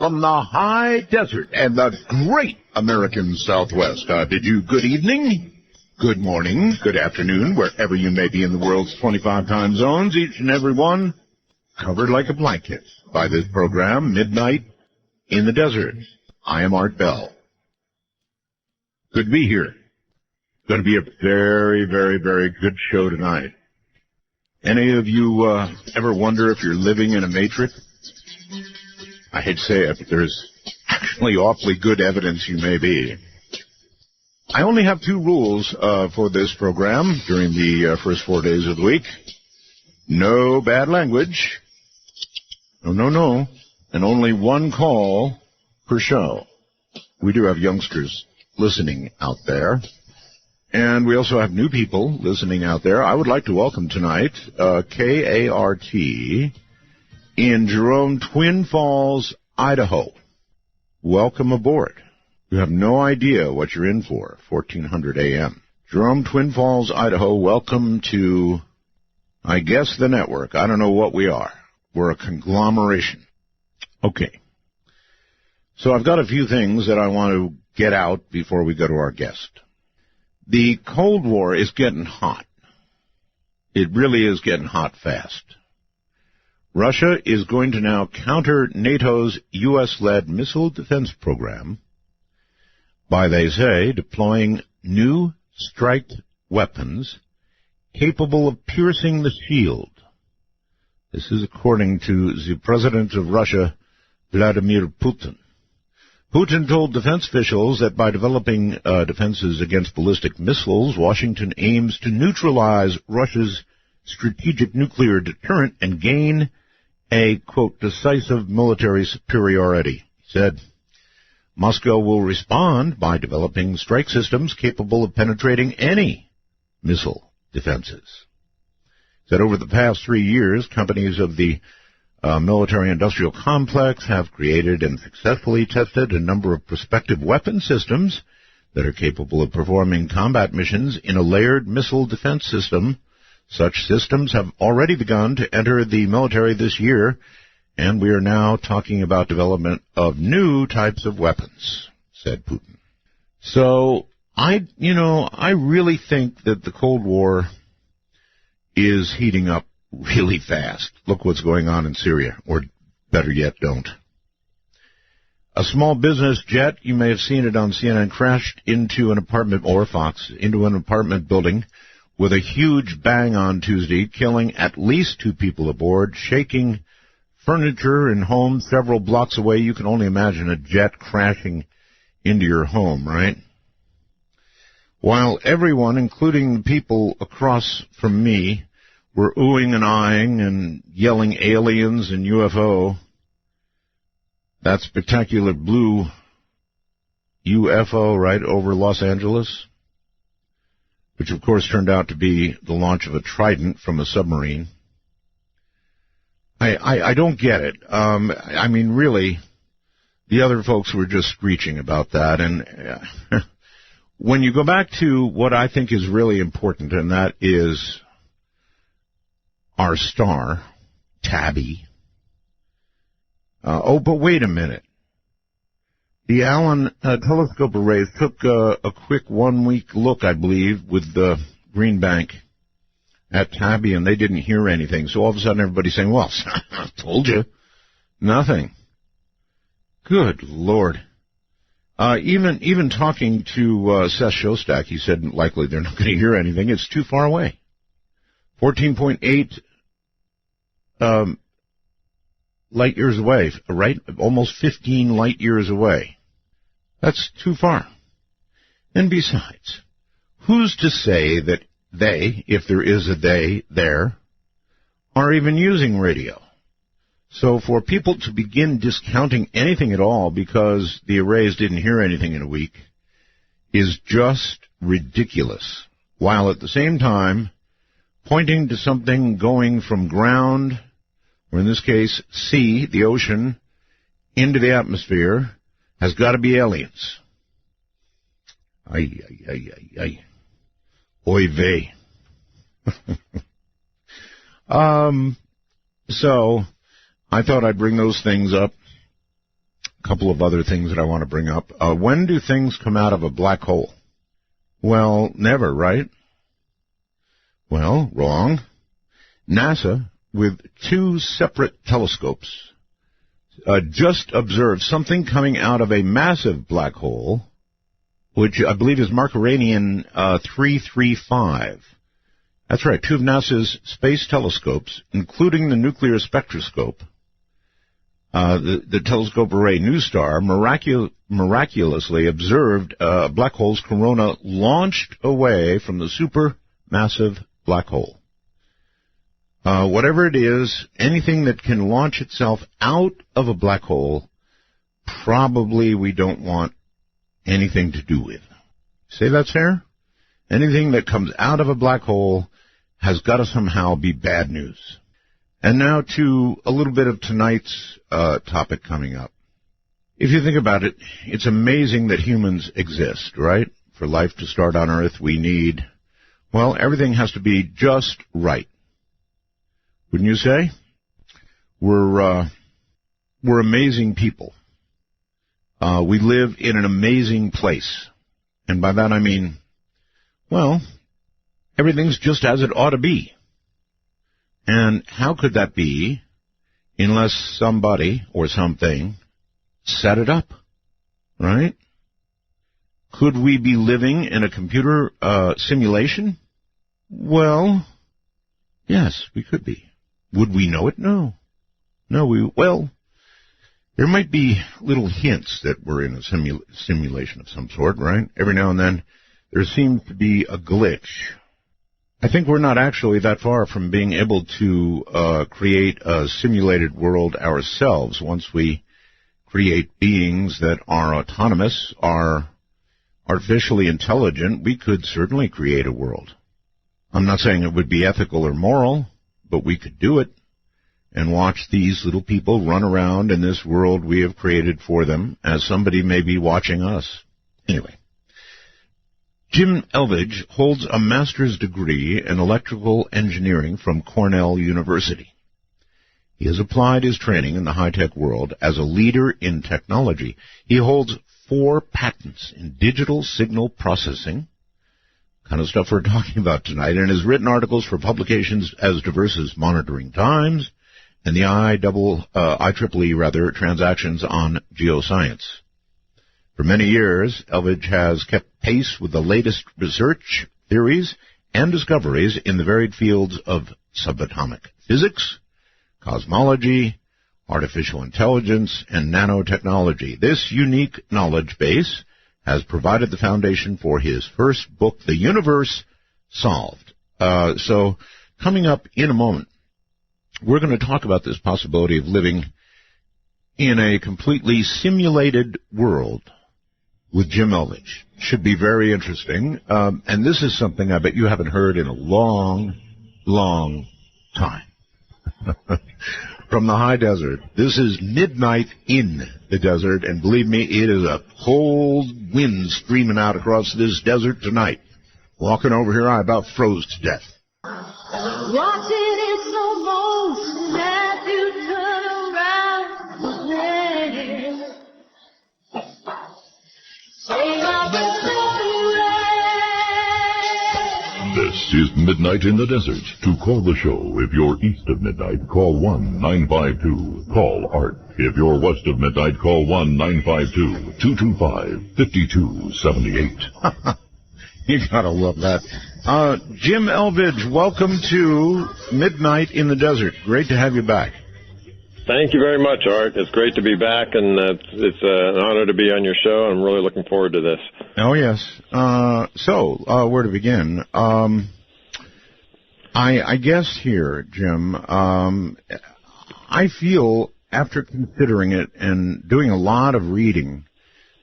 from the high desert and the great American Southwest. Bid you good evening, good morning, good afternoon, wherever you may be in the world's 25 time zones, each and every one covered like a blanket by this program, Midnight in the Desert. I am Art Bell. Good to be here. Going to be a very, very, very good show tonight. Any of you ever wonder if you're living in a matrix? I hate to say it, but there's actually awfully good evidence you may be. I only have two rules for this program during the first 4 days of the week. No bad language. No. And only one call per show. We do have youngsters listening out there. And we also have new people listening out there. I would like to welcome tonight KART in Jerome, Twin Falls, Idaho. Welcome aboard. You have no idea what you're in for, 1400 a.m. Jerome, Twin Falls, Idaho, welcome to, I guess, the network. I don't know what we are. We're a conglomeration. Okay. So I've got a few things that I want to get out before we go to our guest. The Cold War is getting hot. It really is getting hot fast. Russia is going to now counter NATO's U.S.-led missile defense program by, they say, deploying new strike weapons capable of piercing the shield. This is according to the President of Russia, Vladimir Putin. Putin told defense officials that by developing defenses against ballistic missiles, Washington aims to neutralize Russia's strategic nuclear deterrent and gain a, quote, decisive military superiority. He said, Moscow will respond by developing strike systems capable of penetrating any missile defenses. He said over the past 3 years, companies of the military-industrial complex have created and successfully tested a number of prospective weapon systems that are capable of performing combat missions in a layered missile defense system. Such systems have already begun to enter the military this year, and we are now talking about development of new types of weapons, said Putin. So, I really think that the Cold War is heating up really fast. Look what's going on in Syria, or better yet, don't. A small business jet, you may have seen it on CNN, crashed into an apartment, or Fox, into an apartment building with a huge bang on Tuesday, killing at least 2 people aboard, shaking furniture and homes several blocks away. You can only imagine a jet crashing into your home, right? While everyone, including the people across from me, were oohing and eyeing and yelling aliens and UFO. That spectacular blue UFO right over Los Angeles, which of course turned out to be the launch of a Trident from a submarine. I don't get it. I mean, really, the other folks were just screeching about that. And when you go back to what I think is really important, and that is our star, Tabby. But wait a minute. The Allen telescope arrays took a quick 1 week look, I believe, with the Green Bank at Tabby, and they didn't hear anything. So all of a sudden everybody's saying, well, I told you. Nothing. Good Lord. Even talking to Seth Shostak, he said likely they're not going to hear anything. It's too far away. 14.8 light years away, right? Almost 15 light years away. That's too far. And besides, who's to say that they, if there is a they there, are even using radio? So for people to begin discounting anything at all because the arrays didn't hear anything in a week is just ridiculous, while at the same time pointing to something going from ground, or in this case, sea, the ocean, into the atmosphere, has got to be aliens. Ay, ay, ay, ay, ay. Oy vey. So, I thought I'd bring those things up a couple of other things that I want to bring up. When do things come out of a black hole? Well, never, right? Well, wrong. NASA, with 2 separate telescopes, just observed something coming out of a massive black hole, which I believe is Marcorian 335. That's right, 2 of NASA's space telescopes, including the nuclear spectroscope, the telescope array NuSTAR, miraculously observed a black hole's corona launched away from the supermassive black hole. Whatever it is, anything that can launch itself out of a black hole, probably we don't want anything to do with. Say that's fair? Anything that comes out of a black hole has got to somehow be bad news. And now to a little bit of tonight's topic coming up. If you think about it, it's amazing that humans exist, right? For life to start on Earth, we need, well, everything has to be just right. Wouldn't you say? We're amazing people. We live in an amazing place. And by that I mean, well, everything's just as it ought to be. And how could that be unless somebody or something set it up, right? Could we be living in a computer simulation? Well, yes, we could be. Would we know it? No. Well, there might be little hints that we're in a simulation of some sort, right? Every now and then there seems to be a glitch. I think we're not actually that far from being able to create a simulated world ourselves. Once we create beings that are autonomous, are artificially intelligent, we could certainly create a world. I'm not saying it would be ethical or moral, but we could do it and watch these little people run around in this world we have created for them as somebody may be watching us. Anyway. Jim Elvidge holds a master's degree in electrical engineering from Cornell University. He has applied his training in the high-tech world as a leader in technology. He holds 4 patents in digital signal processing, kind of stuff we're talking about tonight, and has written articles for publications as diverse as Monitoring Times and the IEEE Transactions on Geoscience. For many years, Elvidge has kept pace with the latest research, theories, and discoveries in the varied fields of subatomic physics, cosmology, artificial intelligence, and nanotechnology. This unique knowledge base has provided the foundation for his first book, The Universe Solved. So, coming up in a moment, we're going to talk about this possibility of living in a completely simulated world with Jim Elvidge. Should be very interesting. And this is something I bet you haven't heard in a long, long time. From the high desert. This is midnight in the desert, and believe me, it is a cold wind streaming out across this desert tonight. Walking over here, I about froze to death. Watching in slow motion as you turn around again. This is Midnight in the Desert. To call the show, if you're east of midnight, call 1-952. Call Art. If you're west of midnight, call 1-952-225-5278. You gotta love that. Jim Elvidge, welcome to Midnight in the Desert. Great to have you back. Thank you very much, Art. It's great to be back, and it's an honor to be on your show. I'm really looking forward to this. Oh, yes. So, where to begin? I guess here, Jim, I feel, after considering it and doing a lot of reading,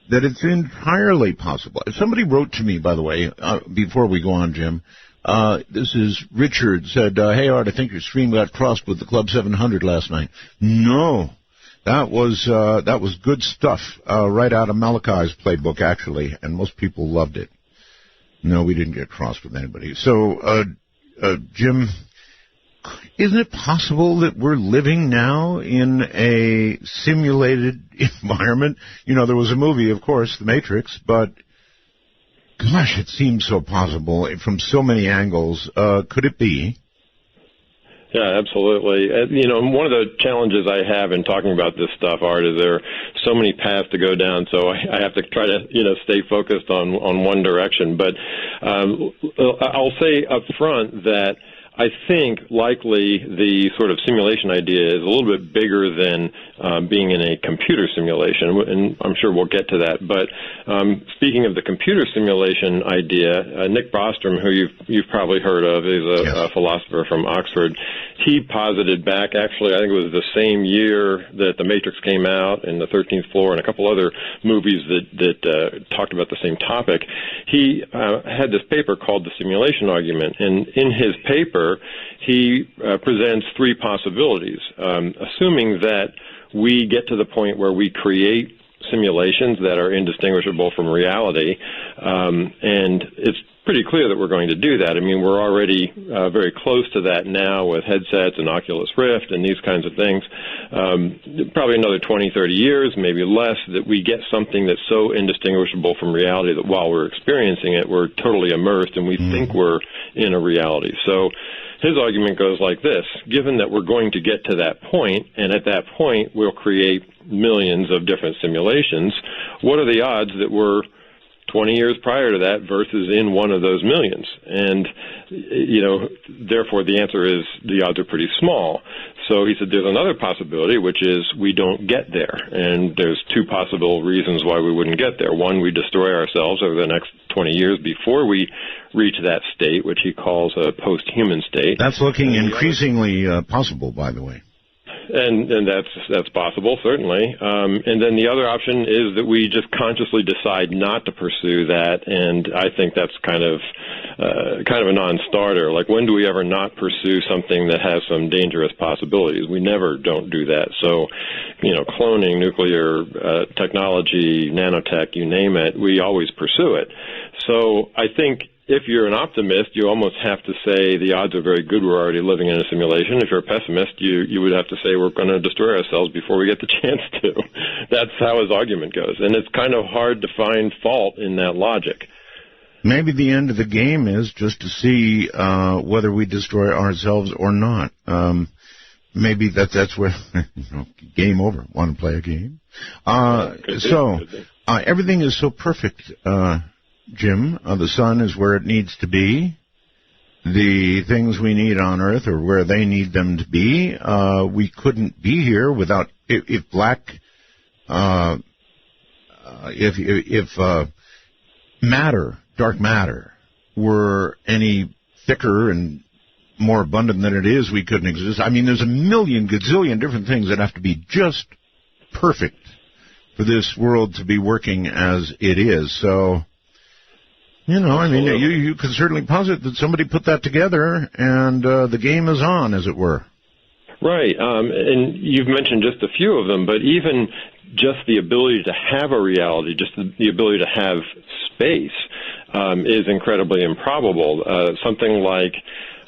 that it's entirely possible. Somebody wrote to me, by the way, before we go on, Jim. This is Richard, said, hey, Art, I think your stream got crossed with the Club 700 last night. No, that was good stuff, right out of Malachi's playbook, actually, and most people loved it. No, we didn't get crossed with anybody. So, Jim, isn't it possible that we're living now in a simulated environment? You know, there was a movie, of course, The Matrix, but gosh, it seems so possible from so many angles. Could it be? Yeah, absolutely. You know, one of the challenges I have in talking about this stuff, Art, is there are so many paths to go down, so I have to try to, stay focused on one direction. But I'll say up front that I think likely the sort of simulation idea is a little bit bigger than being in a computer simulation, and I'm sure we'll get to that. But speaking of the computer simulation idea, Nick Bostrom, who you've probably heard of, is a philosopher from Oxford. He posited back, actually, I think it was the same year that The Matrix came out, and The 13th Floor, and a couple other movies that talked about the same topic. He had this paper called The Simulation Argument, and in his paper, he presents three possibilities, assuming that we get to the point where we create simulations that are indistinguishable from reality, and it's pretty clear that we're going to do that. I mean, we're already very close to that now with headsets and Oculus Rift and these kinds of things. Probably another 20, 30 years, maybe less, that we get something that's so indistinguishable from reality that while we're experiencing it, we're totally immersed and we think we're in a reality. So his argument goes like this: given that we're going to get to that point, and at that point we'll create millions of different simulations, what are the odds that we're 20 years prior to that versus in one of those millions? And, therefore the answer is the odds are pretty small. So he said there's another possibility, which is we don't get there. And there's two possible reasons why we wouldn't get there. One, we destroy ourselves over the next 20 years before we reach that state, which he calls a post-human state. That's looking increasingly possible, by the way. And that's possible, certainly. And then the other option is that we just consciously decide not to pursue that, and I think that's kind of a non-starter. Like, when do we ever not pursue something that has some dangerous possibilities? We never don't do that. So, cloning, nuclear technology, nanotech, you name it, we always pursue it. So I think if you're an optimist, you almost have to say the odds are very good we're already living in a simulation. If you're a pessimist, you would have to say we're going to destroy ourselves before we get the chance to. That's how his argument goes. And it's kind of hard to find fault in that logic. Maybe the end of the game is just to see whether we destroy ourselves or not. Maybe that's where, game over. Want to play a game? Everything is so perfect, Jim. The sun is where it needs to be. The things we need on Earth are where they need them to be. We couldn't be here without if matter, dark matter, were any thicker and more abundant than it is, we couldn't exist. I mean, there's a million gazillion different things that have to be just perfect for this world to be working as it is. So, you can certainly posit that somebody put that together, and the game is on, as it were. Right, and you've mentioned just a few of them, but even just the ability to have a reality, just the ability to have space, is incredibly improbable. Something like,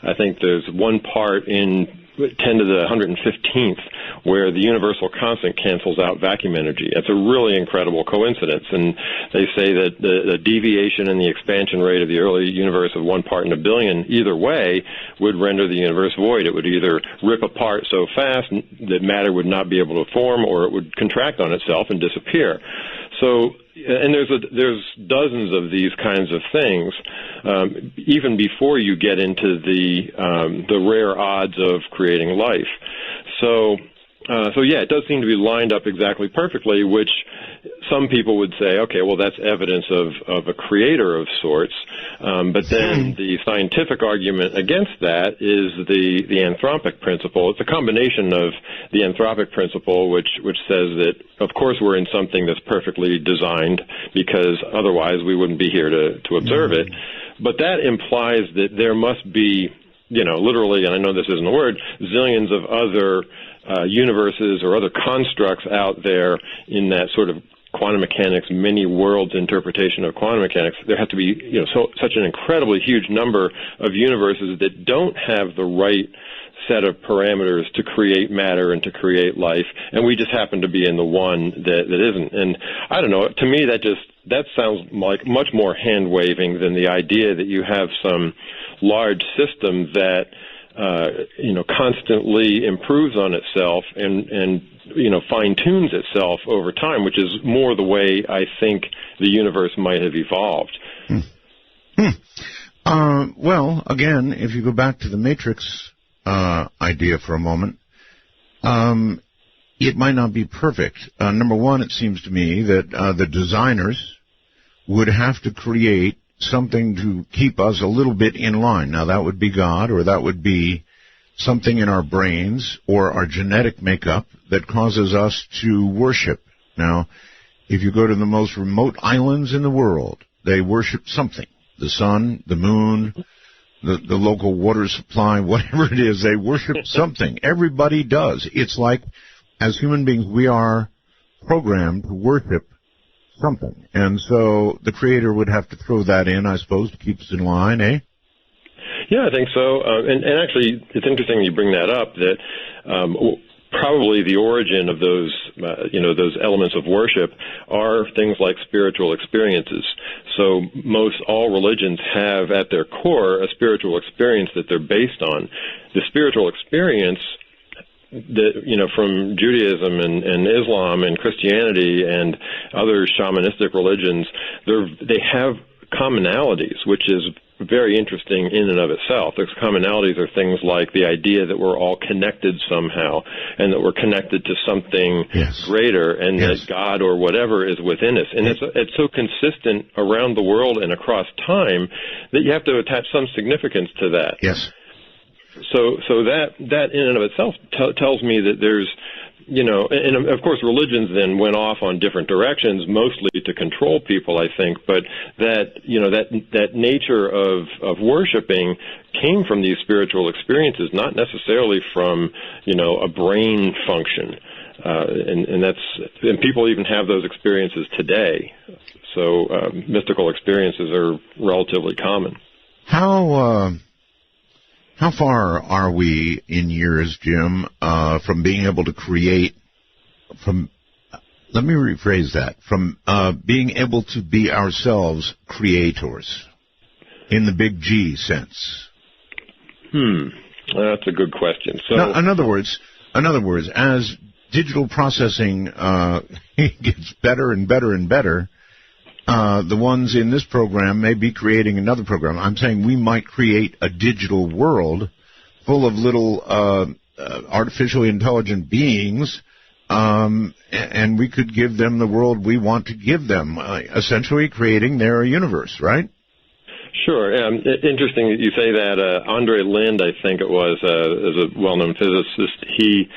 I think there's one part in 10 to the 115th where the universal constant cancels out vacuum energy. It's a really incredible coincidence, and they say that the deviation in the expansion rate of the early universe of 1 part in a billion, either way, would render the universe void. It would either rip apart so fast that matter would not be able to form, or it would contract on itself and disappear. So, and there's dozens of these kinds of things, even before you get into the rare odds of creating life. So it does seem to be lined up exactly perfectly, which some people would say, okay, well, that's evidence of a creator of sorts. But then the scientific argument against that is the anthropic principle. It's a combination of the anthropic principle, which says that, of course, we're in something that's perfectly designed, because otherwise we wouldn't be here to observe it. But that implies that there must be, literally, and I know this isn't a word, zillions of other universes or other constructs out there in that sort of quantum mechanics, many worlds interpretation of quantum mechanics. There has to be, such an incredibly huge number of universes that don't have the right set of parameters to create matter and to create life, and we just happen to be in the one that isn't. And I don't know, to me that sounds like much more hand-waving than the idea that you have some large system that constantly improves on itself and fine-tunes itself over time, which is more the way I think the universe might have evolved. Well, again, if you go back to the Matrix idea for a moment, it might not be perfect. Number one, it seems to me that the designers would have to create something to keep us a little bit in line. Now, that would be God, or that would be something in our brains or our genetic makeup that causes us to worship. Now, if you go to the most remote islands in the world, they worship something. The sun, the moon, the local water supply, whatever it is, they worship something. Everybody does. It's like, as human beings, we are programmed to worship something. And so the Creator would have to throw that in, I suppose, to keep us in line, eh? Yeah, I think so. And actually, it's interesting you bring that up, that probably the origin of those elements of worship are things like spiritual experiences. So most all religions have at their core a spiritual experience that they're based on. The spiritual experience that, from Judaism and Islam and Christianity and other shamanistic religions, they have commonalities, which is very interesting in and of itself. Those commonalities are things like the idea that we're all connected somehow, and that we're connected to something greater, and that God or whatever is within us. And it's so consistent around the world and across time that you have to attach some significance to that. Yes. So that in and of itself tells me that there's, and of course religions then went off on different directions, mostly to control people, I think, but that nature of worshiping came from these spiritual experiences, not necessarily from, a brain function. And people even have those experiences today. So mystical experiences are relatively common. How far are we in years, Jim, from being able to create, let me rephrase that, from being able to be ourselves creators, in the big G sense? That's a good question. So, now, in other words, as digital processing gets better and better and better, the ones in this program may be creating another program. I'm saying we might create a digital world full of little artificially intelligent beings, and we could give them the world we want to give them, essentially creating their universe, right? Sure. Interesting that you say that. Andre Lind, I think it was, is a well-known physicist. He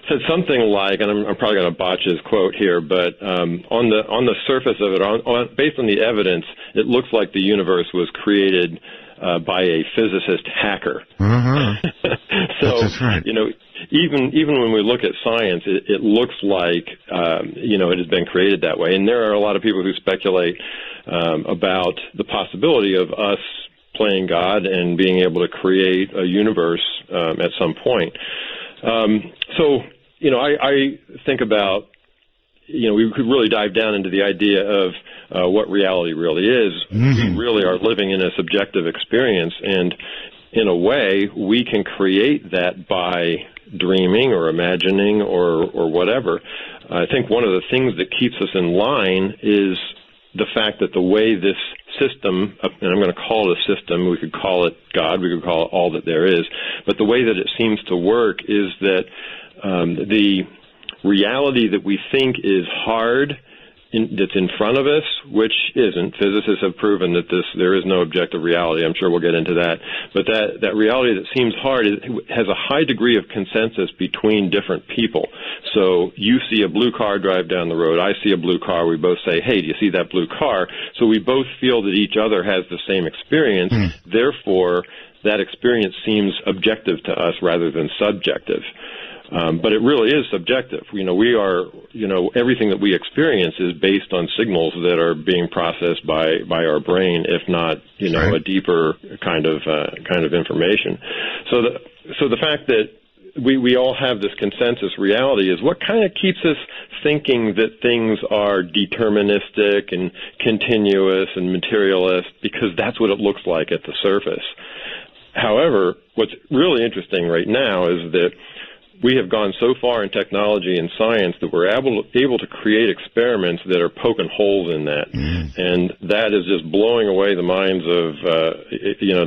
said something like, and I'm probably going to botch his quote here, but on the surface of it, based on the evidence, it looks like the universe was created by a physicist hacker. So, that's right. Even when we look at science, it looks like it has been created that way. And there are a lot of people who speculate about the possibility of us playing God and being able to create a universe at some point. I think about, we could really dive down into the idea of what reality really is. We really are living in a subjective experience, and in a way, we can create that by dreaming or imagining or whatever. I think one of the things that keeps us in line is the fact that the way this system, and I'm going to call it a system, we could call it God, we could call it all that there is, but the way that it seems to work is that the reality that we think is hard, that's in front of us, which isn't. Physicists have proven that there is no objective reality. I'm sure we'll get into that. But that reality that seems hard has a high degree of consensus between different people. So you see a blue car drive down the road. I see a blue car. We both say, hey, do you see that blue car? So we both feel that each other has the same experience. Therefore, that experience seems objective to us rather than subjective. But it really is subjective. We are, everything that we experience is based on signals that are being processed by our brain, if not, a deeper kind of information. So so the fact that we all have this consensus reality is what kind of keeps us thinking that things are deterministic and continuous and materialist, because that's what it looks like at the surface. However, what's really interesting right now is that we have gone so far in technology and science that we're able to create experiments that are poking holes in that. And that is just blowing away the minds of,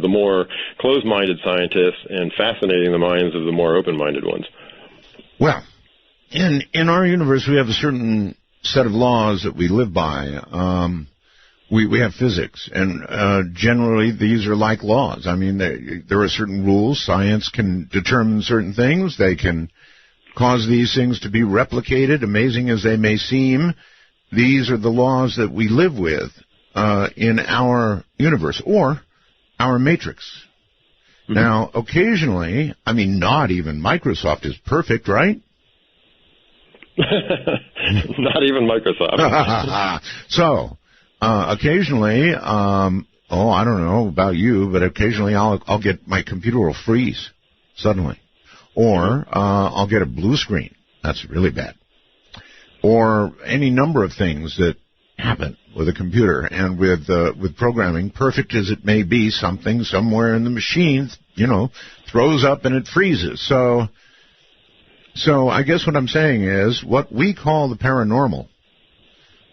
the more closed-minded scientists and fascinating the minds of the more open-minded ones. Well, in our universe, we have a certain set of laws that we live by. We have physics, and generally these are like laws. I mean, there are certain rules. Science can determine certain things. They can cause these things to be replicated, amazing as they may seem. These are the laws that we live with in our universe, or our matrix. Mm-hmm. Now, occasionally, I mean, not even Microsoft is perfect, right? Not even Microsoft. So, occasionally, I don't know about you, but occasionally I'll get my computer will freeze suddenly, or I'll get a blue screen. That's really bad. Or any number of things that happen with a computer and with programming, perfect as it may be, something somewhere in the machine, throws up and it freezes. So I guess what I'm saying is what we call the paranormal.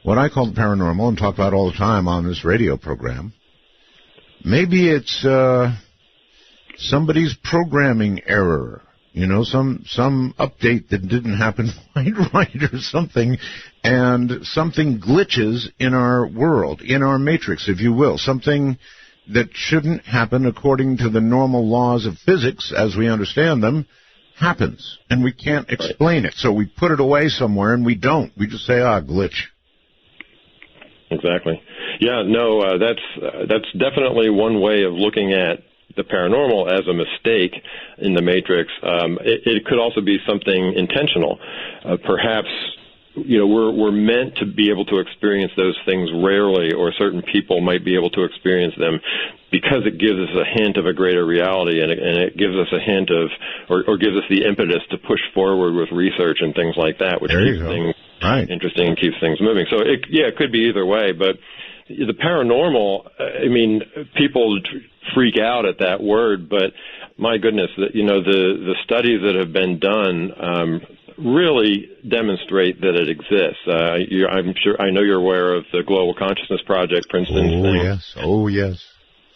What I call the paranormal and talk about all the time on this radio program, maybe it's somebody's programming error, some update that didn't happen quite right or something, and something glitches in our world, in our matrix, if you will, something that shouldn't happen according to the normal laws of physics as we understand them, happens, and we can't explain it. So we put it away somewhere, and we don't. We just say, glitch. Exactly. Yeah, no, that's definitely one way of looking at the paranormal as a mistake in the matrix. It could also be something intentional. Perhaps, we're meant to be able to experience those things rarely, or certain people might be able to experience them because it gives us a hint of a greater reality, and it gives us a hint of, or gives us the impetus to push forward with research and things like that, which keeps things interesting and keeps things moving. So it could be either way, but the paranormal, I mean, people freak out at that word, but my goodness, the studies that have been done really demonstrate that it exists. I know you're aware of the Global Consciousness Project, Princeton thing. Oh, yes.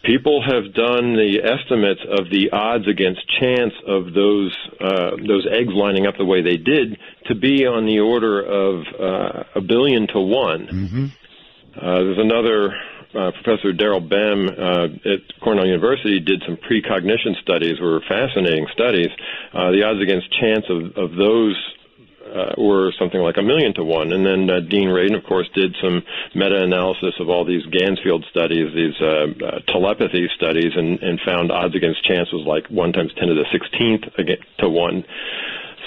People have done the estimates of the odds against chance of those eggs lining up the way they did to be on the order of 1 billion to 1. Mm-hmm. There's another Professor Daryl Bem at Cornell University did some precognition studies, were fascinating studies. The odds against chance of those were something like 1 million to 1. And then Dean Radin, of course, did some meta-analysis of all these Gansfield studies, these telepathy studies, and found odds against chance was like 1 times 10 to the 16th to 1.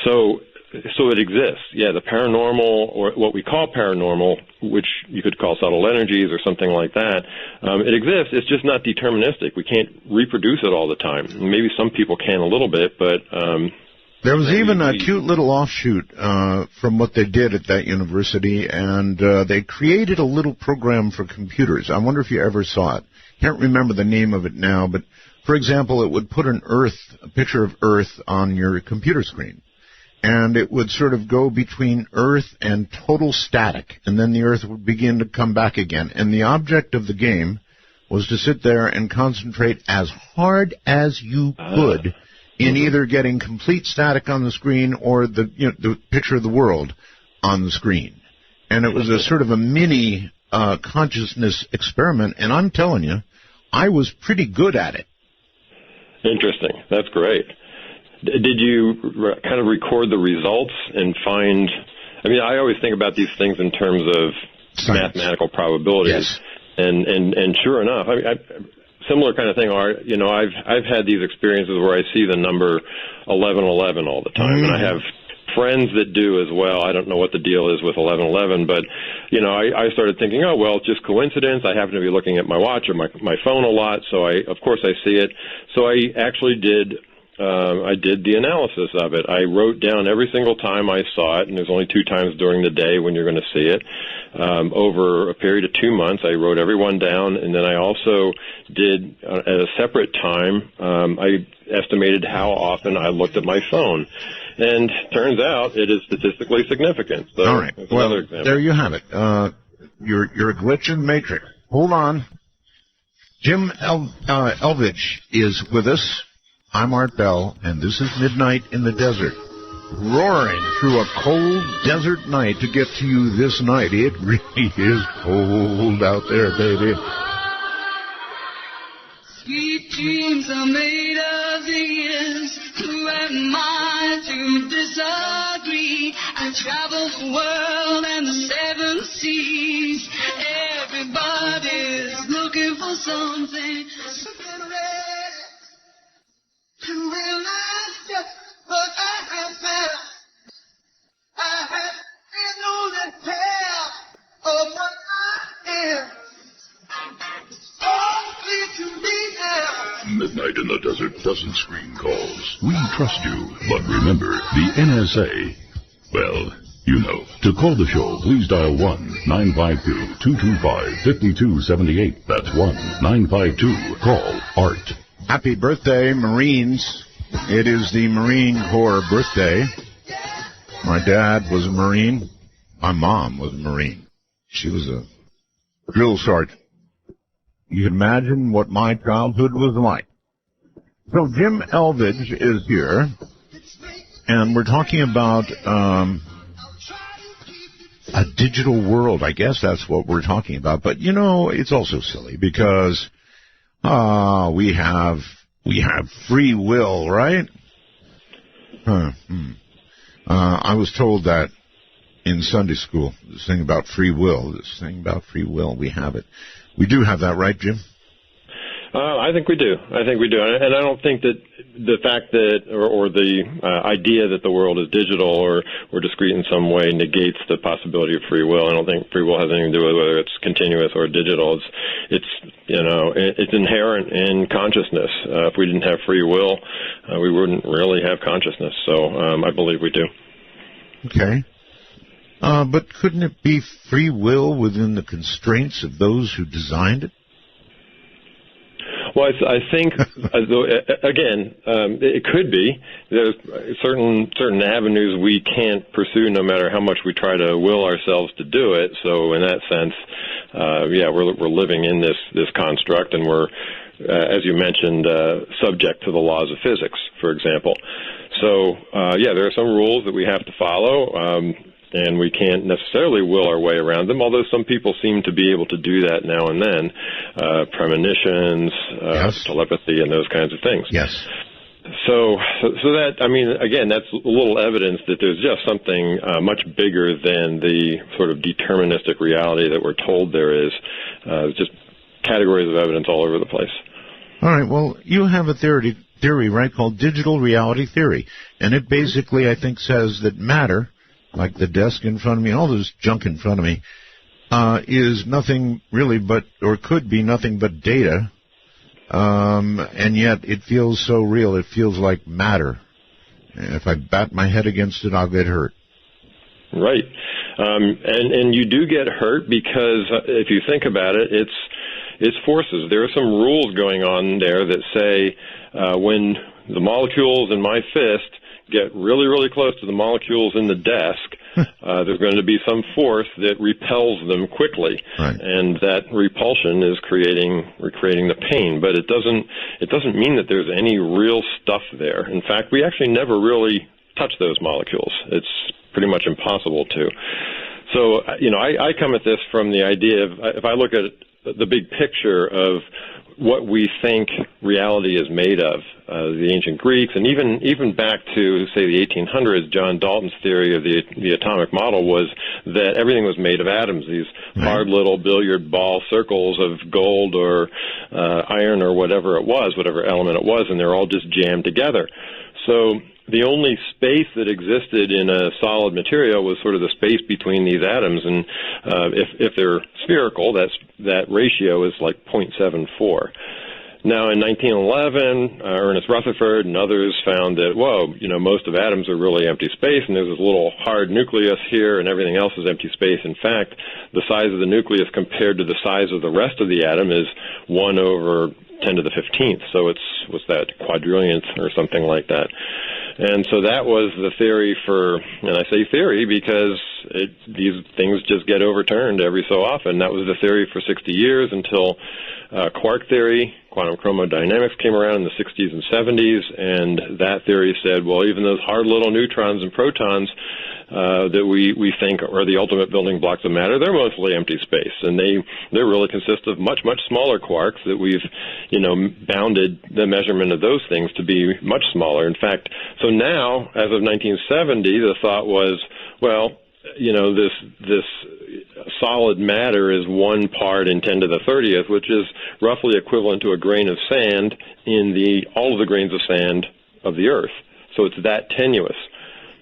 So it exists. Yeah, the paranormal, or what we call paranormal, which you could call subtle energies or something like that, it exists. It's just not deterministic. We can't reproduce it all the time. Maybe some people can a little bit, but... there was even a cute little offshoot from what they did at that university, and they created a little program for computers. I wonder if you ever saw it. Can't remember the name of it now, but, for example, it would put a picture of Earth on your computer screen. And it would sort of go between Earth and total static, and then the Earth would begin to come back again. And the object of the game was to sit there and concentrate as hard as you could in either getting complete static on the screen or the picture of the world on the screen. And it was a sort of a mini consciousness experiment, and I'm telling you, I was pretty good at it. Interesting. That's great. Did you kind of record the results and find... I mean, I always think about these things in terms of science, mathematical probabilities. Yes. And sure enough, similar kind of thing, Art, I've had these experiences where I see the number 1111 all the time, and I have friends that do as well. I don't know what the deal is with 1111, but, I started thinking, oh, well, it's just coincidence. I happen to be looking at my watch or my phone a lot, so of course I see it. So I actually did I did the analysis of it. I wrote down every single time I saw it, and there's only 2 times during the day when you're going to see it. Over a period of 2 months, I wrote every one down, and then I also did, at a separate time, I estimated how often I looked at my phone. And turns out it is statistically significant. So all right. Well, there you have it. You're a glitch in the matrix. Hold on. Jim Elvidge is with us. I'm Art Bell, and this is Midnight in the Desert. Roaring through a cold desert night to get to you this night. It really is cold out there, baby. Sweet dreams are made of these. Who am I to disagree? I travel the world and the 7 seas. Everybody's looking for something. To realize just what I have found. I have been on the path of what I am. Only to be there. Midnight in the Desert doesn't screen calls. We trust you. But remember, the NSA, well, you know. To call the show, please dial 1-952-225-5278. That's 1-952-CALL-ART. Happy birthday, Marines. It is the Marine Corps birthday. My dad was a Marine. My mom was a Marine. She was a drill sergeant. You can imagine what my childhood was like. So Jim Elvidge is here, and we're talking about a digital world. I guess that's what we're talking about. But, you know, it's also silly because we have free will, right? I was told that in Sunday school, this thing about free will, we have it. We do have that, right, Jim? I think we do. And I don't think that the fact that, or the idea that the world is digital or discrete in some way negates the possibility of free will. I don't think free will has anything to do with whether it's continuous or digital. It's inherent in consciousness. If we didn't have free will, we wouldn't really have consciousness. So I believe we do. Okay. But couldn't it be free will within the constraints of those who designed it? Well, I think, again, it could be. There's certain avenues we can't pursue no matter how much we try to will ourselves to do it. So in that sense, we're living in this construct, and we're, as you mentioned, subject to the laws of physics, for example. So, there are some rules that we have to follow. And we can't necessarily will our way around them, although some people seem to be able to do that now and then. Premonitions, yes. Telepathy, and those kinds of things. Yes. So that, I mean, again, that's a little evidence that there's just something much bigger than the sort of deterministic reality that we're told there is. Just categories of evidence all over the place. All right, well, you have a theory, right, called digital reality theory. And it basically, I think, says that matter, like the desk in front of me, all this junk in front of me, is nothing really but, or could be nothing but data, and yet it feels so real. It feels like matter. And if I bat my head against it, I'll get hurt. Right. And you do get hurt because if you think about it, it's forces. There are some rules going on there that say when the molecules in my fist get really, really close to the molecules in the desk, there's going to be some force that repels them quickly, right. And that repulsion is recreating the pain. But it doesn't mean that there's any real stuff there. In fact, we actually never really touch those molecules. It's pretty much impossible to. So, I come at this from the idea of, if I look at the big picture of what we think reality is made of, the ancient Greeks, and even back to, say, the 1800s, John Dalton's theory of the atomic model was that everything was made of atoms, these hard little billiard ball circles of gold or iron or whatever element it was, and they're all just jammed together. So the only space that existed in a solid material was sort of the space between these atoms, and if they're spherical, that ratio is like 0.74. Now, in 1911, Ernest Rutherford and others found that, most of atoms are really empty space, and there's this little hard nucleus here, and everything else is empty space. In fact, the size of the nucleus compared to the size of the rest of the atom is 1 over 10 to the 15th. So it's, what's that, quadrillionth or something like that. And so that was the theory for, and I say theory because these things just get overturned every so often. That was the theory for 60 years until quark theory, quantum chromodynamics came around in the 60s and 70s, and that theory said, well, even those hard little neutrons and protons that we think are the ultimate building blocks of matter, they're mostly empty space, and they really consist of much, much smaller quarks that we've, bounded the measurement of those things to be much smaller. In fact, so now, as of 1970, the thought was, well, this solid matter is 1 part in 10 to the 30th, which is roughly equivalent to a grain of sand in all of the grains of sand of the Earth. So it's that tenuous.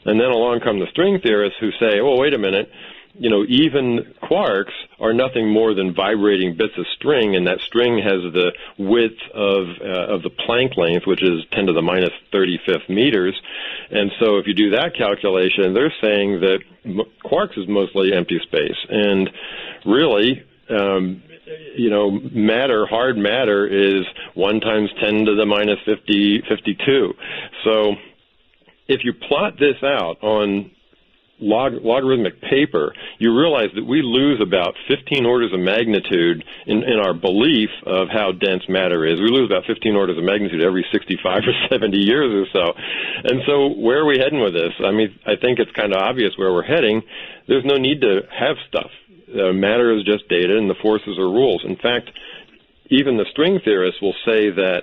And then along come the string theorists who say, well, wait a minute, even quarks are nothing more than vibrating bits of string, and that string has the width of the Planck length, which is 10 to the minus 35th meters. And so if you do that calculation, they're saying that quarks is mostly empty space. And really, matter, hard matter, is 1 times 10 to the minus 52. So if you plot this out on logarithmic paper, you realize that we lose about 15 orders of magnitude in our belief of how dense matter is. We lose about 15 orders of magnitude every 65 or 70 years or so. And so where are we heading with this? I mean, I think it's kind of obvious where we're heading. There's no need to have stuff. Matter is just data, and the forces are rules. In fact, even the string theorists will say that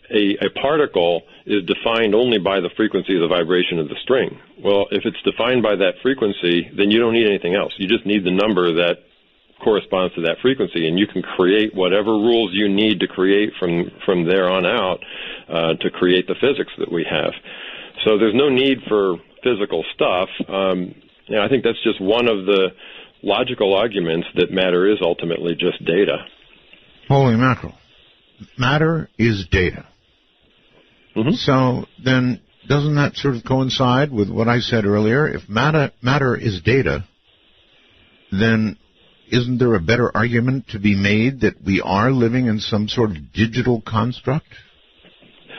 a particle is defined only by the frequency of the vibration of the string. Well, if it's defined by that frequency, then you don't need anything else. You just need the number that corresponds to that frequency, and you can create whatever rules you need to create from there on out to create the physics that we have. So there's no need for physical stuff. I think that's just one of the logical arguments that matter is ultimately just data. Holy mackerel. Matter is data. Mm-hmm. So then doesn't that sort of coincide with what I said earlier? If matter is data, then isn't there a better argument to be made that we are living in some sort of digital construct?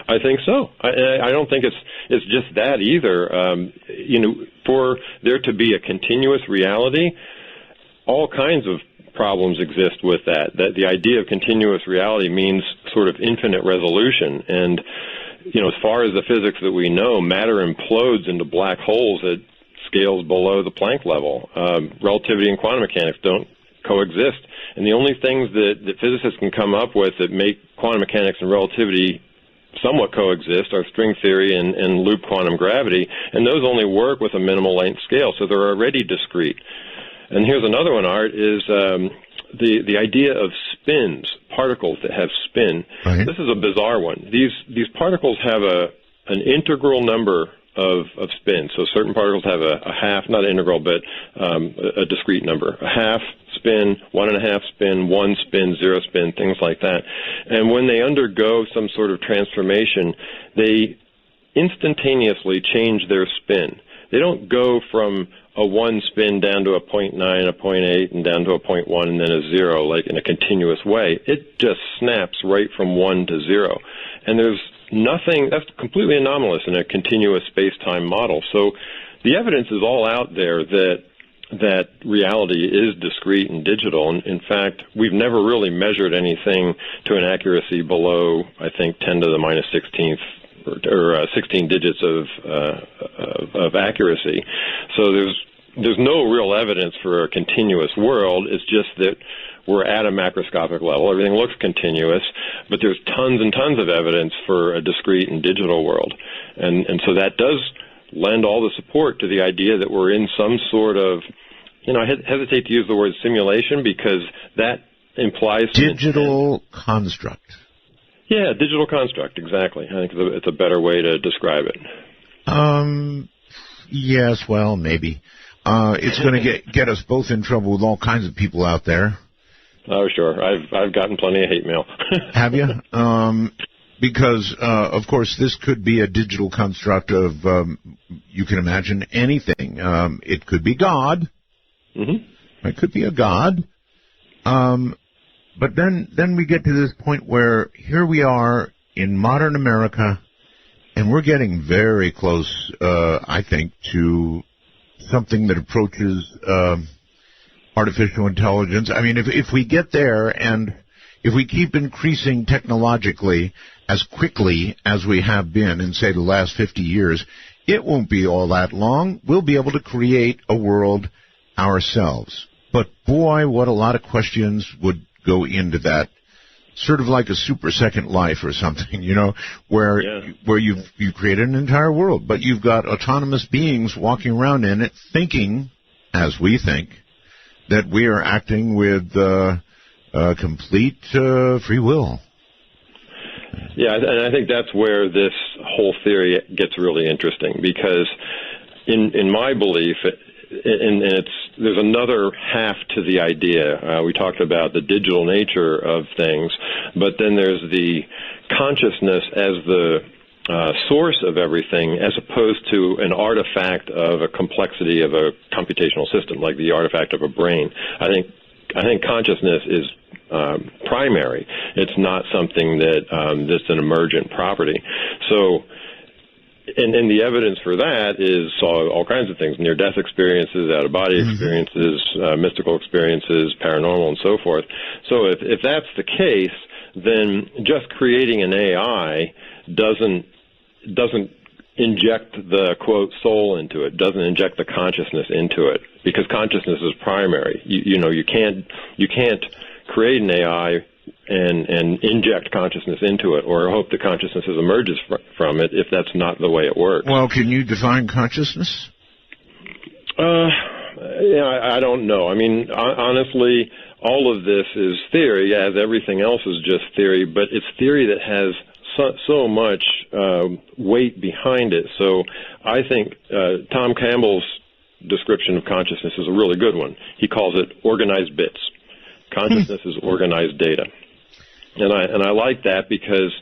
I think so. I don't think it's just that either. For there to be a continuous reality, all kinds of problems exist with that. That the idea of continuous reality means sort of infinite resolution. And, as far as the physics that we know, matter implodes into black holes at scales below the Planck level. Relativity and quantum mechanics don't coexist. And the only things that physicists can come up with that make quantum mechanics and relativity somewhat coexist are string theory and loop quantum gravity, and those only work with a minimal length scale, so they're already discrete. And here's another one, Art, is the idea of spins, particles that have spin. Right. This is a bizarre one. These particles have an integral number of spins. So certain particles have a half, not integral, but a discrete number. A half spin, 1.5 spin, 1 spin, 0 spin, things like that. And when they undergo some sort of transformation, they instantaneously change their spin. They don't go from a 1 spin down to a 0.9, a 0.8, and down to a 0.1, and then a 0, like in a continuous way. It just snaps right from 1 to 0. And there's nothing, that's completely anomalous in a continuous space-time model. So the evidence is all out there that reality is discrete and digital. And in fact, we've never really measured anything to an accuracy below, I think, 10 to the minus 16th or 16 digits of accuracy. So there's no real evidence for a continuous world. It's just that we're at a macroscopic level. Everything looks continuous, but there's tons and tons of evidence for a discrete and digital world. And so that does lend all the support to the idea that we're in some sort of, I hesitate to use the word simulation because that implies digital construct. Yeah, digital construct, exactly. I think it's a better way to describe it. Yes, well, maybe. It's going to get us both in trouble with all kinds of people out there. Oh, sure. I've gotten plenty of hate mail. Have you? Because, of course, this could be a digital construct of, you can imagine anything. It could be God. Mm-hmm. It could be a God. But then we get to this point where here we are in modern America, and we're getting very close, I think, to something that approaches artificial intelligence. I mean, if we get there and if we keep increasing technologically as quickly as we have been in, say, the last 50 years, it won't be all that long. We'll be able to create a world ourselves. But, boy, what a lot of questions would go into that. Sort of like a super second life or something, where you've created an entire world, but you've got autonomous beings walking around in it thinking, as we think, that we are acting with complete free will. Yeah, and I think that's where this whole theory gets really interesting, because in my belief, there's another half to the idea. We talked about the digital nature of things, but then there's the consciousness as the source of everything, as opposed to an artifact of a complexity of a computational system, like the artifact of a brain. I think consciousness is primary. It's not something that's an emergent property. So, and the evidence for that is all kinds of things: near-death experiences, out-of-body experiences, mystical experiences, paranormal, and so forth. So, if that's the case, then just creating an AI doesn't inject the, quote, soul into it, doesn't inject the consciousness into it, because consciousness is primary. You can't create an AI and inject consciousness into it, or hope that consciousness emerges from it, if that's not the way it works. Well, can you define consciousness? I don't know. I mean, honestly, all of this is theory, as everything else is just theory, but it's theory that has so much weight behind it. So I think Tom Campbell's description of consciousness is a really good one. He calls it organized bits. Consciousness is organized data. And I like that because,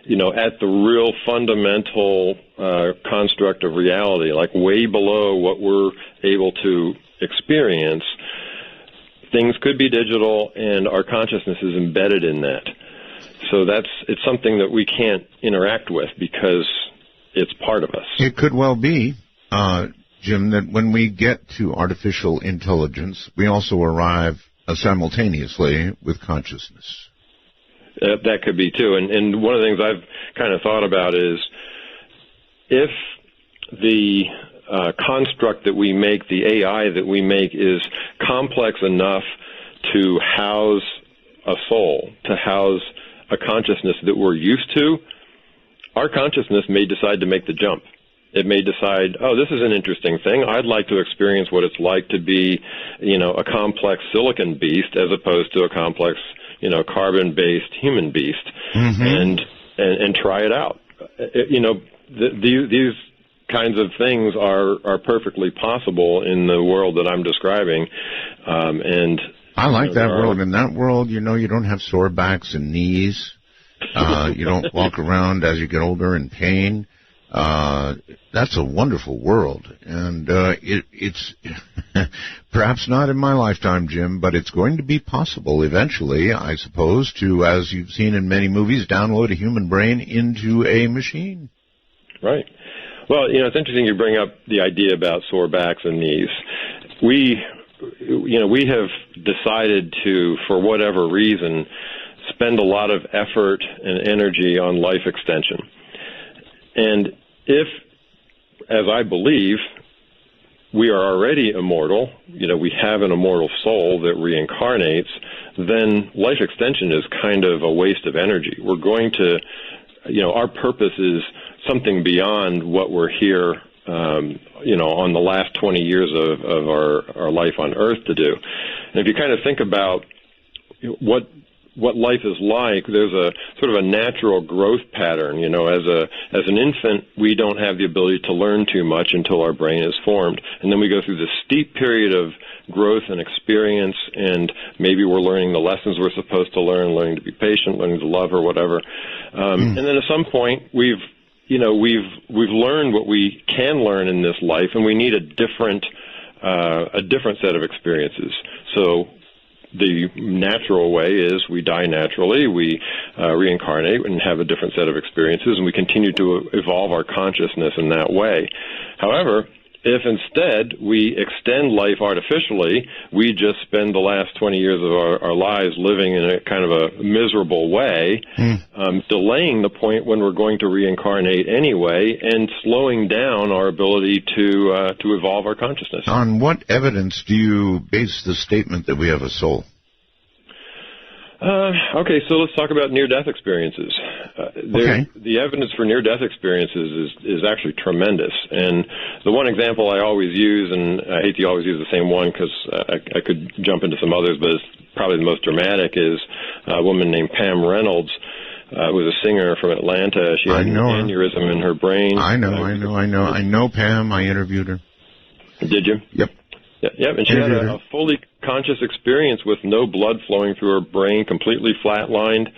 at the real fundamental construct of reality, like way below what we're able to experience, things could be digital, and our consciousness is embedded in that. So it's something that we can't interact with because it's part of us. It could well be, Jim, that when we get to artificial intelligence, we also arrive simultaneously with consciousness. That could be, too. And one of the things I've kind of thought about is if the construct that we make, the AI that we make, is complex enough to house a soul, to house a consciousness that we're used to, our consciousness may decide to make the jump. It may decide, oh, this is an interesting thing. I'd like to experience what it's like to be, a complex silicon beast as opposed to a complex, carbon-based human beast, and try it out. These kinds of things are perfectly possible in the world that I'm describing, and I like that world. In that world, you don't have sore backs and knees. You don't walk around as you get older in pain. That's a wonderful world. And it's perhaps not in my lifetime, Jim, but it's going to be possible eventually, I suppose, to, as you've seen in many movies, download a human brain into a machine. Right. Well, it's interesting you bring up the idea about sore backs and knees. We have decided to, for whatever reason, spend a lot of effort and energy on life extension. And if, as I believe, we are already immortal, we have an immortal soul that reincarnates, then life extension is kind of a waste of energy. We're going to, our purpose is something beyond what we're here on the last 20 years of our life on Earth to do. And if you kind of think about what life is like, there's a sort of a natural growth pattern. As an infant, we don't have the ability to learn too much until our brain is formed. And then we go through this steep period of growth and experience and maybe we're learning the lessons we're supposed to learning to be patient, learning to love or whatever. And then at some point we've learned what we can learn in this life, and we need a different set of experiences. So the natural way is we die naturally, we reincarnate and have a different set of experiences, and we continue to evolve our consciousness in that way. However, if instead we extend life artificially, we just spend the last 20 years of our lives living in a kind of a miserable way, delaying the point when we're going to reincarnate anyway, and slowing down our ability to evolve our consciousness. On what evidence do you base the statement that we have a soul? Okay, so let's talk about near-death experiences. The evidence for near-death experiences is actually tremendous. And the one example I always use, and I hate to always use the same one because I could jump into some others, but it's probably the most dramatic, is a woman named Pam Reynolds, who was a singer from Atlanta. She had an aneurysm in her brain. I know Pam. I interviewed her. Did you? Yep. Yep, and she had a fully conscious experience with no blood flowing through her brain, completely flatlined,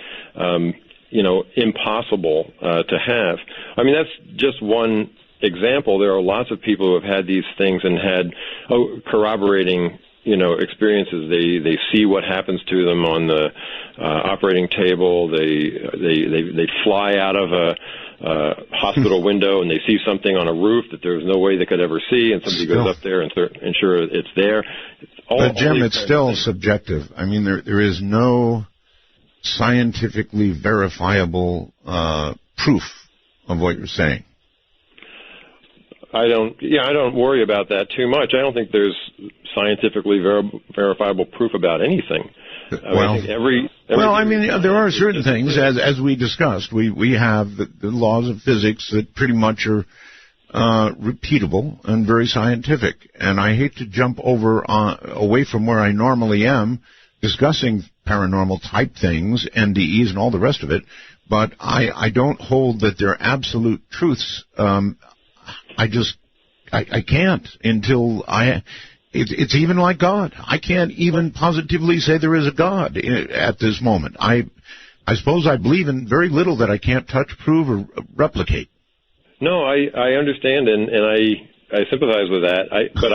impossible to have. I mean, that's just one example. There are lots of people who have had these things and had corroborating, experiences. They see what happens to them on the operating table. They fly out of a hospital window and they see something on a roof that there's no way they could ever see, and somebody goes up there and ensure it's there. But Jim, it's still subjective. I mean, there is no scientifically verifiable proof of what you're saying. I don't worry about that too much. I don't think there's scientifically verifiable proof about anything. I think there are certain things, as we discussed. We have the laws of physics that pretty much are repeatable and very scientific. And I hate to jump away from where I normally am, discussing paranormal type things, NDEs and all the rest of it, but I don't hold that they're absolute truths. I can't until it's even like God. I can't even positively say there is a God at this moment. I suppose I believe in very little that I can't touch, prove, or replicate. No, I understand, and I sympathize with that. But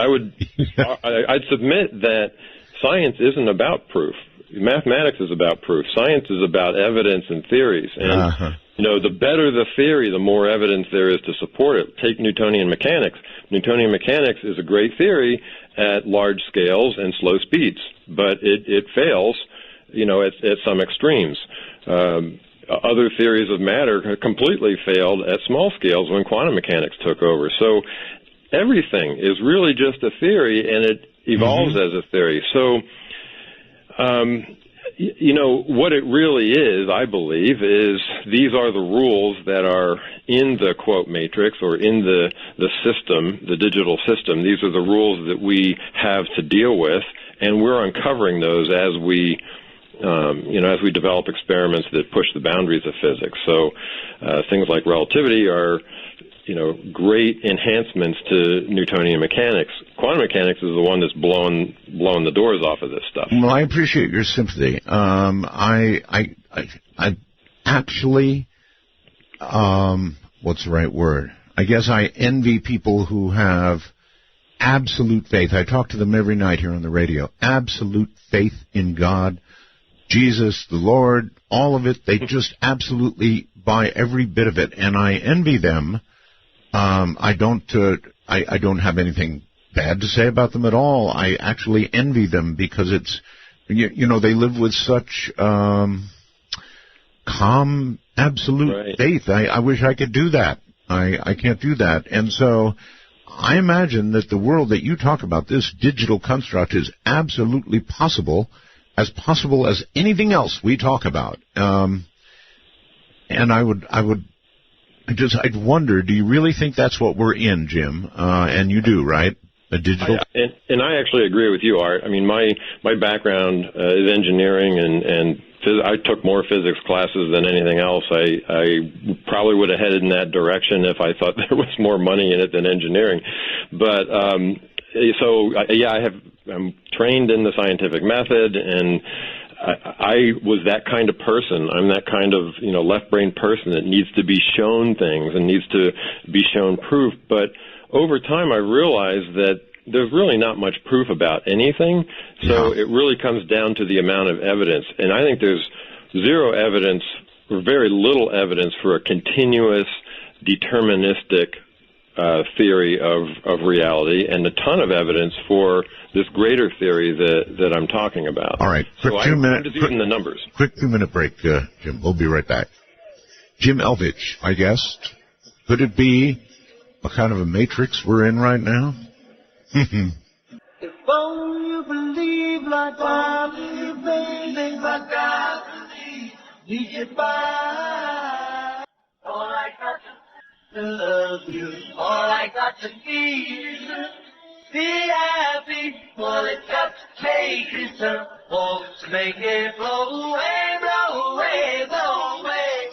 I'd submit that science isn't about proof. Mathematics is about proof. Science is about evidence and theories. And the better the theory, the more evidence there is to support it. Take Newtonian mechanics. Newtonian mechanics is a great theory at large scales and slow speeds, but it fails, at some extremes. Other theories of matter completely failed at small scales when quantum mechanics took over. So everything is really just a theory, and it evolves as a theory. So, what it really is, I believe, is these are the rules that are in the quote matrix or in the system, the digital system. These are the rules that we have to deal with, and we're uncovering those as we develop experiments that push the boundaries of physics. So things like relativity are, great enhancements to Newtonian mechanics. Quantum mechanics is the one that's blowing the doors off of this stuff. Well, I appreciate your sympathy. I actually, what's the right word? I guess I envy people who have absolute faith. I talk to them every night here on the radio. Absolute faith in God, Jesus, the Lord, all of it. They just absolutely buy every bit of it, and I envy them. I don't have anything bad to say about them at all. I actually envy them because it's, they live with such calm, absolute faith. I wish I could do that. I can't do that. And so I imagine that the world that you talk about, this digital construct, is absolutely possible as anything else we talk about. And I'd wonder, do you really think that's what we're in, Jim? And you do, right? A digital. And I actually agree with you, Art. I mean, my background is engineering, and I took more physics classes than anything else. I probably would have headed in that direction if I thought there was more money in it than engineering. But I have I'm trained in the scientific method, and I was that kind of person. I'm that kind of, left-brain person that needs to be shown things and needs to be shown proof. But over time, I realized that there's really not much proof about anything, so it really comes down to the amount of evidence. And I think there's zero evidence or very little evidence for a continuous, deterministic theory of reality, and a ton of evidence for this greater theory that I'm talking about. All right, I'm just using the numbers. Quick 2-minute break, Jim. We'll be right back. Jim Elvidge, I guess. Could it be a kind of a matrix we're in right now? If only you believe like I believe, baby, like I believe, you get by. All I got to love you, all I got to need is to be happy. All it got to take is some hope to make it blow away, blow away, blow away.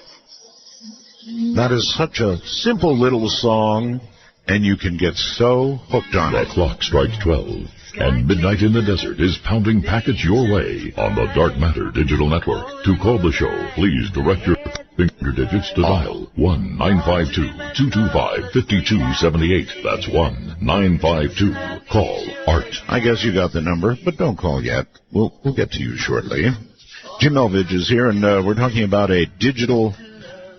That is such a simple little song, and you can get so hooked on it. The clock strikes 12, and Midnight in the Desert is pounding packets your way on the Dark Matter Digital Network. To call the show, please direct your finger digits to dial 1-952-225-5278. That's 1-952. Call ART. I guess you got the number, but don't call yet. We'll get to you shortly. Jim Elvidge is here, and we're talking about a digital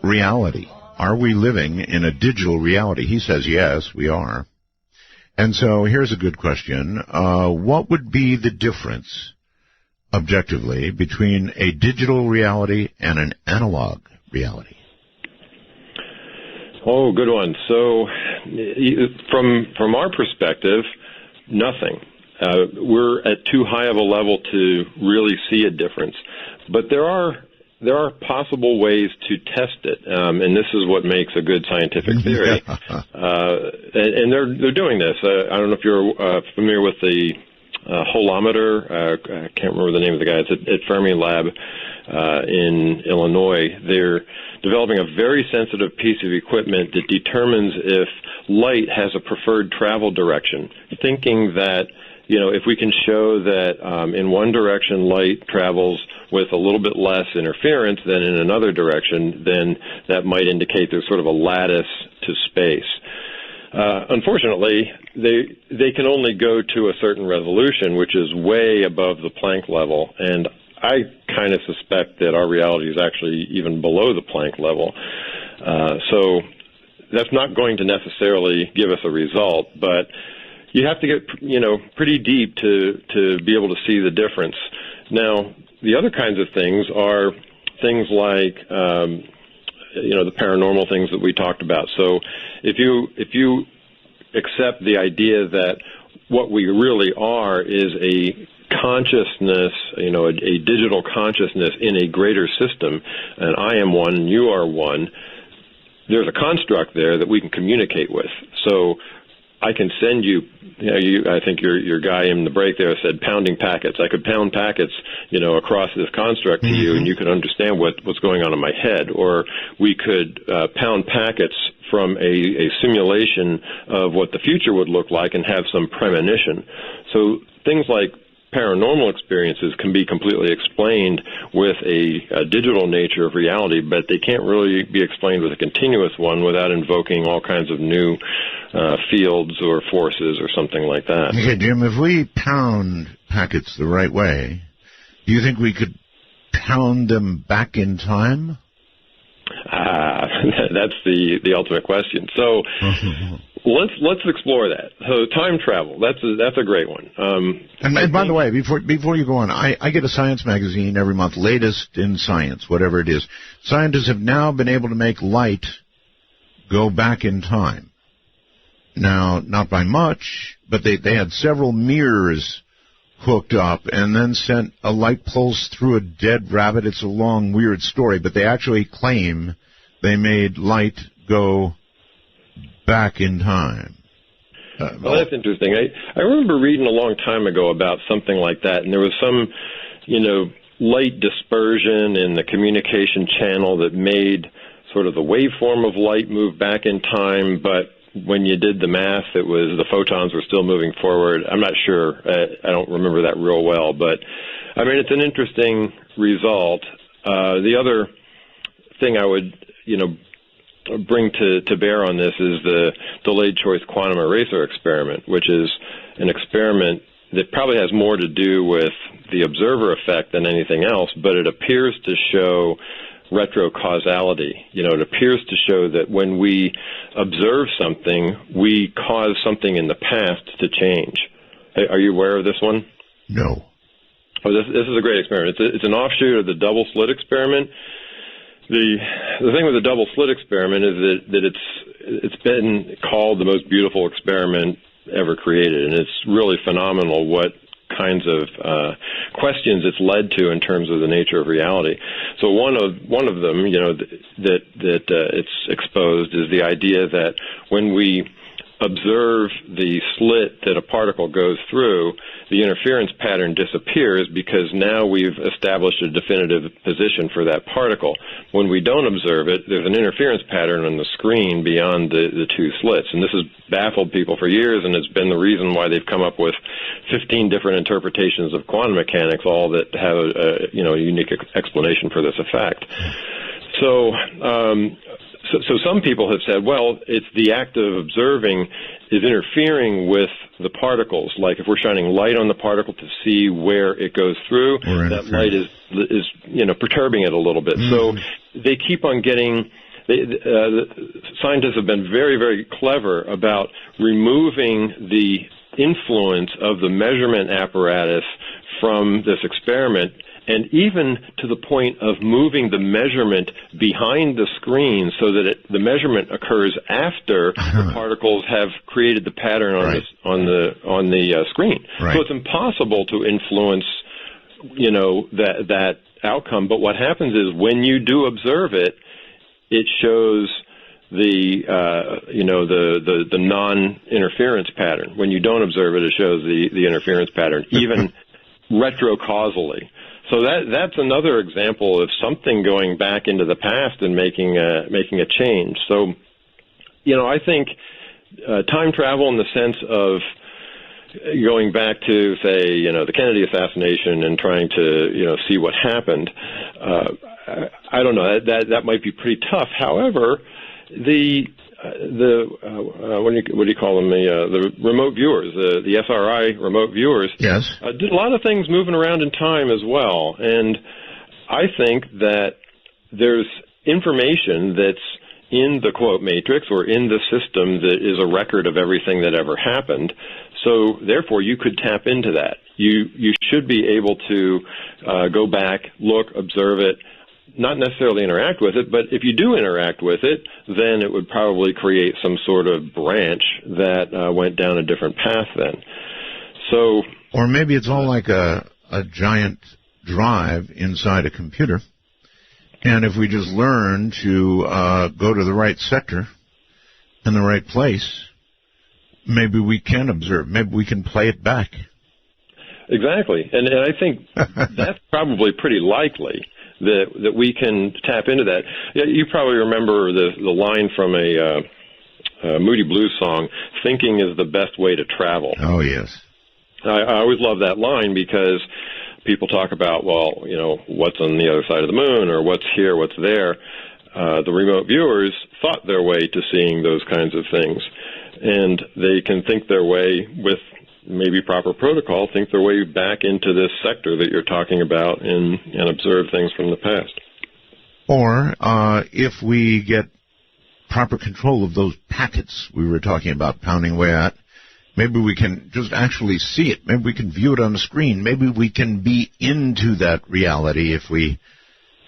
reality. Are we living in a digital reality? He says yes, we are. And so here's a good question. What would be the difference, objectively, between a digital reality and an analog reality? Oh, good one. So from our perspective, nothing. We're at too high of a level to really see a difference. But there are possible ways to test it, and this is what makes a good scientific theory. And they're doing this. I don't know if you're familiar with the holometer. I can't remember the name of the guy. It's at Fermi Lab in Illinois. They're developing a very sensitive piece of equipment that determines if light has a preferred travel direction, thinking that, if we can show that in one direction light travels with a little bit less interference than in another direction, then that might indicate there's sort of a lattice to space. Unfortunately, they can only go to a certain resolution, which is way above the Planck level, and I kind of suspect that our reality is actually even below the Planck level. So that's not going to necessarily give us a result, but you have to get, pretty deep to be able to see the difference. Now, the other kinds of things are things like, the paranormal things that we talked about. So if you accept the idea that what we really are is a consciousness, a digital consciousness in a greater system, and I am one and you are one, there's a construct there that we can communicate with. So I can send you, I think your guy in the break there said pounding packets. I could pound packets, across this construct to you, and you could understand what's going on in my head. Or we could pound packets from a simulation of what the future would look like and have some premonition. So things like paranormal experiences can be completely explained with a digital nature of reality, but they can't really be explained with a continuous one without invoking all kinds of new fields or forces or something like that. Okay, Jim, if we pound packets the right way, do you think we could pound them back in time? That's the ultimate question. So let's explore that. So time travel, that's a great one. And by the way, before you go on, I get a science magazine every month, latest in science, whatever it is. Scientists have now been able to make light go back in time. Now, not by much, but they had several mirrors hooked up and then sent a light pulse through a dead rabbit. It's a long, weird story, but they actually claim they made light go back in time. Well, that's interesting. I remember reading a long time ago about something like that, and there was some, light dispersion in the communication channel that made sort of the waveform of light move back in time, but when you did the math, it was the photons were still moving forward. I'm not sure. I don't remember that real well, but I mean, it's an interesting result. The other thing I would, bring to bear on this is the delayed choice quantum eraser experiment, which is an experiment that probably has more to do with the observer effect than anything else, but it appears to show retrocausality. It appears to show that when we observe something, we cause something in the past to change. Are you aware of this one? No. Oh, this is a great experiment. It's an offshoot of the double slit experiment. The thing with the double slit experiment is that it's been called the most beautiful experiment ever created, and it's really phenomenal what kinds of questions it's led to in terms of the nature of reality. So one of them, that it's exposed is the idea that when we observe the slit that a particle goes through, the interference pattern disappears because now we've established a definitive position for that particle. When we don't observe it, there's an interference pattern on the screen beyond the two slits. And this has baffled people for years, and it's been the reason why they've come up with 15 different interpretations of quantum mechanics, all that have a unique explanation for this effect. So some people have said, well, it's the act of observing is interfering with the particles. Like if we're shining light on the particle to see where it goes through, that light is perturbing it a little bit. So they keep on getting. Scientists have been very, very clever about removing the influence of the measurement apparatus from this experiment, and even to the point of moving the measurement behind the screen so that the measurement occurs after the particles have created the pattern on the screen. Right. So it's impossible to influence, that outcome. But what happens is when you do observe it, it shows the non-interference pattern. When you don't observe it, it shows the interference pattern, even retrocausally. So that's another example of something going back into the past and making a change. So, I think time travel in the sense of going back to, say, the Kennedy assassination and trying to, see what happened. I don't know. That might be pretty tough. However, what do you call them? The remote viewers, the SRI remote viewers, yes, did a lot of things moving around in time as well. And I think that there's information that's in the quote matrix or in the system that is a record of everything that ever happened. So therefore, you could tap into that. You should be able to go back, look, observe it. Not necessarily interact with it, but if you do interact with it, then it would probably create some sort of branch that went down a different path then. So, or maybe it's all like a giant drive inside a computer, and if we just learn to go to the right sector in the right place, maybe we can observe, maybe we can play it back. Exactly, and I think that's probably pretty likely. That we can tap into that. You probably remember the line from a Moody Blues song, "Thinking is the best way to travel." Oh, yes. I always love that line because people talk about, what's on the other side of the moon or what's here, what's there. The remote viewers thought their way to seeing those kinds of things, and they can think their way with maybe proper protocol, think their way back into this sector that you're talking about and observe things from the past. Or if we get proper control of those packets we were talking about pounding away at, maybe we can just actually see it. Maybe we can view it on the screen. Maybe we can be into that reality if we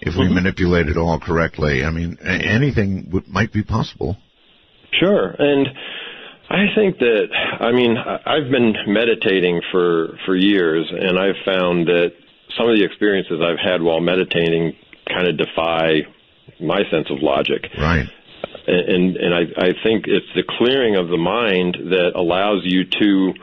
manipulate it all correctly. I mean, anything might be possible. Sure, and I think that, I've been meditating for years, and I've found that some of the experiences I've had while meditating kind of defy my sense of logic. Right. And I think it's the clearing of the mind that allows you to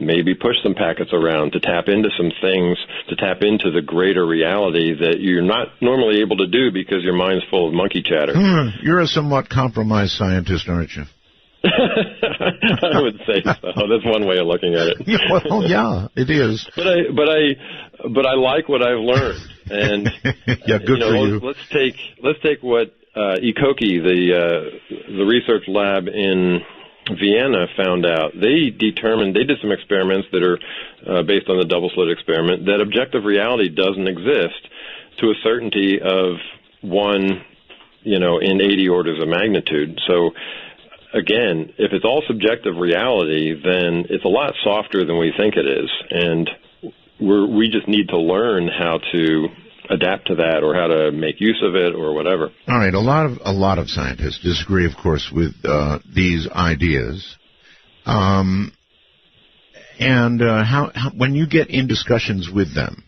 maybe push some packets around, to tap into some things, to tap into the greater reality that you're not normally able to do because your mind's full of monkey chatter. You're a somewhat compromised scientist, aren't you? I would say so. That's one way of looking at it. Well, yeah, it is. But I like what I've learned, and yeah, good for you. Let's take what Ikoki, the research lab in Vienna, found out. They did some experiments that are based on the double slit experiment, that objective reality doesn't exist to a certainty of 1, in 80 orders of magnitude. So again, if it's all subjective reality, then it's a lot softer than we think it is, and we just need to learn how to adapt to that, or how to make use of it, or whatever. All right, a lot of scientists disagree, of course, with these ideas. And how when you get in discussions with them,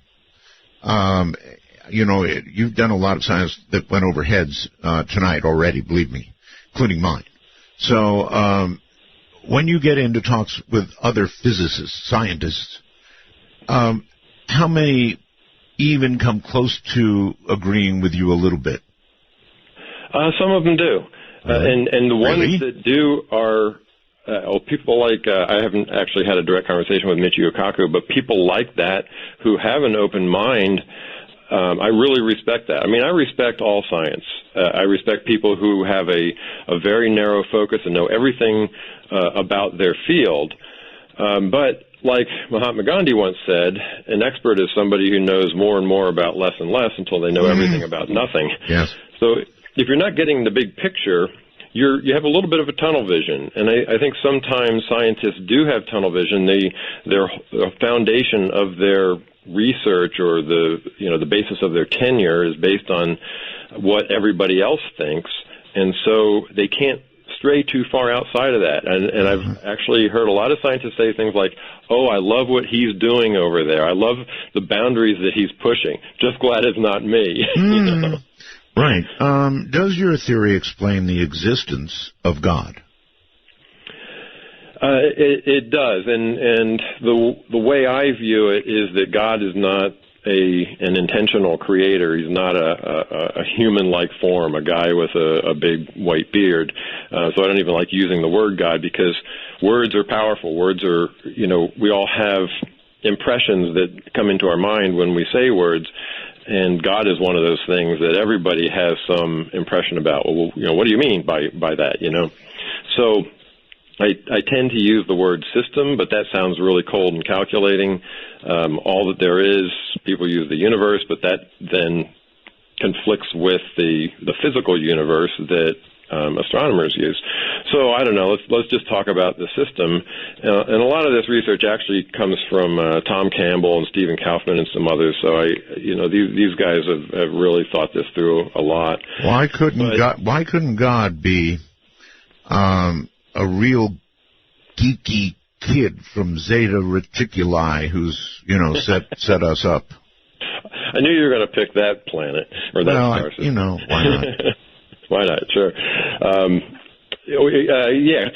you've done a lot of science that went over heads tonight already, believe me, including mine. So when you get into talks with other physicists, scientists, how many even come close to agreeing with you a little bit? Some of them do. And the ones that do are people like, I haven't actually had a direct conversation with Michio Kaku, but people like that who have an open mind, I really respect that. I mean, I respect all science. I respect people who have a very narrow focus and know everything about their field. But like Mahatma Gandhi once said, an expert is somebody who knows more and more about less and less until they know everything about nothing. Yes. So if you're not getting the big picture, you have a little bit of a tunnel vision. And I think sometimes scientists do have tunnel vision. The foundation of their research, or the basis of their tenure, is based on what everybody else thinks, and so they can't stray too far outside of that. And I've actually heard a lot of scientists say things like, "Oh, I love what he's doing over there. I love the boundaries that he's pushing. Just glad it's not me." Right. Does your theory explain the existence of God? It does, and the way I view it is that God is not an intentional creator. He's not a human-like form, a guy with a big white beard. So I don't even like using the word God, because words are powerful. Words are, we all have impressions that come into our mind when we say words, and God is one of those things that everybody has some impression about. Well, what do you mean by that? So I tend to use the word system, but that sounds really cold and calculating. All that there is, people use the universe, but that then conflicts with the physical universe that astronomers use. So I don't know. Let's just talk about the system. And a lot of this research actually comes from Tom Campbell and Stephen Kaufman and some others. So these guys have really thought this through a lot. Why couldn't God be a real geeky kid from Zeta Reticuli who's, set us up? I knew you were going to pick that planet, or that star system. Why not? Why not? Sure.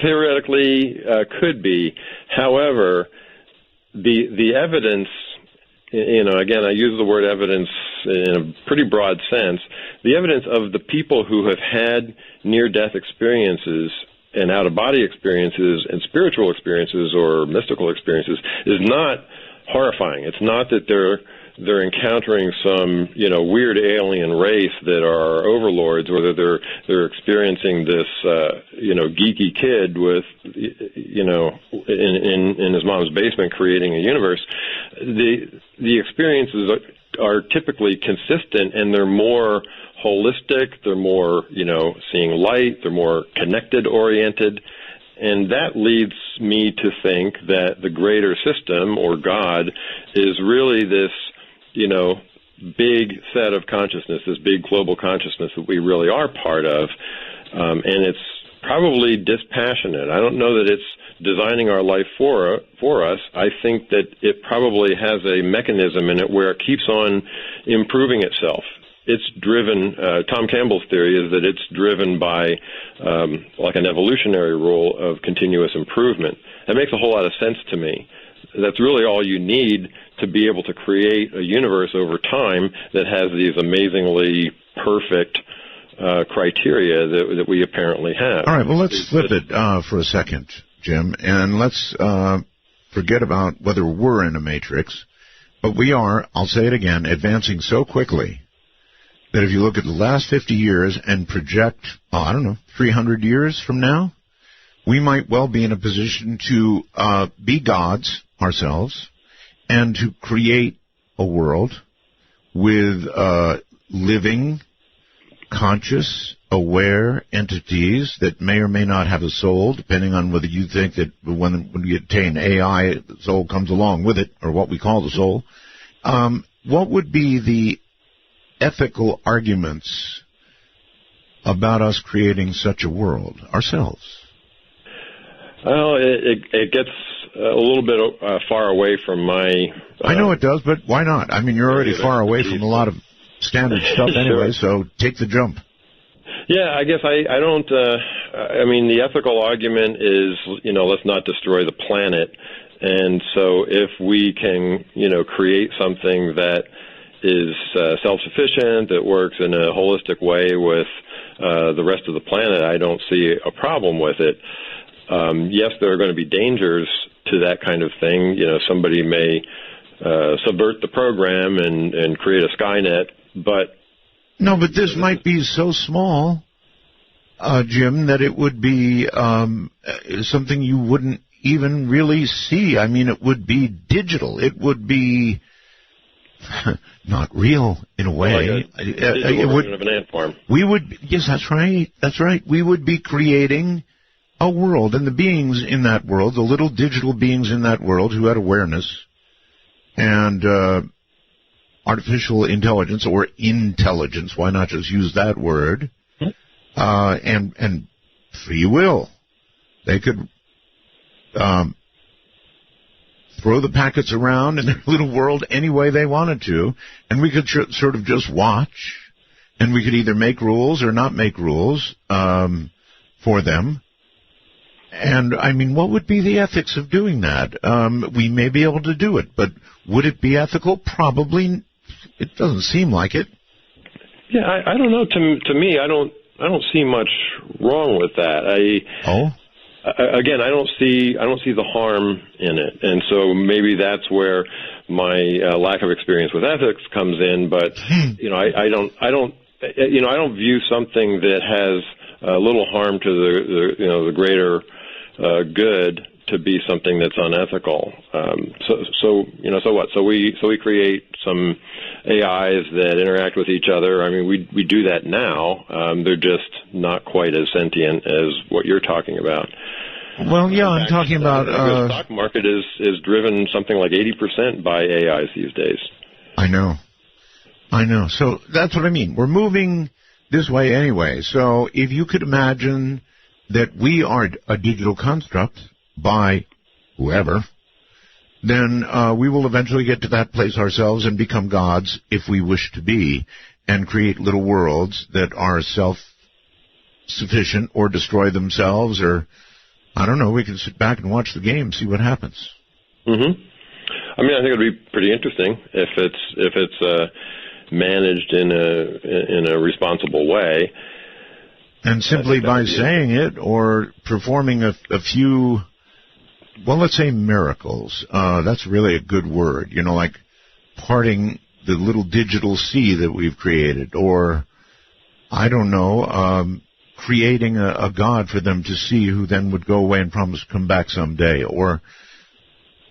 Theoretically could be. However, the evidence, again, I use the word evidence in a pretty broad sense. The evidence of the people who have had near-death experiences and out-of-body experiences and spiritual experiences or mystical experiences is not horrifying. It's not that they're encountering some weird alien race that are overlords, or that they're experiencing this geeky kid with in his mom's basement creating a universe. The experiences are typically consistent, and they're more holistic, they're more, seeing light, they're more connected oriented, and that leads me to think that the greater system, or God, is really this, big set of consciousness, this big global consciousness that we really are part of, and it's probably dispassionate. I don't know that it's designing our life for us. I think that it probably has a mechanism in it where it keeps on improving itself. It's driven, Tom Campbell's theory is that it's driven by like an evolutionary rule of continuous improvement. That makes a whole lot of sense to me. That's really all you need to be able to create a universe over time that has these amazingly perfect criteria that we apparently have. All right, well, let's flip it for a second, Jim, and let's forget about whether we're in a matrix, but we are, I'll say it again, advancing so quickly that if you look at the last 50 years and project, 300 years from now, we might well be in a position to be gods ourselves and to create a world with living, conscious, aware entities that may or may not have a soul, depending on whether you think that when you attain AI, the soul comes along with it, or what we call the soul. What would be the ethical arguments about us creating such a world ourselves? Well, it gets a little bit far away from my... I know it does, but why not? I mean, you're already far away from a lot of standard stuff anyway, so take the jump. Yeah, I guess I don't... I mean, the ethical argument is, let's not destroy the planet. And so if we can, create something that is self-sufficient, that works in a holistic way with the rest of the planet, I don't see a problem with it. Yes, there are going to be dangers to that kind of thing. Somebody may subvert the program and create a Skynet, but... No, but this might be so small, Jim, that it would be something you wouldn't even really see. I mean, it would be digital. It would be not real in a way. It would of an ant farm. We would, yes, that's right. That's right. We would be creating a world, and the beings in that world, the little digital beings in that world who had awareness and artificial intelligence or intelligence, why not just use that word, and free will. They could throw the packets around in their little world any way they wanted to, and we could sort of just watch, and we could either make rules or not make rules for them. And, I mean, what would be the ethics of doing that? We may be able to do it, but would it be ethical? Probably. It doesn't seem like it. Yeah, I don't know. To me, I don't see much wrong with that. Again, I don't see the harm in it, and so maybe that's where my lack of experience with ethics comes in. But I don't view something that has little harm to the greater good to be something that's unethical. So what? So we create some AIs that interact with each other. I mean, we do that now. They're just not quite as sentient as what you're talking about. Well, yeah, I'm talking about... the stock market is driven something like 80% by AIs these days. I know. So that's what I mean. We're moving this way anyway. So if you could imagine that we are a digital construct by whoever, then we will eventually get to that place ourselves and become gods if we wish to be, and create little worlds that are self-sufficient or destroy themselves, or... I don't know. We can sit back and watch the game, see what happens. Mm-hmm. I mean, I think it'd be pretty interesting if it's managed in a responsible way. And simply by saying it or performing a few, well, let's say miracles. That's really a good word. Like parting the little digital sea that we've created, or I don't know. Creating a god for them to see, who then would go away and promise to come back someday, or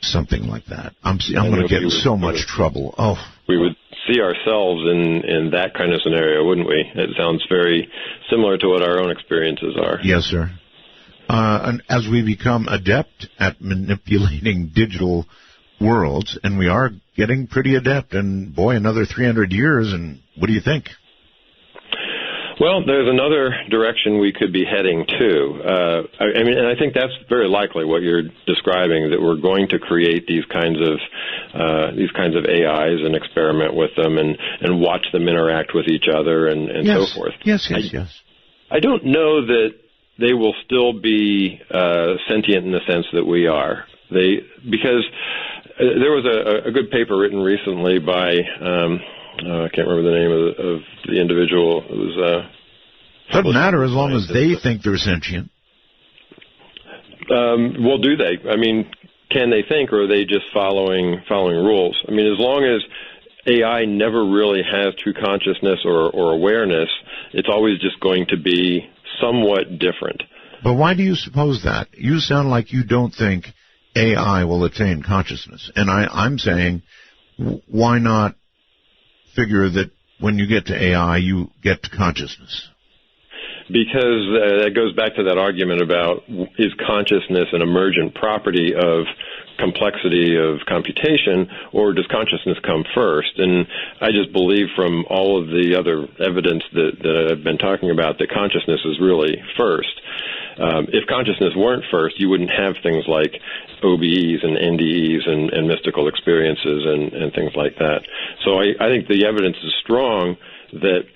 something like that. I'm going to get in so much trouble. Oh, we would see ourselves in that kind of scenario, wouldn't we? It sounds very similar to what our own experiences are. Yes, sir. And as we become adept at manipulating digital worlds, and we are getting pretty adept, and boy, another 300 years, and what do you think? Well, there's another direction we could be heading to. I mean, and I think that's very likely what you're describing, that we're going to create these kinds of AIs and experiment with them and watch them interact with each other and yes. so forth. Yes. I don't know that they will still be sentient in the sense that we are. Because there was a good paper written recently by. I can't remember the name of the individual. It was Doesn't matter as long as they think they're sentient. Well, do they? I mean, can they think, or are they just following rules? I mean, as long as AI never really has true consciousness or awareness, it's always just going to be somewhat different. But why do you suppose that? You sound like you don't think AI will attain consciousness. And I'm saying, why not figure that when you get to AI, you get to consciousness? Because that goes back to that argument about, is consciousness an emergent property of complexity of computation, or does consciousness come first? And I just believe from all of the other evidence that I've been talking about that consciousness is really first. If consciousness weren't first, you wouldn't have things like OBEs and NDEs and mystical experiences and things like that. So I think the evidence is strong that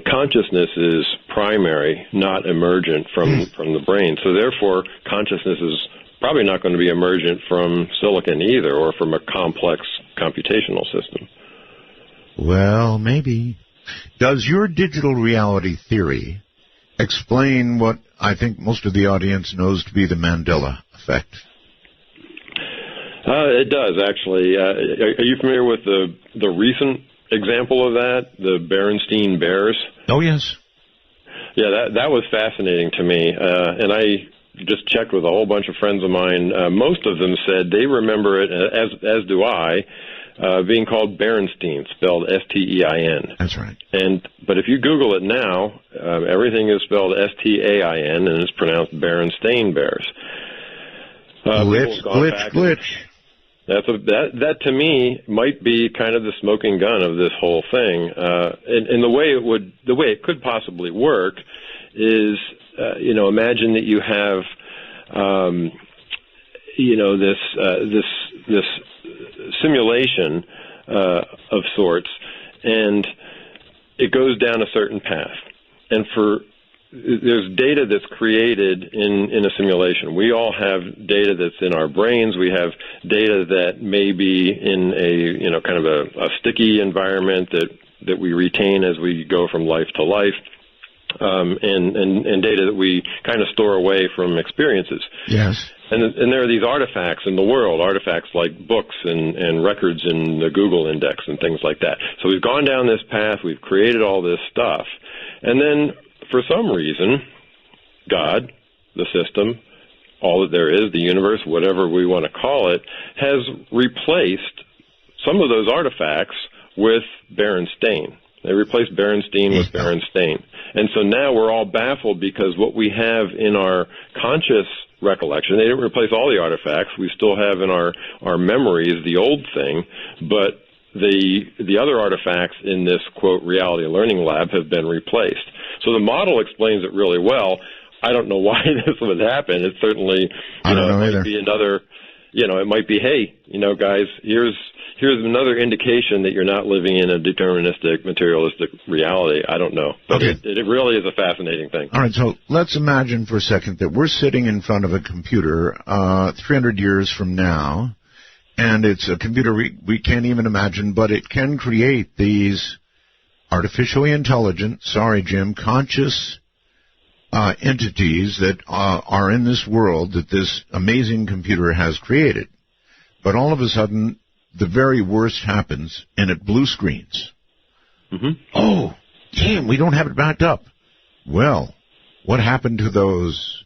consciousness is primary, not emergent from the brain. So therefore, consciousness is probably not going to be emergent from silicon either, or from a complex computational system. Well, maybe. Does your digital reality theory explain what I think most of the audience knows to be the Mandela effect? It does, actually. Are you familiar with the recent example of that, the Berenstain Bears? Oh, yes. Yeah, that was fascinating to me. And I just checked with a whole bunch of friends of mine. Most of them said they remember it, as do I, being called Berenstain, spelled S-T-E-I-N. That's right. But if you Google it now, everything is spelled S-T-A-I-N, and it's pronounced Berenstain Bears. Glitch. That to me might be kind of the smoking gun of this whole thing. And the way it could possibly work is, imagine that you have, this simulation of sorts, and it goes down a certain path. And there's data that's created in a simulation. We all have data that's in our brains. We have data that may be in a kind of a sticky environment that we retain as we go from life to life, and data that we kind of store away from experiences. Yes. And there are these artifacts in the world, artifacts like books and records in the Google index and things like that. So we've gone down this path. We've created all this stuff. And then for some reason, God, the system, all that there is, the universe, whatever we want to call it, has replaced some of those artifacts with Berenstain. They replaced Berenstain with Berenstain. And so now we're all baffled because what we have in our conscious recollection, they didn't replace all the artifacts. We still have in our memories the old thing, but the other artifacts in this, quote, reality learning lab have been replaced. So the model explains it really well. I don't know why this would happen. It certainly, I don't know it either. might be another, it might be, hey, guys, here's another indication that you're not living in a deterministic, materialistic reality. I don't know. But Okay. it really is a fascinating thing. All right, so let's imagine for a second that we're sitting in front of a computer 300 years from now, and it's a computer we can't even imagine, but it can create these artificially intelligent, sorry, Jim, conscious entities that are in this world that this amazing computer has created. But all of a sudden, the very worst happens, and it blue screens. Mm-hmm. Oh, damn, we don't have it backed up. Well, what happened to those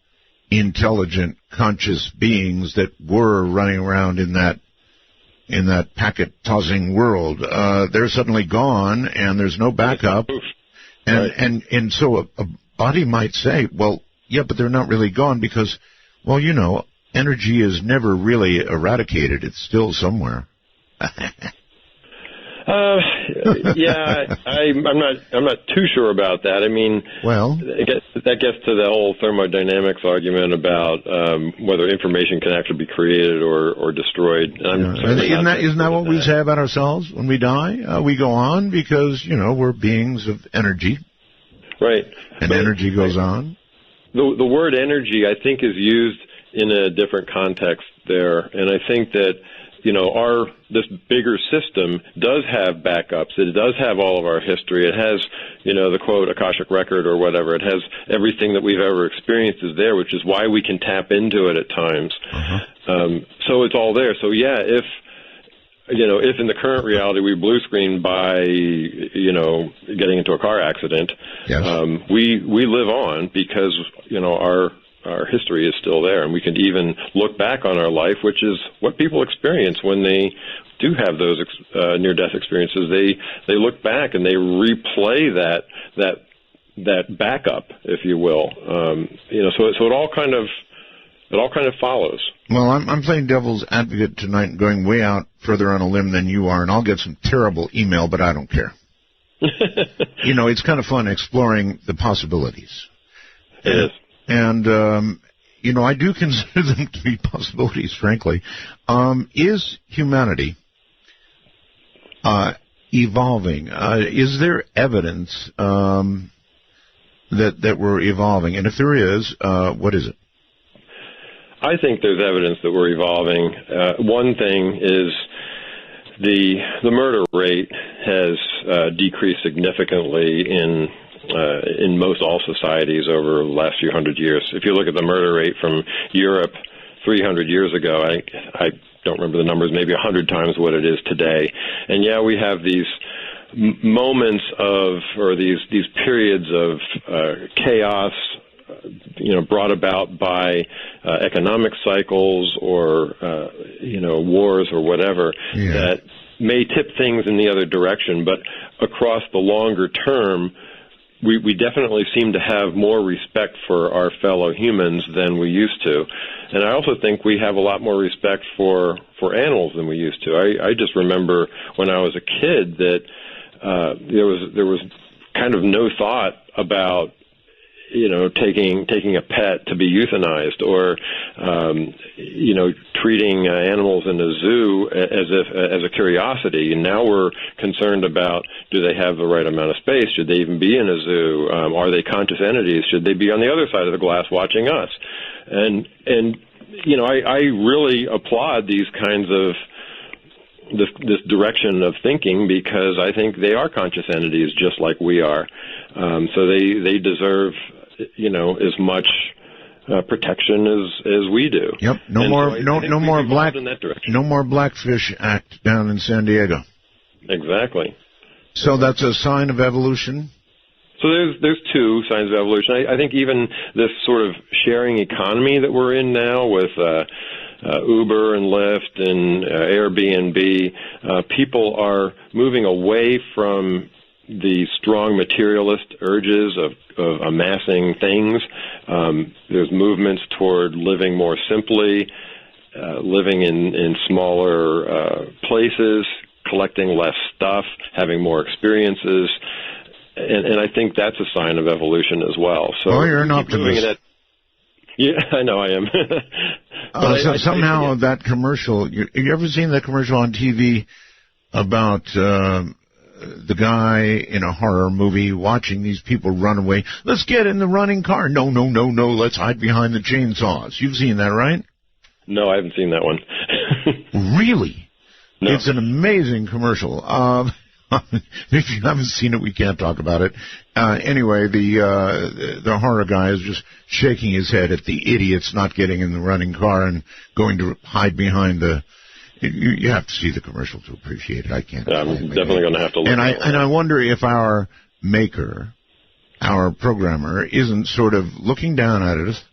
intelligent, conscious beings that were running around in that packet-tossing world? They're suddenly gone, and there's no backup. And so a body might say, well, yeah, but they're not really gone because, well, energy is never really eradicated. It's still somewhere. Yeah, I'm not too sure about that. I mean, well, that gets to the whole thermodynamics argument about whether information can actually be created or destroyed. Isn't that what we say about ourselves when we die? We go on because we're beings of energy, right? And energy goes on. The word energy, I think, is used in a different context there, and I think that this bigger system does have backups. It does have all of our history. It has, the quote, Akashic record or whatever. It has everything that we've ever experienced is there, which is why we can tap into it at times. So it's all there. So yeah, if in the current reality we blue screen by, getting into a car accident, yes. We live on because, our history is still there, and we can even look back on our life, which is what people experience when they do have those near-death experiences. They look back and they replay that backup, if you will. So it all kind of follows. Well, I'm playing devil's advocate tonight and going way out further on a limb than you are, and I'll get some terrible email, but I don't care. It's kind of fun exploring the possibilities. It is. And, I do consider them to be possibilities, frankly. Is humanity evolving? Is there evidence that we're evolving? And if there is, what is it? I think there's evidence that we're evolving. One thing is the murder rate has decreased significantly in most all societies over the last few hundred years. If you look at the murder rate from Europe 300 years ago, I don't remember the numbers, maybe 100 times what it is today. And yeah, we have these moments or these periods of chaos, brought about by economic cycles or, wars or whatever, that may tip things in the other direction. But across the longer term, we definitely seem to have more respect for our fellow humans than we used to. And I also think we have a lot more respect for animals than we used to. I just remember when I was a kid that there was kind of no thought about taking a pet to be euthanized or treating animals in a zoo as a curiosity. And now we're concerned about, do they have the right amount of space? Should they even be in a zoo? Are they conscious entities? Should they be on the other side of the glass watching us? And I really applaud these kinds of this direction of thinking, because I think they are conscious entities just like we are. So they deserve, as much protection as we do. Yep. No more Blackfish Act down in San Diego. Exactly. So that's a sign of evolution? So there's two signs of evolution. I think even this sort of sharing economy that we're in now with Uber and Lyft and Airbnb, people are moving away from the strong materialist urges of amassing things. There's movements toward living more simply, living in smaller places, collecting less stuff, having more experiences. And I think that's a sign of evolution as well. So you're an optimist. Yeah, I know I am. Somehow that commercial, you ever seen that commercial on TV about the guy in a horror movie watching these people run away? Let's get in the running car. No, let's hide behind the chainsaws. You've seen that, right? No, I haven't seen that one. Really? No. It's an amazing commercial. If you haven't seen it, we can't talk about it. Anyway, the horror guy is just shaking his head at the idiots not getting in the running car and going to hide behind the... You have to see the commercial to appreciate it. I can't. I'm definitely going to have to look. And I wonder if our maker, our programmer, isn't sort of looking down at us,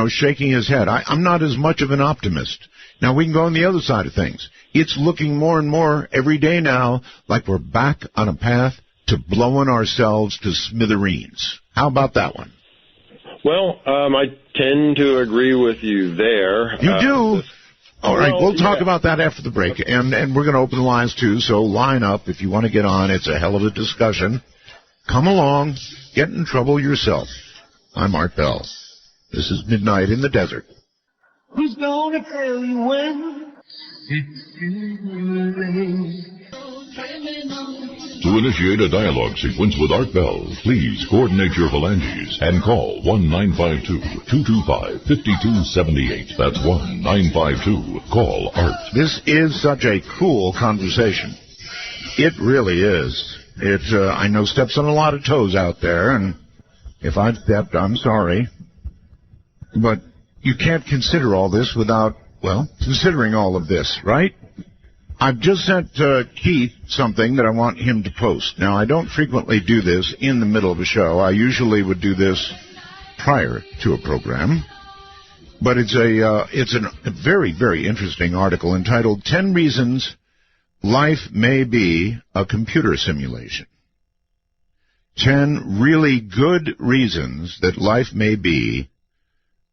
shaking his head. I'm not as much of an optimist. Now, we can go on the other side of things. It's looking more and more every day now like we're back on a path to blowing ourselves to smithereens. How about that one? Well, I tend to agree with you there. You do? All right, we'll talk about that after the break. And we're going to open the lines, too, so line up if you want to get on. It's a hell of a discussion. Come along. Get in trouble yourself. I'm Art Bell. This is Midnight in the Desert. Who's gonna tell you when it's too late? To initiate a dialogue sequence with Art Bell, please coordinate your phalanges and call 1-952-225-5278. That's 1-952-CALL-ART. This is such a cool conversation. It really is. I know steps on a lot of toes out there, and if I've stepped, I'm sorry. But you can't consider all this without, well, considering all of this, right? I've just sent Keith something that I want him to post. Now, I don't frequently do this in the middle of a show. I usually would do this prior to a program. But it's a very, very interesting article entitled 10 Reasons Life May Be a Computer Simulation. 10 really good reasons that life may be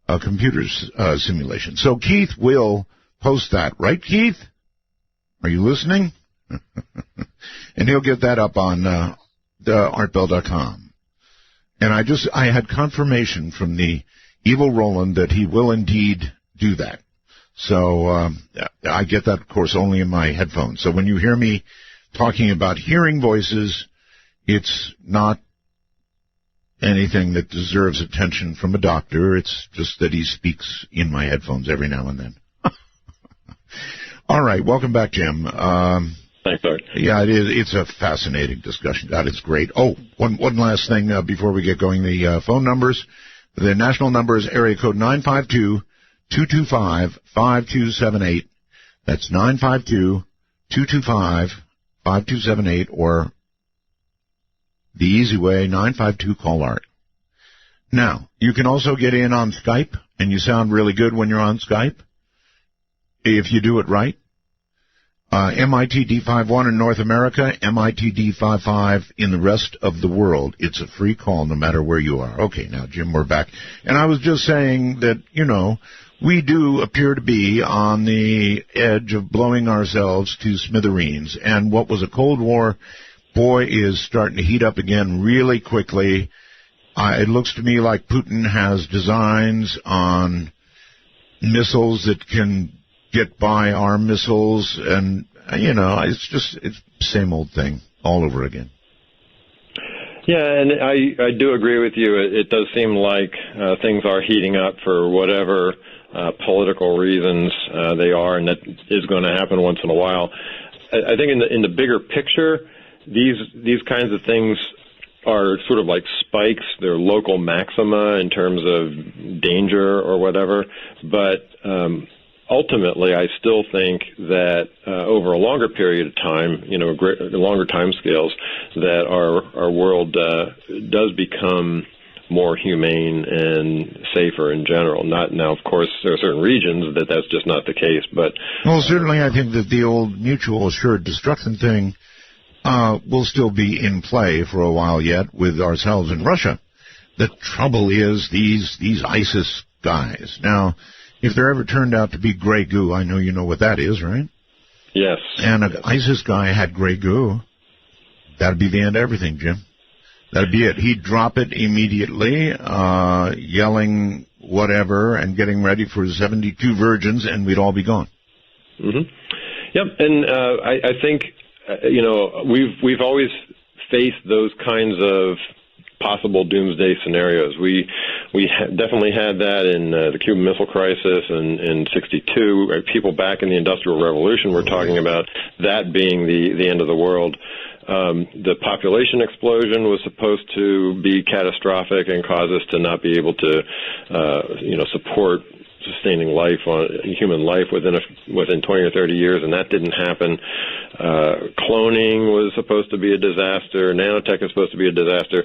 a computer simulation. So Keith will post that. Right, Keith? Are you listening? And he'll get that up on artbell.com. And I had confirmation from the evil Roland that he will indeed do that. So I get that, of course, only in my headphones. So when you hear me talking about hearing voices, it's not anything that deserves attention from a doctor. It's just that he speaks in my headphones every now and then. All right, welcome back, Jim. Thanks, Art. Yeah, it is. It's a fascinating discussion. That is great. Oh, one last thing before we get going. The phone numbers. The national number is area code 952-225-5278. That's 952-225-5278, or the easy way, 952-CALL-ART. Now, you can also get in on Skype, and you sound really good when you're on Skype, if you do it right. MITD51 in North America, MITD55 in the rest of the world. It's a free call no matter where you are. Okay, now, Jim, we're back. And I was just saying that, we do appear to be on the edge of blowing ourselves to smithereens. And what was a Cold War, boy, is starting to heat up again really quickly. It looks to me like Putin has designs on missiles that can get by our missiles, and, it's same old thing all over again. Yeah, and I do agree with you. It does seem like things are heating up for whatever political reasons they are, and that is going to happen once in a while. I think in the bigger picture, these kinds of things are sort of like spikes. They're local maxima in terms of danger or whatever, but ultimately, I still think that over a longer period of time, longer time scales, that our world does become more humane and safer in general. Not now, of course, there are certain regions that's just not the case. But certainly, I think that the old mutual assured destruction thing will still be in play for a while yet with ourselves and Russia. The trouble is these ISIS guys. Now, if there ever turned out to be gray goo, I know you know what that is, right? Yes. And an ISIS guy had gray goo. That'd be the end of everything, Jim. That'd be it. He'd drop it immediately, yelling whatever and getting ready for 72 virgins, and we'd all be gone. Mm-hmm. Yep, and I think, we've always faced those kinds of possible doomsday scenarios. We definitely had that in the Cuban Missile Crisis in '62. People back in the Industrial Revolution were talking about that being the end of the world. The population explosion was supposed to be catastrophic and cause us to not be able to, support sustaining life, human life within 20 or 30 years, and that didn't happen. Cloning was supposed to be a disaster. Nanotech is supposed to be a disaster.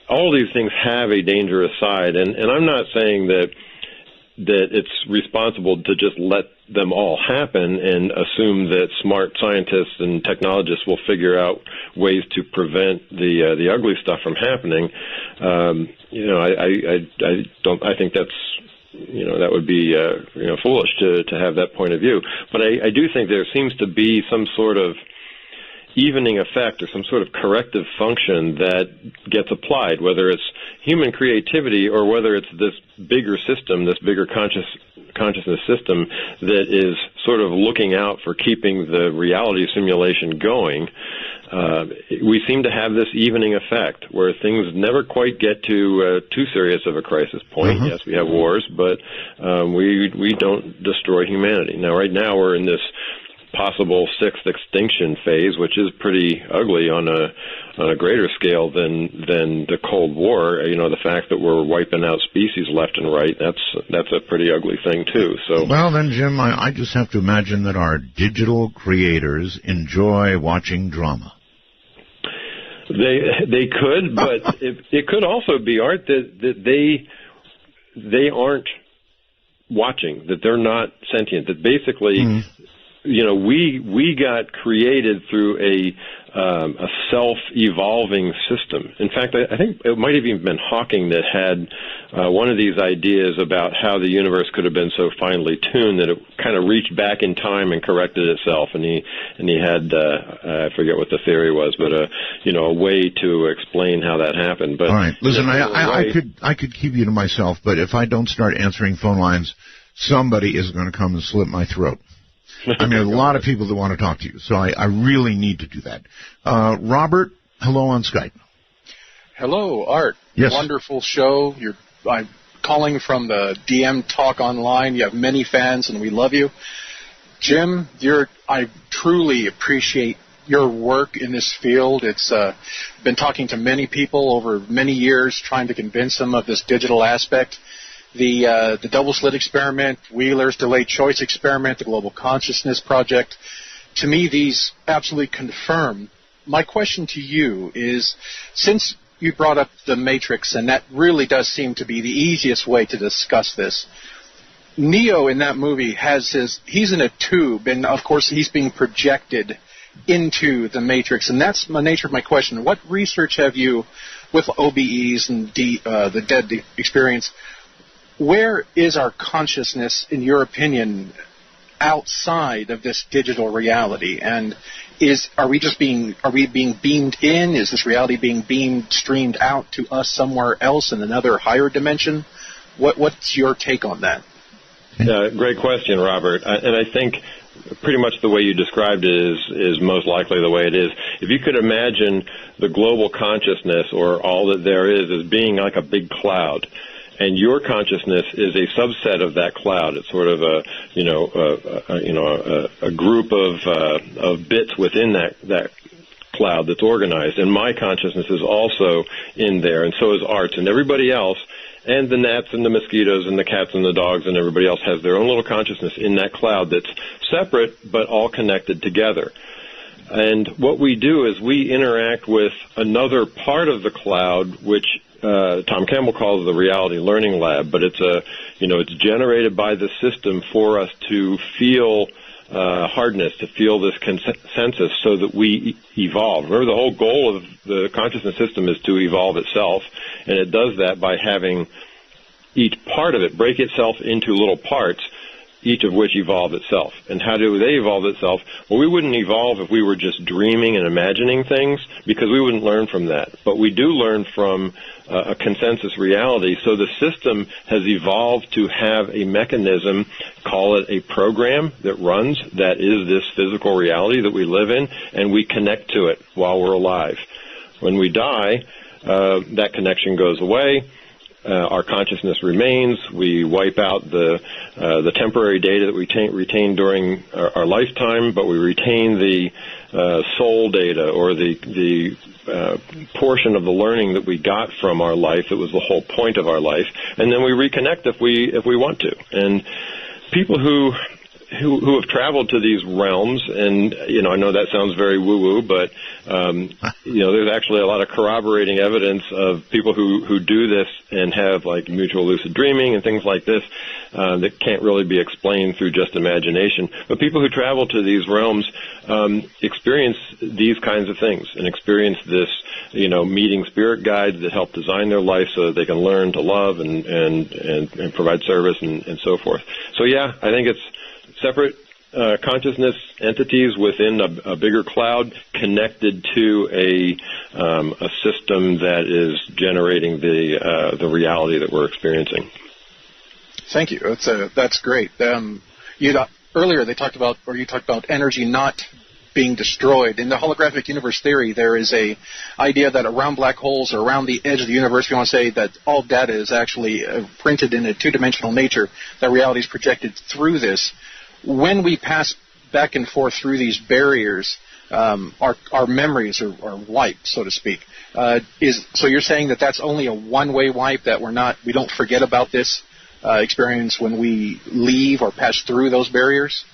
All these things have a dangerous side, and I'm not saying that it's responsible to just let them all happen and assume that smart scientists and technologists will figure out ways to prevent the ugly stuff from happening. I think that's, that would be, foolish to have that point of view. But I do think there seems to be some sort of evening effect or some sort of corrective function that gets applied, whether it's human creativity or whether it's this bigger system, this bigger consciousness system that is sort of looking out for keeping the reality simulation going, we seem to have this evening effect where things never quite get to too serious of a crisis point. Yes, we have wars, but we don't destroy humanity. Now, right now, we're in this possible sixth extinction phase, which is pretty ugly on a greater scale than the Cold War. You know, the fact that we're wiping out species left and right, that's a pretty ugly thing too. So, well then, Jim, I just have to imagine that our digital creators enjoy watching drama. They could, but it could also be, Art, that they aren't watching, that they're not sentient, that basically, you know, we got created through a self-evolving system. In fact, I think it might have even been Hawking that had one of these ideas about how the universe could have been so finely tuned that it kind of reached back in time and corrected itself. And he had I forget what the theory was, but a way to explain how that happened. But all right, listen, I could keep you to myself, but if I don't start answering phone lines, somebody is going to come and slit my throat. I mean, a lot of people that want to talk to you, so I really need to do that. Robert, hello on Skype. Hello, Art. Yes. Wonderful show. I'm calling from the DM Talk Online. You have many fans, and we love you. Jim, I truly appreciate your work in this field. It's been talking to many people over many years, trying to convince them of this digital aspect. The double slit experiment, Wheeler's delayed choice experiment, the Global Consciousness Project. To me, these absolutely confirm. My question to you is, since you brought up the Matrix, and that really does seem to be the easiest way to discuss this, Neo in that movie he's in a tube, and of course he's being projected into the Matrix, and that's the nature of my question. What research have you, with OBEs and the dead experience, where is our consciousness, in your opinion, outside of this digital reality? And are we being beamed in? Is this reality being streamed out to us somewhere else in another higher dimension? What's your take on that? Yeah, great question, Robert. And I think pretty much the way you described it is most likely the way it is. If you could imagine the global consciousness, or all that there is, as being like a big cloud, and your consciousness is a subset of that cloud. It's sort of a group of bits within that cloud that's organized. And my consciousness is also in there, and so is Art's, and everybody else, and the gnats and the mosquitoes and the cats and the dogs and everybody else has their own little consciousness in that cloud that's separate but all connected together. And what we do is we interact with another part of the cloud, which Tom Campbell calls the reality learning lab, but it's generated by the system for us to feel hardness, to feel this consensus, so that we evolve. Remember, the whole goal of the consciousness system is to evolve itself, and it does that by having each part of it break itself into little parts, each of which evolve itself. And how do they evolve itself? Well, we wouldn't evolve if we were just dreaming and imagining things, because we wouldn't learn from that. But we do learn from a consensus reality. So the system has evolved to have a mechanism, call it a program, that runs, that is this physical reality that we live in, and we connect to it while we're alive. When we die, that connection goes away. Our consciousness remains. We wipe out the temporary data that we retain during our lifetime, but we retain the soul data, or the portion of the learning that we got from our life that was the whole point of our life, and then we reconnect if we want to. And people who have traveled to these realms, and I know that sounds very woo-woo, but there's actually a lot of corroborating evidence of people who do this and have like mutual lucid dreaming and things like this that can't really be explained through just imagination. But people who travel to these realms experience these kinds of things, and experience this, meeting spirit guides that help design their life so that they can learn to love and provide service and so forth. So yeah, I think it's separate consciousness entities within a bigger cloud, connected to a system that is generating the reality that we're experiencing. Thank you. That's great. earlier they talked about, or you talked about energy not being destroyed. In the holographic universe theory, there is a idea that around black holes or around the edge of the universe, we want to say that all data is actually printed in a two-dimensional nature, that reality is projected through this. When we pass back and forth through these barriers, our memories are wiped, so to speak. So you're saying that that's only a one-way wipe, that we don't forget about this experience when we leave or pass through those barriers?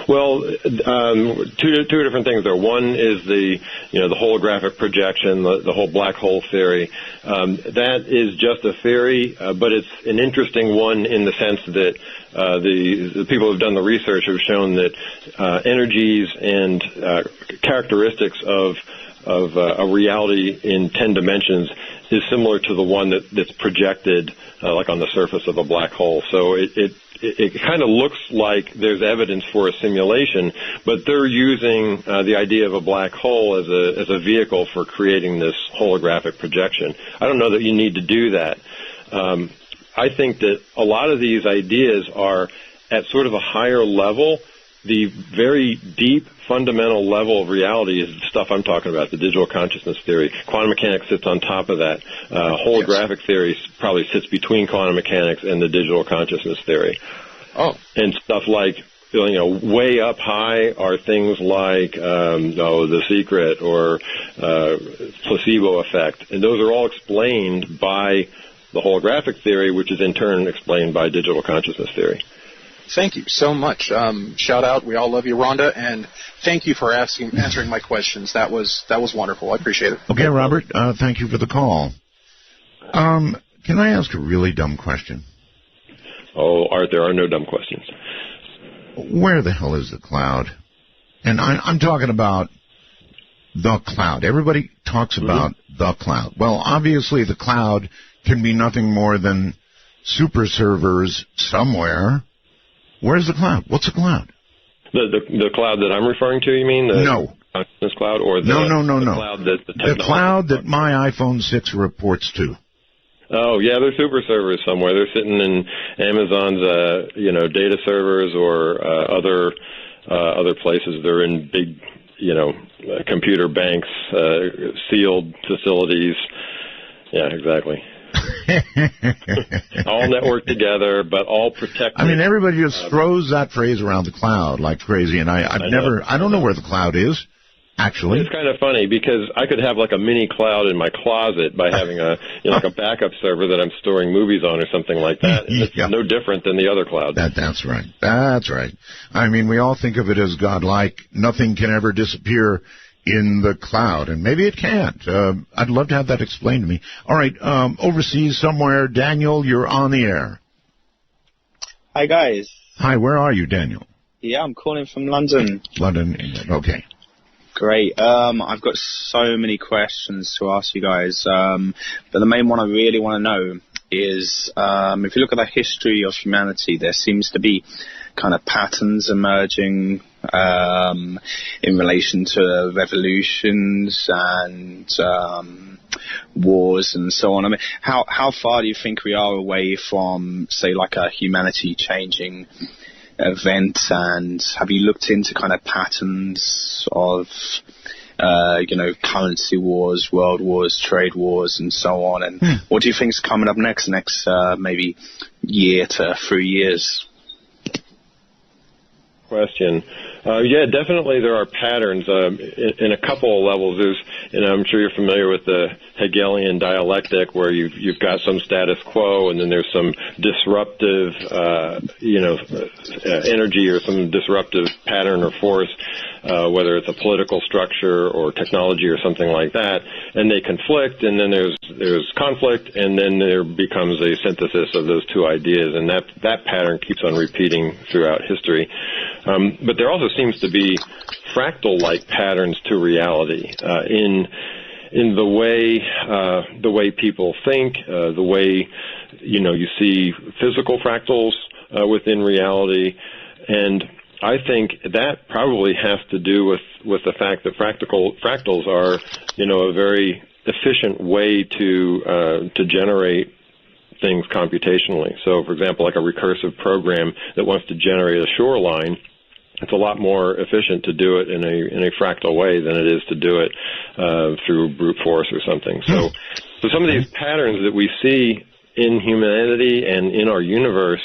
Well, two different things there. One is the holographic projection, the whole black hole theory. That is just a theory, but it's an interesting one in the sense that the people who have done the research have shown that energies and characteristics of a reality in 10 dimensions is similar to the one that's projected like on the surface of a black hole. So it kind of looks like there's evidence for a simulation, but they're using the idea of a black hole as a vehicle for creating this holographic projection. I don't know that you need to do that. I think that a lot of these ideas are at sort of a higher level. The very deep, fundamental level of reality is the stuff I'm talking about, the digital consciousness theory. Quantum mechanics sits on top of that. Holographic theory probably sits between quantum mechanics and the digital consciousness theory. Oh. And stuff like, way up high are things like, The Secret or placebo effect. And those are all explained by the holographic theory, which is in turn explained by digital consciousness theory. Thank you so much. Shout out. We all love you, Rhonda, and thank you for answering my questions. That was wonderful. I appreciate it. Okay, Robert, thank you for the call. Can I ask a really dumb question? Oh, Art, there are no dumb questions. Where the hell is the cloud? And I'm talking about the cloud. Everybody talks about the cloud. Well, obviously the cloud can be nothing more than super servers somewhere. Where's the cloud? What's a cloud? The cloud that I'm referring to, you mean? No. Consciousness cloud, or the cloud that the cloud that my iPhone 6 reports to. Oh yeah, they're super servers somewhere. They're sitting in Amazon's data servers or other places. They're in big computer banks, sealed facilities. Yeah, exactly. All networked together, but all protected. I mean, everybody just throws that phrase around the cloud like crazy, and I don't know where the cloud is, actually. It's kind of funny because I could have like a mini cloud in my closet by having like a backup server that I'm storing movies on or something like that. It's no different than the other cloud. That's right. That's right. I mean, we all think of it as godlike. Nothing can ever disappear in the cloud, and maybe it can't. I'd love to have that explained to me. All right, overseas somewhere, Daniel, you're on the air. Hi, guys. Hi, where are you, Daniel? Yeah, I'm calling from London. London, England. Okay. Great. I've got so many questions to ask you guys, but the main one I really want to know is, if you look at the history of humanity, there seems to be kind of patterns emerging in relation to revolutions and wars and so on. I mean, how far do you think we are away from, say, like a humanity-changing event? And have you looked into kind of patterns of, currency wars, world wars, trade wars, and so on? And what do you think is coming up next maybe year to 3 years? Question. Yeah, definitely there are patterns in a couple of levels. There's, I'm sure you're familiar with the Hegelian dialectic, where you've got some status quo, and then there's some disruptive, energy or some disruptive pattern or force, whether it's a political structure or technology or something like that, and they conflict, and then there's conflict, and then there becomes a synthesis of those two ideas, and that pattern keeps on repeating throughout history. But there also seems to be fractal-like patterns to reality in the way people think, the way you see physical fractals within reality, and I think that probably has to do with the fact that fractals are a very efficient way to generate things computationally. So, for example, like a recursive program that wants to generate a shoreline, it's a lot more efficient to do it in a fractal way than it is to do it through brute force or something. So some of these patterns that we see in humanity and in our universe,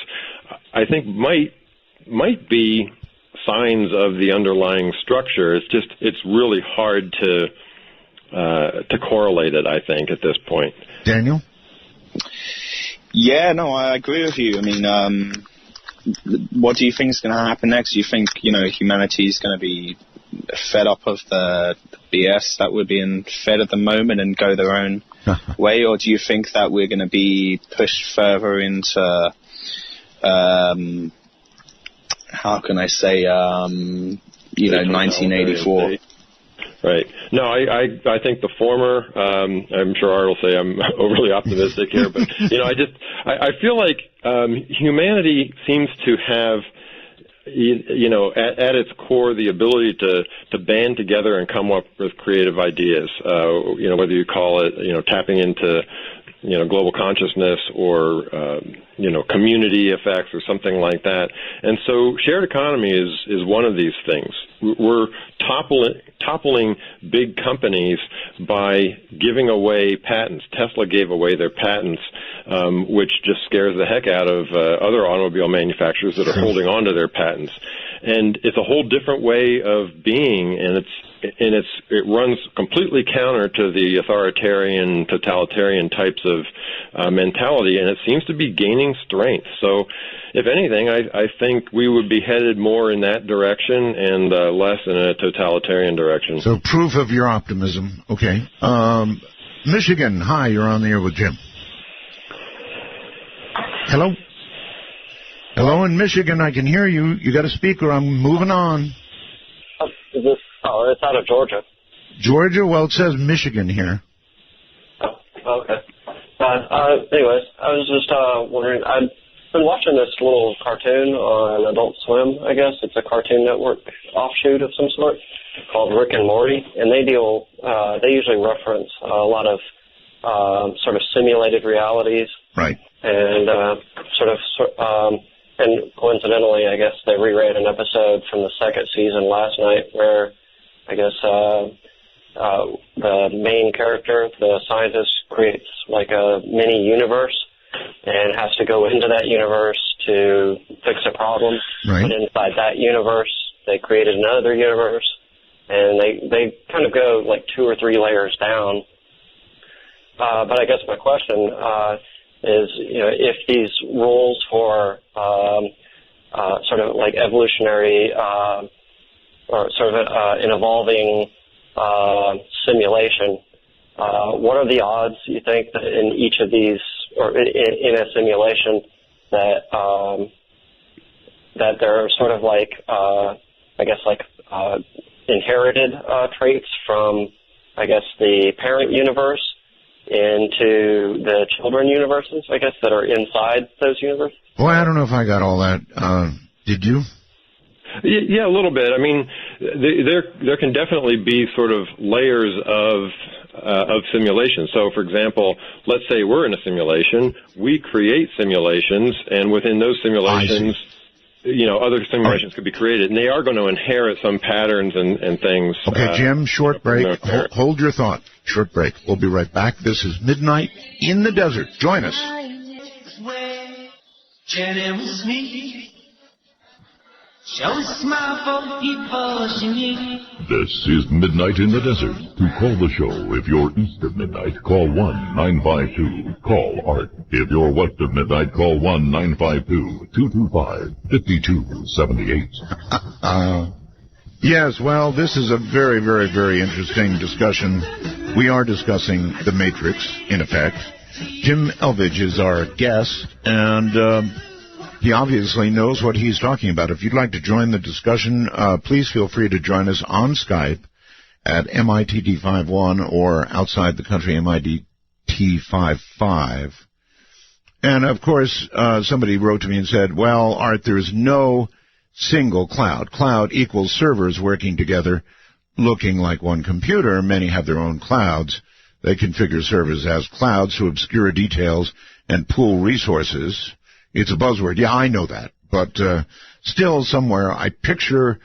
I think might be signs of the underlying structure. It's really hard to correlate it, I think, at this point. Daniel? Yeah, no, I agree with you. I mean, what do you think is going to happen next? Do you think, humanity is going to be fed up of the BS that we're being fed at the moment and go their own way? Or do you think that we're going to be pushed further into, how can I say, 1984? Right. No, I think the former. I'm sure Art will say I'm overly optimistic here, but I feel like humanity seems to have, at its core, the ability to band together and come up with creative ideas. Whether you call it tapping into global consciousness or community effects or something like that. And so shared economy is one of these things. We're toppling big companies by giving away patents. Tesla gave away their patents, which just scares the heck out of other automobile manufacturers that are holding on to their patents. And it's a whole different way of being, and it runs completely counter to the authoritarian, totalitarian types of mentality, and it seems to be gaining strength. So, if anything, I think we would be headed more in that direction and less in a totalitarian direction. So, proof of your optimism. Okay. Michigan, hi, you're on the air with Jim. Hello? Hello in Michigan, I can hear you. You got a speaker, I'm moving on. It's out of Georgia. Georgia? Well, it says Michigan here. Oh, okay. Anyways, I was just wondering, I've been watching this little cartoon on Adult Swim, I guess. It's a Cartoon Network offshoot of some sort called Rick and Morty, and they usually reference a lot of sort of simulated realities. Right. And and coincidentally, I guess they reread an episode from the second season last night where I guess the main character, the scientist, creates like a mini universe and has to go into that universe to fix a problem. Right. But inside that universe, they created another universe, and they kind of go like 2 or 3 layers down. But I guess my question is, if these rules for sort of like evolutionary or sort of an evolving simulation, what are the odds, you think, that in each of these, or in a simulation, that there are sort of like, I guess, like inherited traits from, I guess, the parent universe into the children universes, I guess, that are inside those universes? Boy, I don't know if I got all that. Did you? Yeah, a little bit. I mean, there can definitely be sort of layers of simulation. So, for example, let's say we're in a simulation. We create simulations, and within those simulations, other simulations could be created, and they are going to inherit some patterns and things. Okay, Jim, short break. Hold your thought. Short break. We'll be right back. This is Midnight in the Desert. Join us. This is Midnight in the Desert. To call the show, if you're east of midnight, call 1-952. Call Art. If you're west of midnight, call 1-952-225-5278. Yes, well, this is a very, very, very interesting discussion. We are discussing the Matrix, in effect. Jim Elvidge is our guest, and he obviously knows what he's talking about. If you'd like to join the discussion, please feel free to join us on Skype at MITD51 or outside the country, MIDT55. And, of course, somebody wrote to me and said, well, Art, there's no single cloud. Cloud equals servers working together, looking like one computer. Many have their own clouds. They configure servers as clouds to obscure details and pool resources. It's a buzzword. Yeah, I know that. But still, somewhere, I picture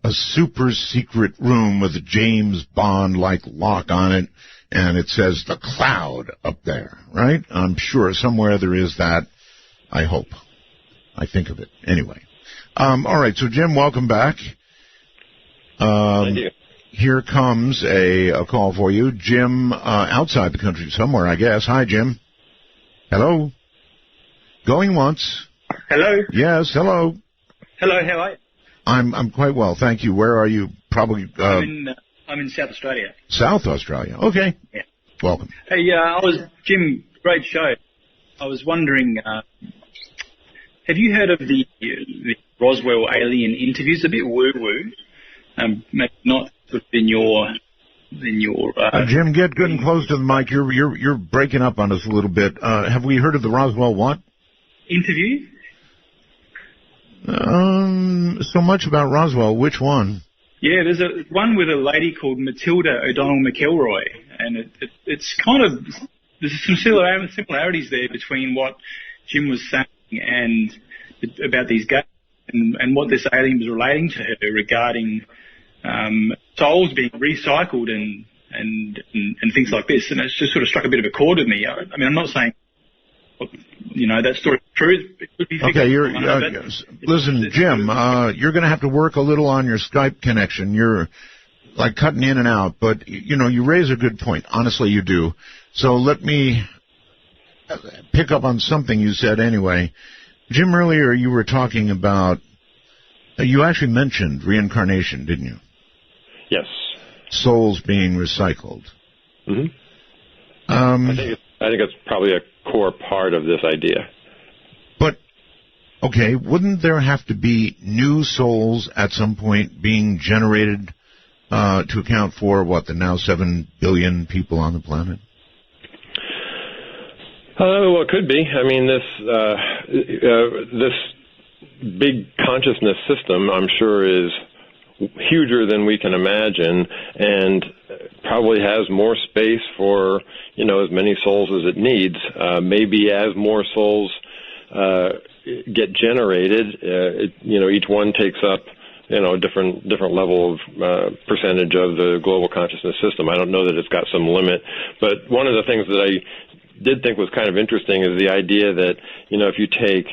a super secret room with a James Bond-like lock on it, and it says the cloud up there, right? I'm sure somewhere there is that. I hope. I think of it. Anyway. All right, so Jim, welcome back. Thank you. Here comes a call for you. Jim, outside the country somewhere, I guess. Hi, Jim. Hello? Going once. Hello? Yes, hello. Hello, how are you? I'm quite well, thank you. Where are you? Probably... I'm in South Australia. South Australia. Okay. Yeah. Welcome. Hey, Jim, great show. I was wondering, have you heard of the Roswell alien interviews? A bit woo-woo. Maybe not in your Jim, get good and close to the mic. You're breaking up on us a little bit. Have we heard of the Roswell what? Interview? So much about Roswell. Which one? Yeah, there's one with a lady called Matilda O'Donnell McElroy, and it's kind of, there's some similarities there between what Jim was saying and about these guys and what this alien was relating to her regarding souls being recycled and things like this, and it's just sort of struck a bit of a chord with me. I mean, I'm not saying, that story's true. It could be okay, listen, Jim, you're going to have to work a little on your Skype connection. You're like cutting in and out, but you raise a good point. Honestly, you do. So let me pick up on something you said anyway. Jim, earlier you were talking about, you actually mentioned reincarnation, didn't you? Yes. Souls being recycled. Mm-hmm. I think it's probably a core part of this idea. But, okay, wouldn't there have to be new souls at some point being generated to account for, the now 7 billion people on the planet? Well, it could be. I mean, this big consciousness system, I'm sure, is huger than we can imagine, and probably has more space for as many souls as it needs. Maybe as more souls get generated, each one takes up a different level of percentage of the global consciousness system. I don't know that it's got some limit, but one of the things that I did think was kind of interesting is the idea that if you take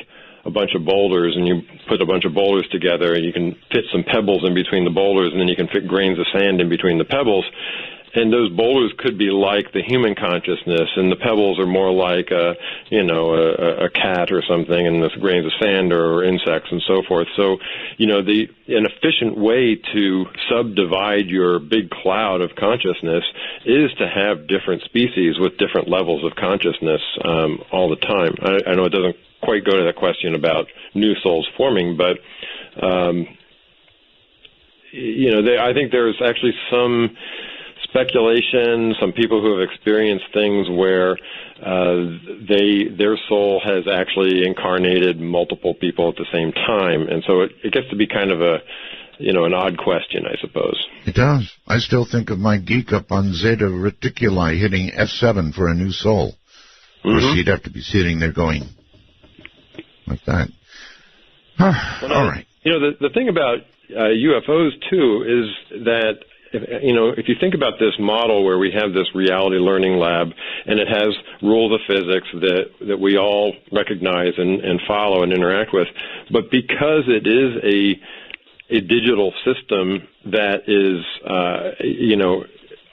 a bunch of boulders and you put a bunch of boulders together and you can fit some pebbles in between the boulders and then you can fit grains of sand in between the pebbles, and those boulders could be like the human consciousness and the pebbles are more like a cat or something, and the grains of sand are insects and so forth. So an efficient way to subdivide your big cloud of consciousness is to have different species with different levels of consciousness all the time. I know it doesn't quite go to that question about new souls forming, but I think there's actually some speculation, some people who have experienced things where their soul has actually incarnated multiple people at the same time, and so it gets to be kind of an odd question, I suppose. It does. I still think of my geek up on Zeta Reticuli hitting F7 for a new soul. Of course, he'd have to be sitting there going like that. All right. The thing about UFOs, too, is that if you think about this model where we have this reality learning lab and it has rules of physics that we all recognize and follow and interact with, but because it is a digital system that is,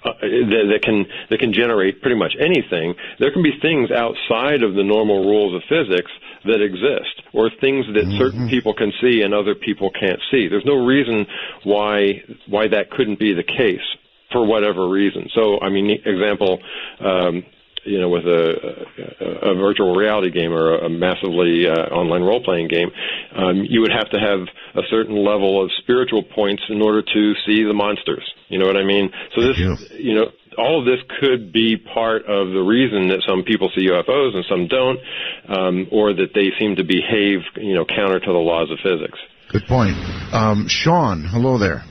that can generate pretty much anything, there can be things outside of the normal rules of physics that exist, or things that certain people can see and other people can't see. There's no reason why that couldn't be the case for whatever reason. So, I mean, example, with a virtual reality game or a massively online role-playing game, you would have to have a certain level of spiritual points in order to see the monsters. You know what I mean? So this, all of this could be part of the reason that some people see UFOs and some don't, or that they seem to behave, counter to the laws of physics. Good point. Sean, hello there.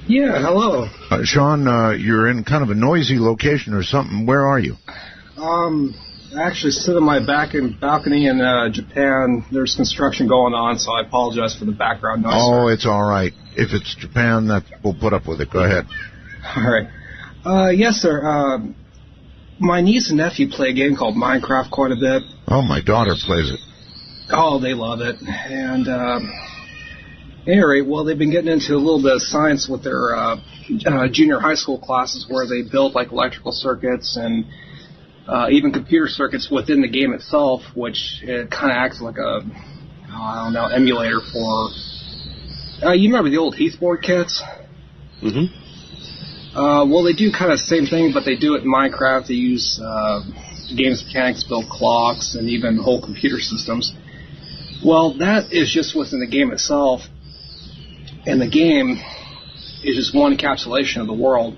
Yeah, hello. Sean, you're in kind of a noisy location or something. Where are you? I actually sit on my balcony in Japan. There's construction going on, so I apologize for the background noise. Oh, it's all right. If it's Japan, we'll put up with it. Go ahead. All right. Yes, sir. My niece and nephew play a game called Minecraft quite a bit. Oh, my daughter plays it. Oh, they love it. And anyway, well, they've been getting into a little bit of science with their junior high school classes where they build like electrical circuits and even computer circuits within the game itself, which it kind of acts like a, emulator for... you remember the old Heathboard kits? Mm-hmm. Well, they do kind of the same thing, but they do it in Minecraft. They use games mechanics, build clocks, and even whole computer systems. Well, that is just within the game itself, and the game is just one encapsulation of the world.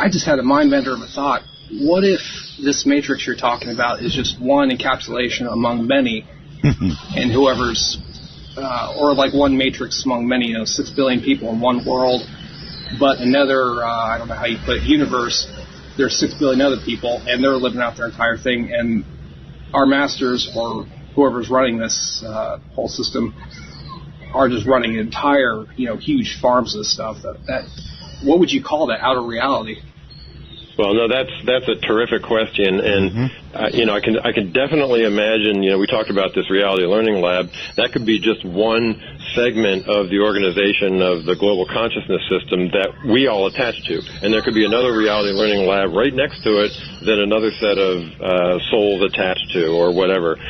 I just had a mind bender of a thought. What if this matrix you're talking about is just one encapsulation among many, and whoever's, or like one matrix among many, 6 billion people in one world, but another, I don't know how you put it, universe, there's 6 billion other people, and they're living out their entire thing, and our masters, or whoever's running this whole system, are just running entire, huge farms of stuff. That what would you call that? Outer reality? Well, no, that's a terrific question, and I can definitely imagine. We talked about this reality learning lab. That could be just one segment of the organization of the global consciousness system that we all attach to, and there could be another reality learning lab right next to it that another set of souls attached to, or whatever.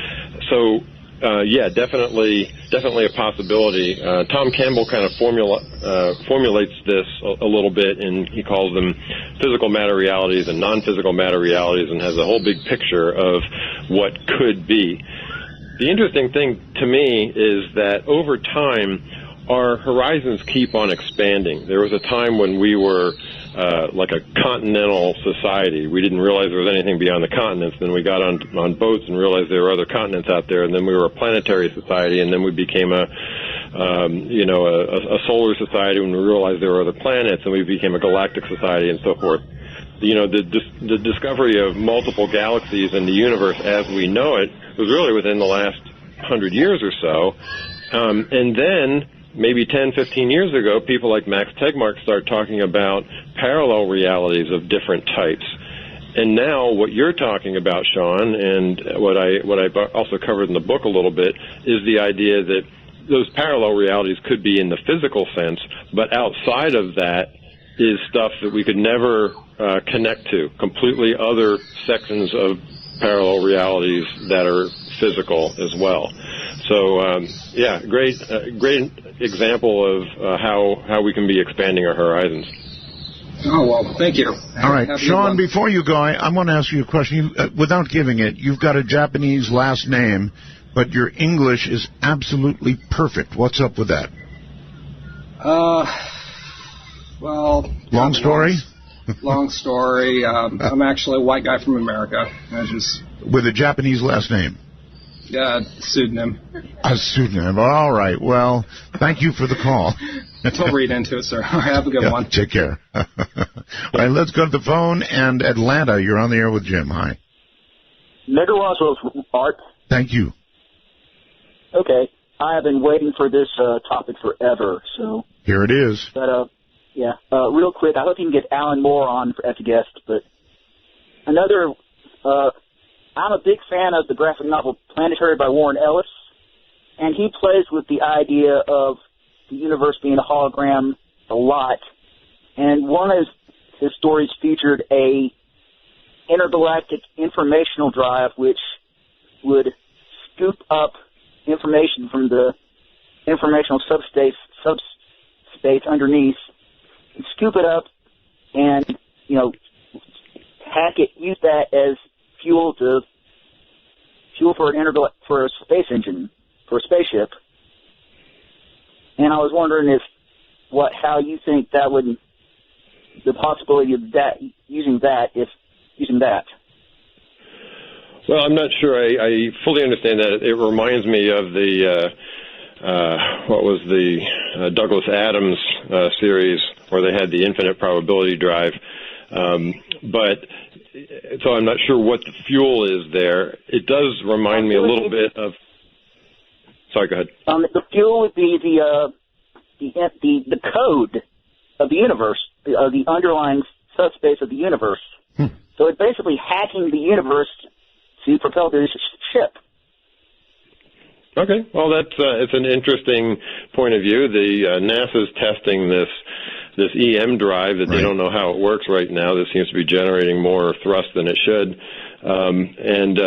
So. Yeah, definitely a possibility. Tom Campbell kind of formulates this a little bit, and he calls them physical matter realities and non-physical matter realities, and has a whole big picture of what could be. The interesting thing to me is that over time, our horizons keep on expanding. There was a time when we were like a continental society. We didn't realize there was anything beyond the continents. Then we got on boats and realized there were other continents out there. And then we were a planetary society. And then we became a solar society when we realized there were other planets. And we became a galactic society and so forth. The discovery of multiple galaxies in the universe as we know it was really within the last 100 years or so. And then maybe 10, 15 years ago, people like Max Tegmark start talking about parallel realities of different types. And now what you're talking about, Sean, and what I also covered in the book a little bit, is the idea that those parallel realities could be in the physical sense, but outside of that is stuff that we could never connect to, completely other sections of parallel realities that are physical as well. So, great example of how we can be expanding our horizons. Oh, well, thank you. All right. Sean, before you go, I want to ask you a question. Without giving it, you've got a Japanese last name, but your English is absolutely perfect. What's up with that? Well... Long story? Long story. I'm actually a white guy from America. With a Japanese last name? Pseudonym. A pseudonym. All right. Well, thank you for the call. Don't read into it, sir. Have a good one. Take care. All right, let's go to the phone. And Atlanta, you're on the air with Jim. Hi. Nigger Roswell's Art. Thank you. Okay. I have been waiting for this topic forever, so... Here it is. But, real quick, I hope you can get Alan Moore on as a guest, but another... I'm a big fan of the graphic novel Planetary by Warren Ellis, and he plays with the idea of the universe being a hologram a lot. And one of his stories featured a intergalactic informational drive which would scoop up information from the informational subspace underneath, and scoop it up and, hack it, use that as fuel for a space engine, for a spaceship. And I was wondering how you think that would, the possibility of that, using that. Well, I'm not sure I fully understand that. It reminds me of what was the Douglas Adams series where they had the infinite probability drive. But so I'm not sure what the fuel is there. It does remind me a little bit of. Sorry, go ahead. The fuel would be the code of the universe, the underlying subspace of the universe. So it's basically hacking the universe to propel this ship. Okay, well, it's an interesting point of view. The NASA's testing this EM drive that they don't know how it works right now. This seems to be generating more thrust than it should, and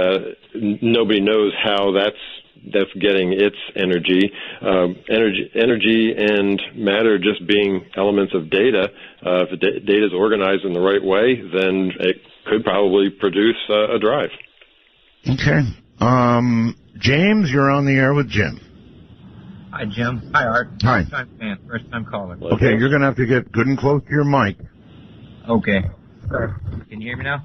nobody knows how that's getting its energy. Energy and matter just being elements of data. If the data is organized in the right way, then it could probably produce a drive. Okay. James, you're on the air with Jim. Hi, Jim. Hi, Art. Hi. First-time fan, first-time caller. Okay, you're going to have to get good and close to your mic. Okay. Can you hear me now?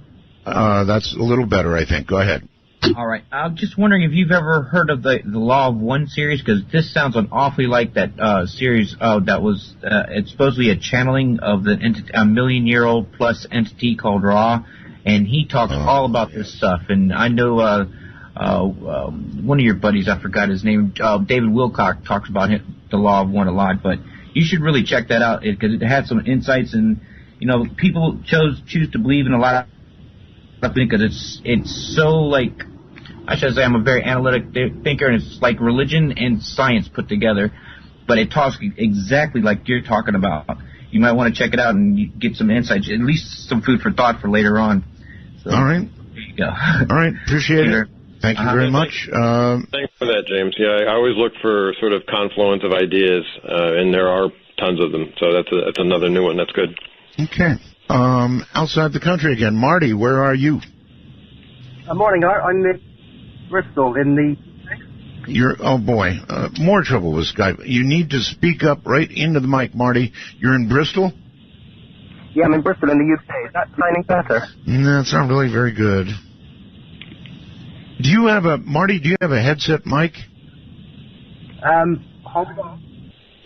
That's a little better, I think. Go ahead. All right. I'm just wondering if you've ever heard of the Law of One series, because this sounds awfully like that series that was it's supposedly a channeling of a million-year-old plus entity called Ra, and he talks all about this stuff. And I know one of your buddies, I forgot his name, David Wilcock, talks about the Law of One a lot. But you should really check that out because it had some insights, and people choose to believe in a lot of things because it's so like. I should say I'm a very analytic thinker, and it's like religion and science put together, but it talks exactly like you're talking about. You might want to check it out and get some insights, at least some food for thought for later on. So, all right. There you go. All right. Appreciate it. Thank you very much. Thanks for that, James. Yeah, I always look for sort of confluence of ideas, and there are tons of them. So that's another new one. That's good. Okay. Outside the country again. Marty, where are you? Morning, Art. I'm in Bristol in the... Oh boy, more trouble with Skype. You need to speak up right into the mic, Marty. You're in Bristol? Yeah, I'm in Bristol in the UK. Is that sounding better? No, it's not really very good. Marty, do you have a headset mic? Hold on.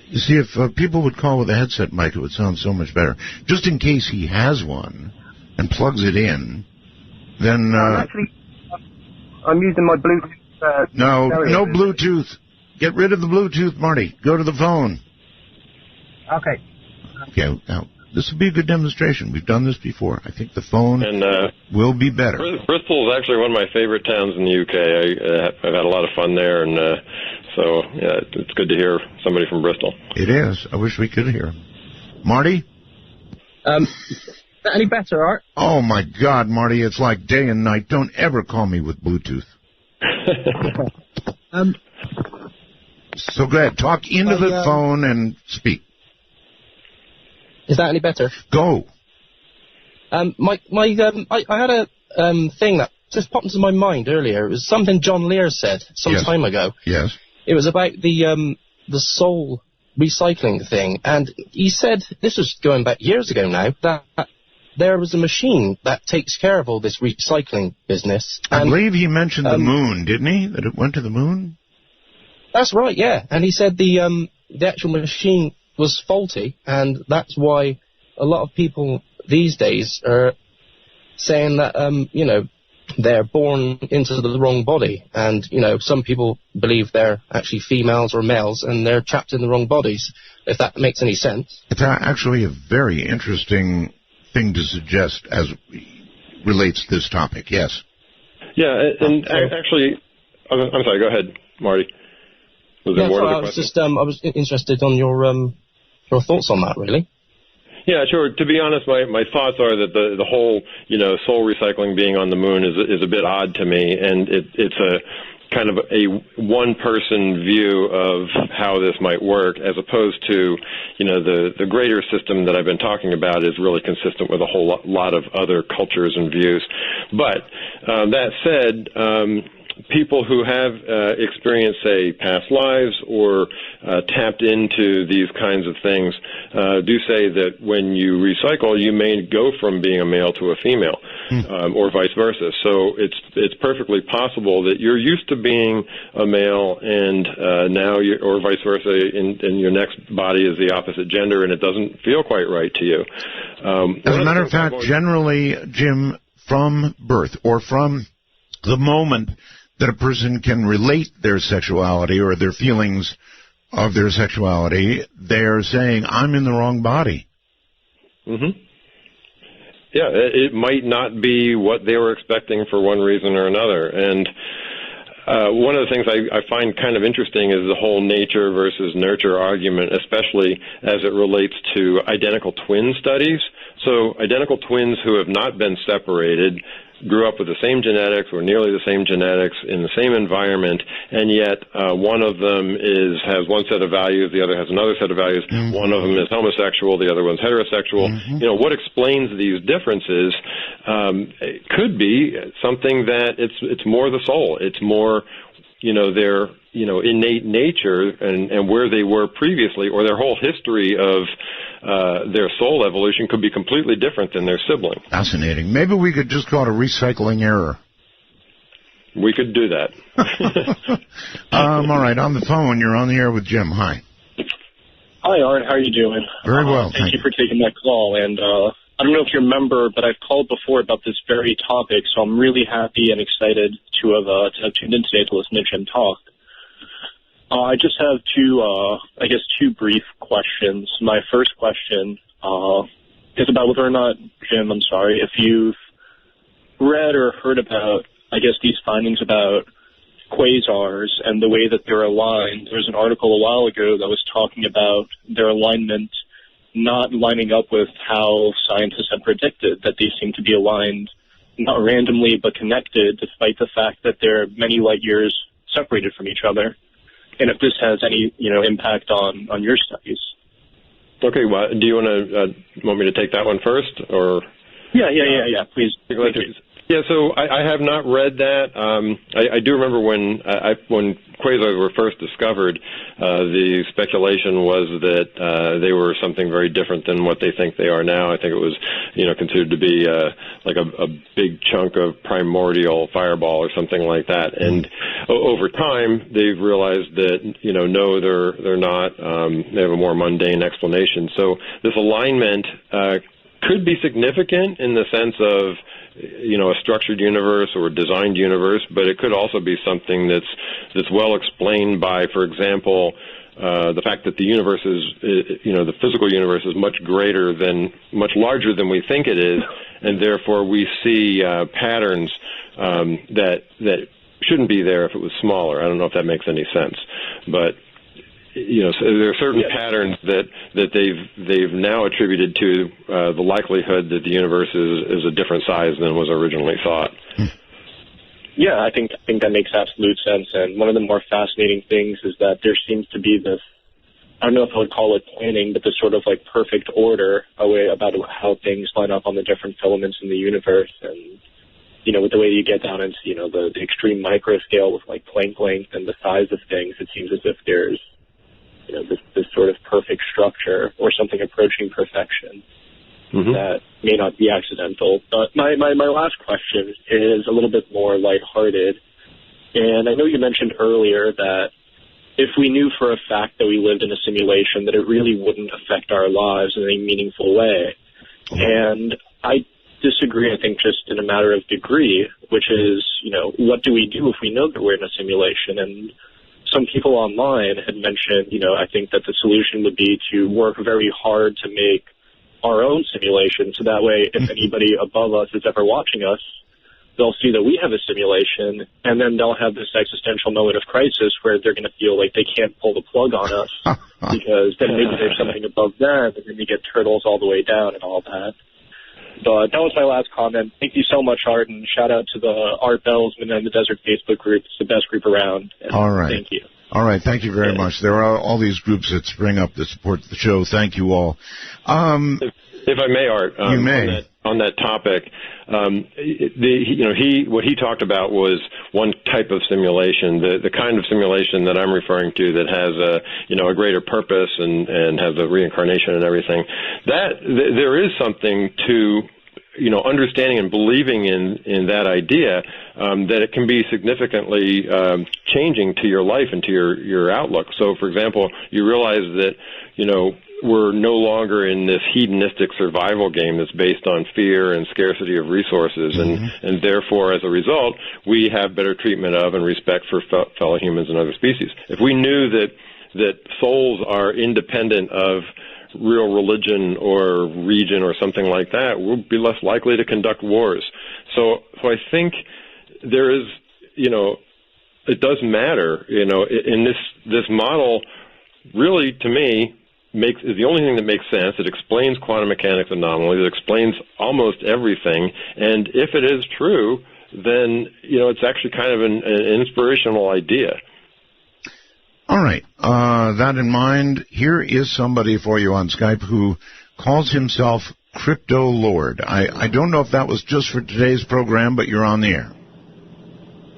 You see, if people would call with a headset mic, it would sound so much better. Just in case he has one and plugs it in, then... I'm using my Bluetooth. No Bluetooth. Get rid of the Bluetooth, Marty. Go to the phone. Okay. Okay, now, this will be a good demonstration. We've done this before. I think the phone will be better. Bristol is actually one of my favorite towns in the UK. I've had a lot of fun there, and so yeah, it's good to hear somebody from Bristol. It is. I wish we could hear him. Marty? Is that any better, Art? Oh, my God, Marty, it's like day and night. Don't ever call me with Bluetooth. So go ahead. Talk into the phone and speak. Is that any better? Go. I had a thing that just popped into my mind earlier. It was something John Lear said some time ago. Yes. It was about the soul recycling thing, and he said, this was going back years ago now, that there was a machine that takes care of all this recycling business. I believe he mentioned the moon, didn't he? That it went to the moon? That's right, yeah. And he said the actual machine was faulty, and that's why a lot of people these days are saying that, they're born into the wrong body. And, some people believe they're actually females or males, and they're trapped in the wrong bodies, if that makes any sense. It's actually a very interesting thing to suggest as relates to this topic, yes. Yeah, and actually, I'm sorry, go ahead, Marty. Was there more to the question? I was interested on your thoughts on that, really. Yeah, sure. To be honest, my thoughts are that the whole, soul recycling being on the moon is a bit odd to me, and it's a kind of a one-person view of how this might work, as opposed to, the greater system that I've been talking about is really consistent with a whole lot of other cultures and views. But that said, people who have experienced, say, past lives or tapped into these kinds of things do say that when you recycle, you may go from being a male to a female, or vice versa. So it's perfectly possible that you're used to being a male, and now or vice versa, in your next body is the opposite gender, and it doesn't feel quite right to you. As a matter of fact, generally, Jim, from birth or from the moment that a person can relate their sexuality or their feelings of their sexuality, they're saying, I'm in the wrong body. Mm-hmm. Yeah, it might not be what they were expecting for one reason or another. And one of the things I find kind of interesting is the whole nature versus nurture argument, especially as it relates to identical twin studies. So identical twins who have not been separated grew up with the same genetics or nearly the same genetics in the same environment, and yet one of them has one set of values, the other has another set of values. Mm-hmm. One of them is homosexual, the other one's heterosexual. Mm-hmm. You know, what explains these differences it could be something that it's more the soul. It's more, their, innate nature and where they were previously, or their whole history of their soul evolution could be completely different than their sibling. Fascinating. Maybe we could just call it a recycling error. We could do that. All right, on the phone, you're on the air with Jim. Hi. Hi, Art. How are you doing? Very well, thank you for taking that call. And I don't know if you remember, but I've called before about this very topic, so I'm really happy and excited to have tuned in today to listen to Jim talk. I just have two brief questions. My first question is about whether or not, Jim, I'm sorry, if you've read or heard about, these findings about quasars and the way that they're aligned. There was an article a while ago that was talking about their alignment not lining up with how scientists had predicted, that they seem to be aligned not randomly but connected, despite the fact that they're many light years separated from each other. And if this has any, impact on your studies. Okay, well, do you want me to take that one first, or? Yeah, please. Yeah, so I have not read that. I do remember when quasars were first discovered, the speculation was that they were something very different than what they think they are now. I think it was, considered to be like a big chunk of primordial fireball or something like that. And over time, they've realized that, no, they're not. They have a more mundane explanation. So this alignment could be significant in the sense of, a structured universe or a designed universe, but it could also be something that's well explained by, for example, the fact that the universe is, the physical universe is much larger than we think it is, and therefore we see patterns that shouldn't be there if it was smaller. I don't know if that makes any sense, but so there are certain patterns that they've now attributed to the likelihood that the universe is a different size than was originally thought. Yeah, I think that makes absolute sense. And one of the more fascinating things is that there seems to be this, I don't know if I would call it planning, but this sort of like perfect order about how things line up on the different filaments in the universe. And, with the way you get down into, the extreme micro scale with like Planck length and the size of things, it seems as if there's, this sort of perfect structure or something approaching perfection that may not be accidental. But my last question is a little bit more lighthearted. And I know you mentioned earlier that if we knew for a fact that we lived in a simulation, that it really wouldn't affect our lives in any meaningful way. And I disagree, I think, just in a matter of degree, which is, what do we do if we know that we're in a simulation? And some people online had mentioned, I think that the solution would be to work very hard to make our own simulation, so that way if anybody above us is ever watching us, they'll see that we have a simulation, and then they'll have this existential moment of crisis where they're going to feel like they can't pull the plug on us because then maybe there's something above them, and then you get turtles all the way down and all that. But that was my last comment. Thank you so much, Art, and shout out to the Art Bells Men in the Desert Facebook group. It's the best group around. And all right. Thank you. All right. Thank you very much. There are all these groups that spring up that support the show. Thank you all. If I may, Art. You may. on that topic, what he talked about was one type of simulation, the kind of simulation that I'm referring to that has a greater purpose and has a reincarnation and everything. That there is something to understanding and believing in that idea, that it can be significantly changing to your life and to your outlook. So, for example, you realize that, we're no longer in this hedonistic survival game that's based on fear and scarcity of resources, and therefore, as a result, we have better treatment of and respect for fellow humans and other species. If we knew that souls are independent of real religion or region or something like that, we'll be less likely to conduct wars. So I think there is, it does matter, in this model, really, to me, is the only thing that makes sense. It explains quantum mechanics anomalies. It explains almost everything. And if it is true, then, it's actually kind of an inspirational idea. All right. That in mind, here is somebody for you on Skype who calls himself Crypto Lord. I don't know if that was just for today's program, but you're on the air.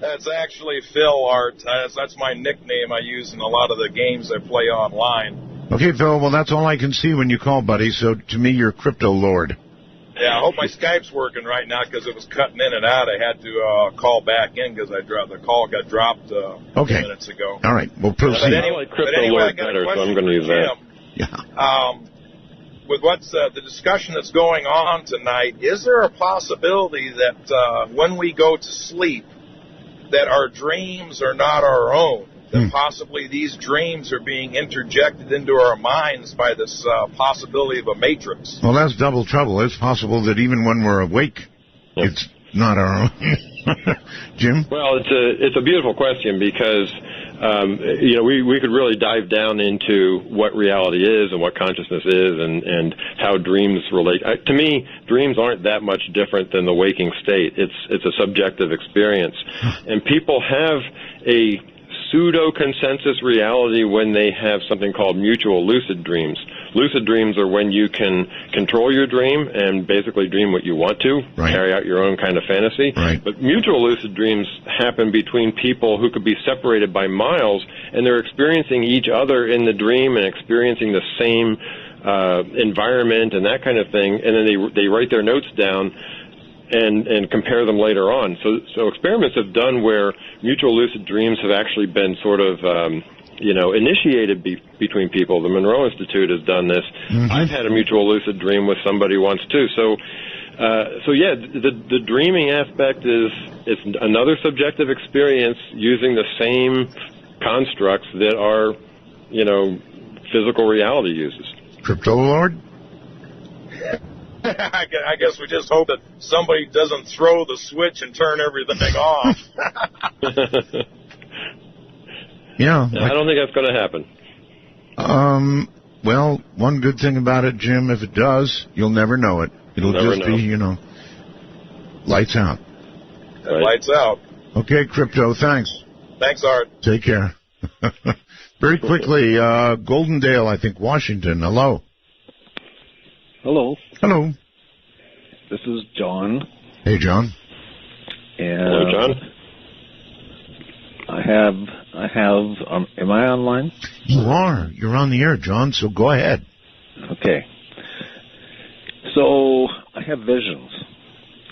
That's actually Phil, Art. That's my nickname I use in a lot of the games I play online. Okay, Phil, well, that's all I can see when you call, buddy, so to me, you're Crypto Lord. Yeah, I hope my Skype's working right now because it was cutting in and out. I had to call back in because the call got dropped a few minutes ago. All right, we'll proceed. I like Crypto Lord better, so I'm going to use that. Yeah. With what's the discussion that's going on tonight, is there a possibility that when we go to sleep, that our dreams are not our own? That possibly these dreams are being interjected into our minds by this possibility of a matrix. Well, that's double trouble. It's possible that even when we're awake, it's not our own. Jim? Well, it's a beautiful question because, we could really dive down into what reality is and what consciousness is and how dreams relate. To me, dreams aren't that much different than the waking state. It's a subjective experience. And people have a pseudo-consensus reality when they have something called mutual lucid dreams. Lucid dreams are when you can control your dream and basically dream what you want to, carry out your own kind of fantasy. Right. But mutual lucid dreams happen between people who could be separated by miles, and they're experiencing each other in the dream and experiencing the same environment and that kind of thing, and then they write their notes down and compare them later on. So experiments have done where mutual lucid dreams have actually been sort of, initiated between people. The Monroe Institute has done this. I've had a mutual lucid dream with somebody once too. So the dreaming aspect it's another subjective experience using the same constructs that our, physical reality uses. Crypto Lord? I guess we just hope that somebody doesn't throw the switch and turn everything off. Yeah. I don't think that's going to happen. Well, one good thing about it, Jim, if it does, you'll never know it. It'll just be, lights out. Right. Lights out. Okay, Crypto, thanks. Thanks, Art. Take care. Very quickly, Goldendale, I think, Washington. Hello. Hello. Hello. This is John. Hey, John. And hello, John. I have. Am I online? You are. You're on the air, John. So go ahead. Okay. So I have visions.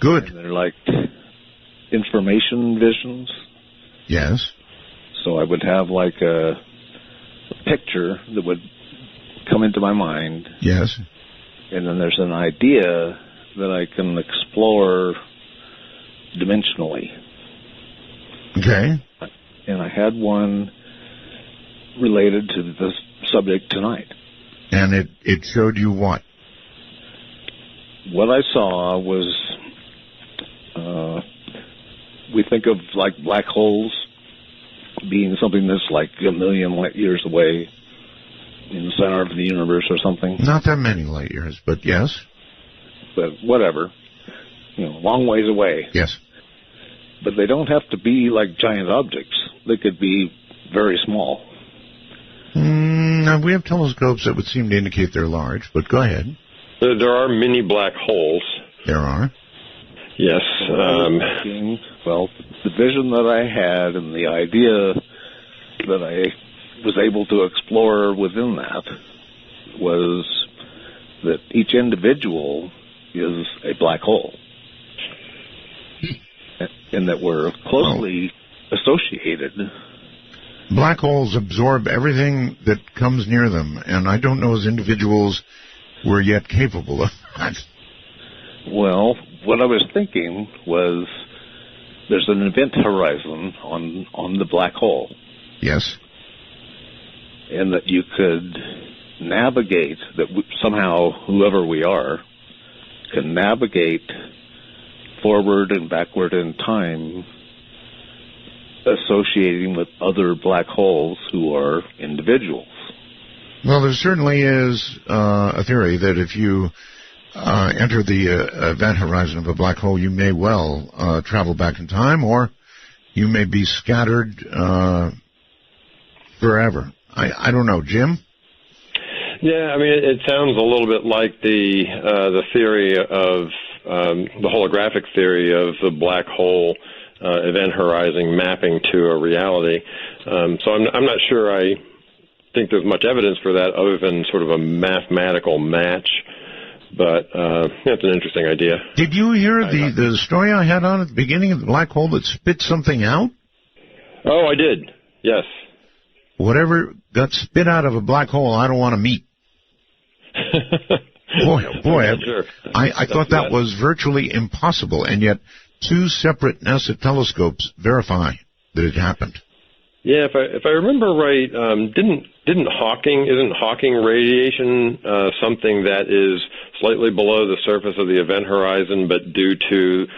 Good. And they're like information visions. Yes. So I would have like a picture that would come into my mind. Yes. And then there's an idea that I can explore dimensionally. Okay. And I had one related to the subject tonight. And it showed you what? What I saw was, we think of like black holes being something that's like a million light years away in the center of the universe or something. Not that many light years, but yes. But whatever. Long ways away. Yes. But they don't have to be like giant objects. They could be very small. We have telescopes that would seem to indicate they're large, but go ahead. There are mini black holes. There are. Yes. Well, the vision that I had and the idea that I was able to explore within that was that each individual is a black hole, and that we're closely associated. Black holes absorb everything that comes near them, and I don't know as individuals we're yet capable of that. Well, what I was thinking was there's an event horizon on the black hole. Yes. And that you could navigate, that somehow whoever we are can navigate forward and backward in time, associating with other black holes who are individuals. Well, there certainly is a theory that if you enter the event horizon of a black hole, you may well travel back in time, or you may be scattered forever. I don't know, Jim? Yeah, I mean, it sounds a little bit like the theory of the holographic theory of the black hole event horizon mapping to a reality. So I'm not sure I think there's much evidence for that other than sort of a mathematical match. But that's an interesting idea. Did you hear the story I had on at the beginning of the black hole that spit something out? Oh, I did. Yes. Whatever got spit out of a black hole, I don't want to meet. Boy, sure. I thought that was virtually impossible, and yet 2 separate NASA telescopes verify that it happened. Yeah, if I remember right, isn't Hawking radiation something that is slightly below the surface of the event horizon, but due to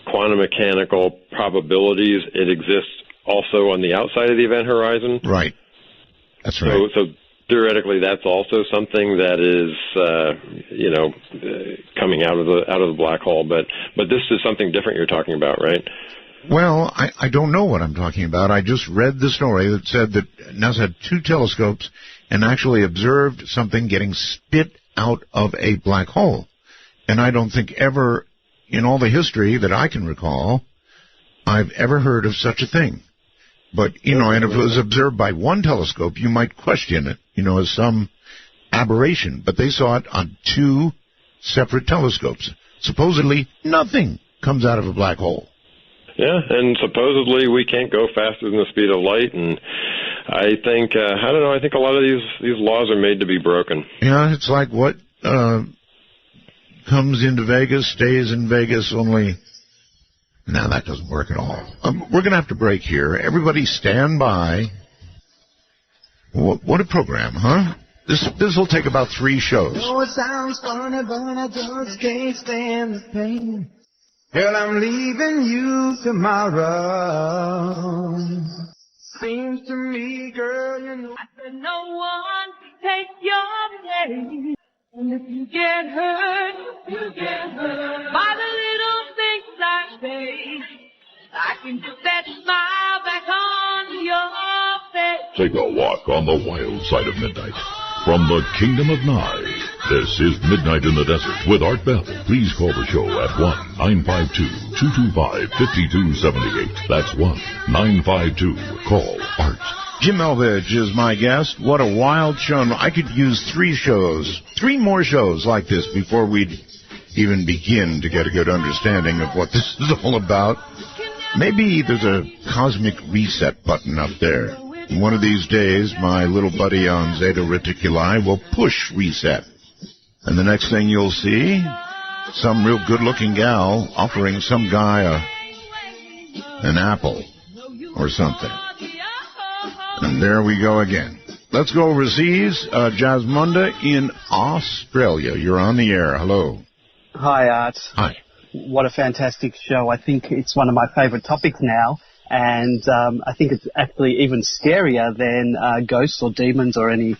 quantum mechanical probabilities, it exists also on the outside of the event horizon? Right. That's right. So theoretically, that's also something that is, coming out of the black hole. But this is something different you're talking about, right? Well, I don't know what I'm talking about. I just read the story that said that NASA had 2 telescopes and actually observed something getting spit out of a black hole. And I don't think ever in all the history that I can recall I've ever heard of such a thing. But, and if it was observed by 1 telescope, you might question it, as some aberration. But they saw it on 2 separate telescopes. Supposedly, nothing comes out of a black hole. Yeah, and supposedly we can't go faster than the speed of light. And I think, I think a lot of these laws are made to be broken. Yeah, it's like what comes into Vegas stays in Vegas, only... No, that doesn't work at all. We're going to have to break here. Everybody stand by. What a program, huh? This will take about 3 shows. Oh, it sounds funny, but I just can't stand the pain. Girl, I'm leaving you tomorrow. Seems to me, girl, I said no one take your place. And if you get hurt, by the little things I say, I can put that smile back on your face. Take a walk on the wild side of midnight. From the Kingdom of Nye, this is Midnight in the Desert with Art Bell. Please call the show at 1-952-225-5278. That's 1-952-CALL ART. Jim Elvidge is my guest. What a wild show. I could use 3 more shows like this before we'd even begin to get a good understanding of what this is all about. Maybe there's a cosmic reset button up there. One of these days, my little buddy on Zeta Reticuli will push reset. And the next thing you'll see, some real good-looking gal offering some guy an apple or something. And there we go again. Let's go overseas. Jasmunda in Australia. You're on the air. Hello. Hi, Art. Hi. What a fantastic show. I think it's one of my favorite topics now. And I think it's actually even scarier than ghosts or demons or any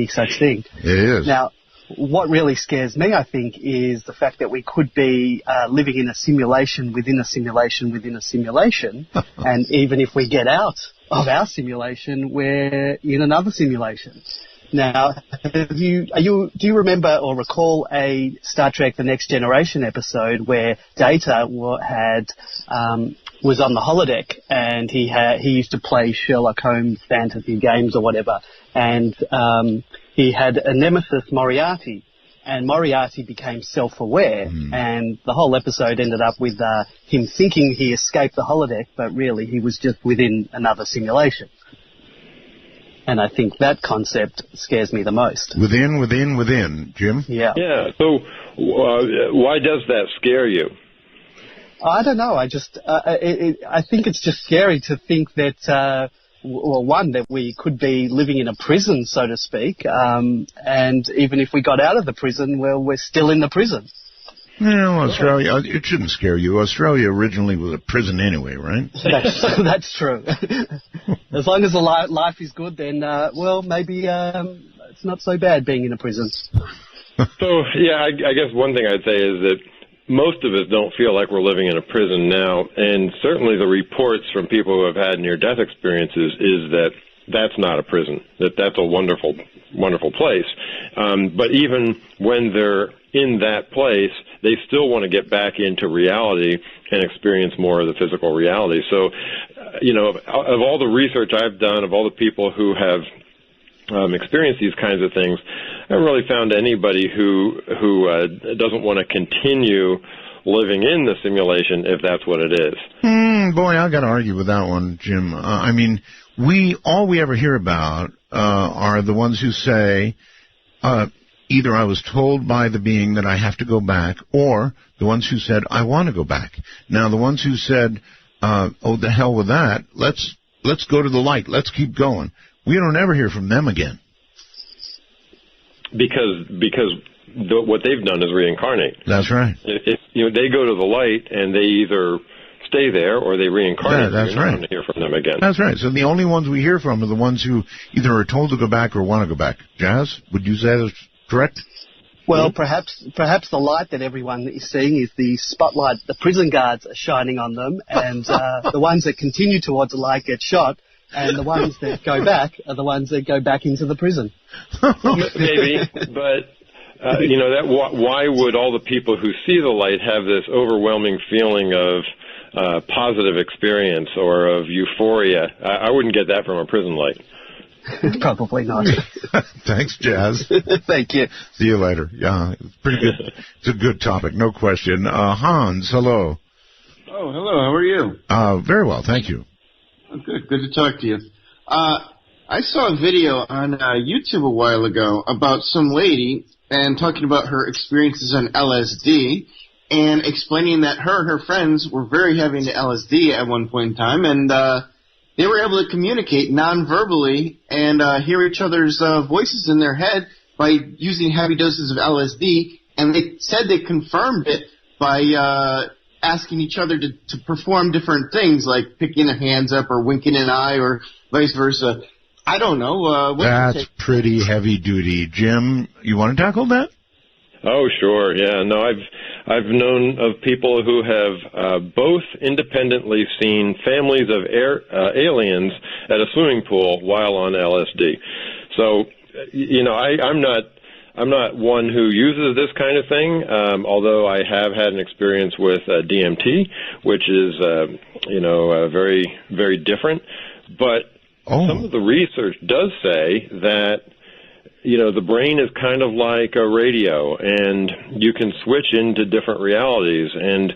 such thing. It is. Now, what really scares me, I think, is the fact that we could be living in a simulation within a simulation within a simulation. And even if we get out of our simulation, we're in another simulation. Now, do you remember or recall a Star Trek: The Next Generation episode where Data was on the holodeck and he used to play Sherlock Holmes fantasy games or whatever, and he had a nemesis, Moriarty, and Moriarty became self-aware, and the whole episode ended up with him thinking he escaped the holodeck, but really he was just within another simulation. And I think that concept scares me the most. Within, Jim? Yeah. Yeah, so why does that scare you? I don't know. I just, I think it's just scary to think that, one, that we could be living in a prison, so to speak, and even if we got out of the prison, well, we're still in the prison. Well, Australia, it shouldn't scare you. Australia originally was a prison anyway, right? That's true. As long as the life is good, then, well, maybe it's not so bad being in a prison. So, yeah, I guess one thing I'd say is that most of us don't feel like we're living in a prison now, and certainly the reports from people who have had near-death experiences is that that's not a prison, that's a wonderful, wonderful place. But even when they're in that place, they still want to get back into reality and experience more of the physical reality. So, of all the research I've done, of all the people who have experienced these kinds of things, I haven't really found anybody who doesn't want to continue living in the simulation if that's what it is. Boy, I got to argue with that one, Jim. I mean, all we ever hear about are the ones who say, either I was told by the being that I have to go back, or the ones who said, I want to go back. Now, the ones who said, oh, the hell with that, let's go to the light, let's keep going, we don't ever hear from them again. Because what they've done is reincarnate. That's right. If they go to the light and they either stay there or they reincarnate. Yeah, that's right. You're not going to hear from them again. That's right. So the only ones we hear from are the ones who either are told to go back or want to go back. Jazz, would you say that's correct? Well, perhaps the light that everyone is seeing is the spotlight the prison guards are shining on them, and the ones that continue towards the light get shot, and the ones that go back are the ones that go back into the prison. Maybe, but why would all the people who see the light have this overwhelming feeling of positive experience or of euphoria? I wouldn't get that from a prison light. Probably not. Thanks, Jazz. Thank you. See you later. Yeah, it's pretty good. It's a good topic, no question. Hans, hello. Oh, hello. How are you? Very well, thank you. Oh, good to talk to you. I saw a video on YouTube a while ago about some lady and talking about her experiences on LSD and explaining that her and her friends were very heavy into LSD at one point in time, and they were able to communicate non-verbally and hear each other's voices in their head by using heavy doses of LSD, and they said they confirmed it by asking each other to perform different things, like picking their hands up or winking an eye or vice versa. I don't know. That's pretty heavy duty. Jim, you want to tackle that? Oh, sure. Yeah. No, I've known of people who have both independently seen families of aliens at a swimming pool while on LSD. So, I'm not one who uses this kind of thing, although I have had an experience with DMT, which is, very, very different. But some of the research does say that, the brain is kind of like a radio, and you can switch into different realities. And,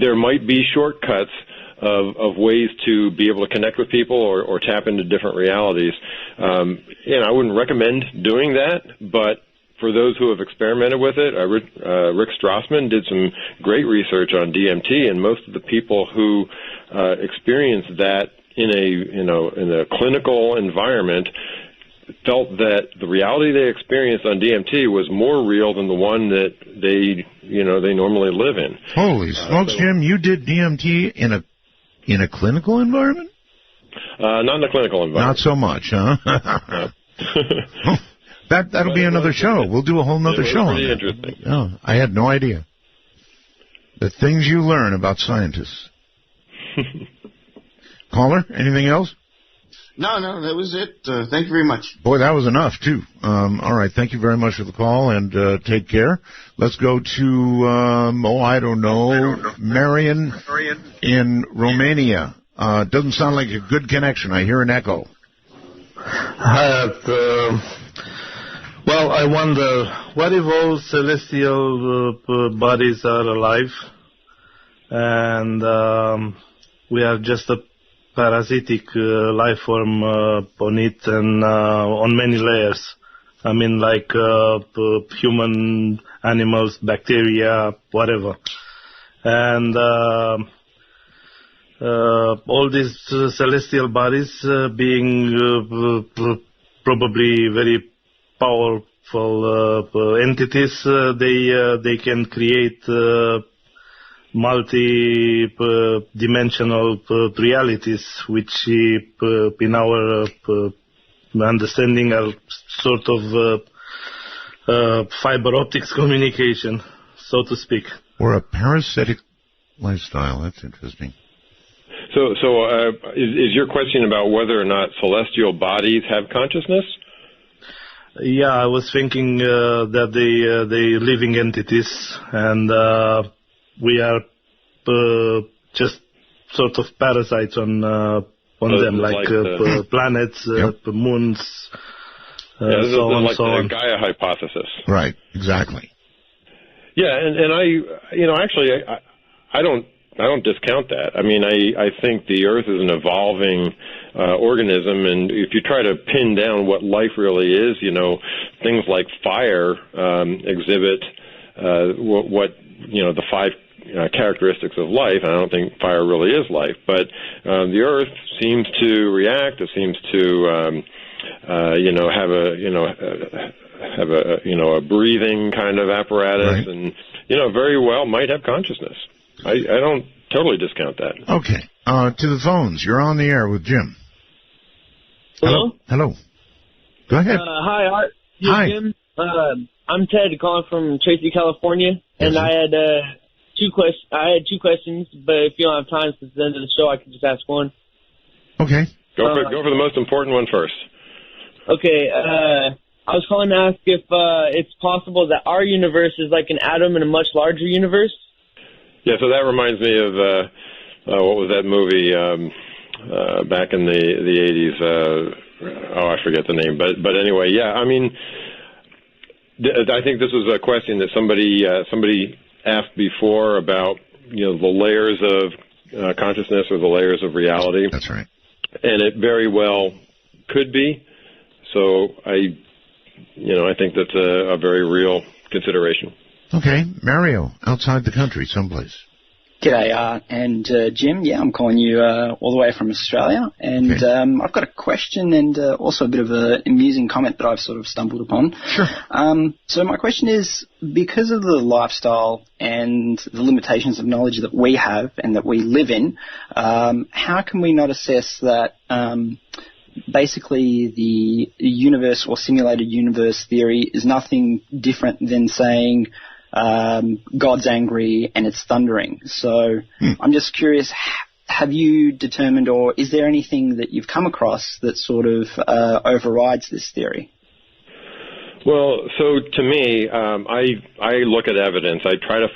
there might be shortcuts of ways to be able to connect with people or tap into different realities. I wouldn't recommend doing that, but for those who have experimented with it, Rick Strassman did some great research on DMT, and most of the people who experienced that in a clinical environment felt that the reality they experienced on DMT was more real than the one that they normally live in. Holy smokes, Jim! You did DMT in a clinical environment? Not in a clinical environment. Not so much, huh? That'll be another show. We'll do a whole other show on that. Interesting. Oh, I had no idea. The things you learn about scientists. Caller, anything else? No, that was it. Thank you very much. Boy, that was enough, too. All right, thank you very much for the call, and take care. Let's go to, I don't know, Marion in Romania. Doesn't sound like a good connection. I hear an echo. Well, I wonder, what if all celestial bodies are alive, and we are just a parasitic life form on it, and on many layers? I mean, like human, animals, bacteria, whatever. And all these celestial bodies being probably very powerful entities, they can create multi-dimensional realities, which in our understanding are sort of fiber optics communication, so to speak. Or a parasitic lifestyle. That's interesting. So is your question about whether or not celestial bodies have consciousness? Yeah, I was thinking that they living entities, and we are just sort of parasites on them, like planets, moons, so on, like so the on. Gaia hypothesis. Right, exactly. Yeah, and I don't discount that. I mean, I think the Earth is an evolving organism, and if you try to pin down what life really is, things like fire exhibit what the five characteristics of life. And I don't think fire really is life, but the Earth seems to react. It seems to have a breathing kind of apparatus, right. And very well might have consciousness. I don't totally discount that. Okay. To the phones. You're on the air with Jim. Hello? Hello. Go ahead. Hi, Art. Hi. Jim. I'm Ted, calling from Tracy, California, and I had two questions, but if you don't have time since the end of the show, I can just ask one. Okay. Go for the most important one first. Okay. I was calling to ask if it's possible that our universe is like an atom in a much larger universe. Yeah, so that reminds me of what was that movie back in the 80s? I forget the name, but anyway, yeah. I mean, I think this was a question that somebody asked before about the layers of consciousness or the layers of reality. That's right. And it very well could be. So I think that's a very real consideration. Okay, Mario, outside the country, someplace. G'day, Art and Jim. Yeah, I'm calling you all the way from Australia, and okay. I've got a question and also a bit of an amusing comment that I've sort of stumbled upon. Sure. So my question is, because of the lifestyle and the limitations of knowledge that we have and that we live in, how can we not assess that basically the universe or simulated universe theory is nothing different than saying God's angry and it's thundering? So I'm just curious, have you determined, or is there anything that you've come across that sort of overrides this theory? Well, so to me, I look at evidence. I try to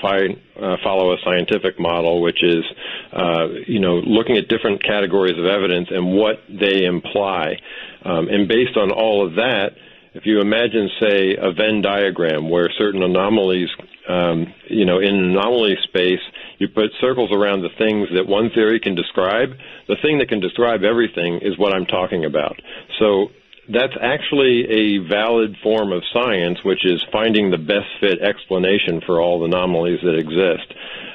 follow a scientific model, which is, looking at different categories of evidence and what they imply. And based on all of that, if you imagine, say, a Venn diagram where certain anomalies, in an anomaly space, you put circles around the things that one theory can describe. The thing that can describe everything is what I'm talking about. So that's actually a valid form of science, which is finding the best fit explanation for all the anomalies that exist.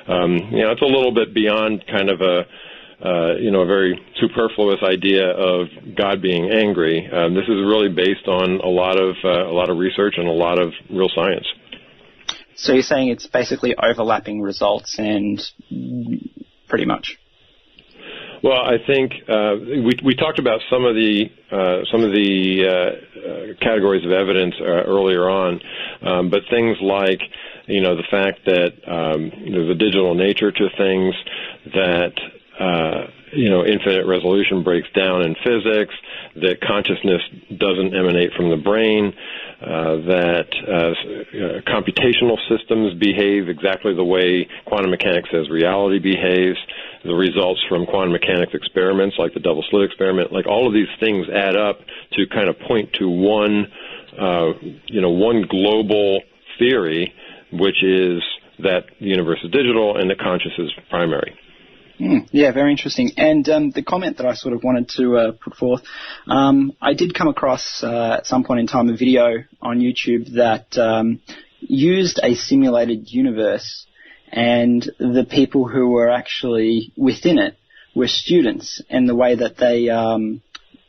It's a little bit beyond kind of a very superfluous idea of God being angry. This is really based on a lot of research and a lot of real science. So you're saying it's basically overlapping results, and pretty much. Well, I think we talked about some of the categories of evidence earlier on, but things like the fact that there's a digital nature to things, that infinite resolution breaks down in physics, that consciousness doesn't emanate from the brain, that computational systems behave exactly the way quantum mechanics says reality behaves, the results from quantum mechanics experiments like the double slit experiment, like all of these things add up to kind of point to one global theory, which is that the universe is digital and that consciousness is primary. Yeah, very interesting. And the comment that I sort of wanted to put forth, I did come across at some point in time a video on YouTube that used a simulated universe, and the people who were actually within it were students, and the way that they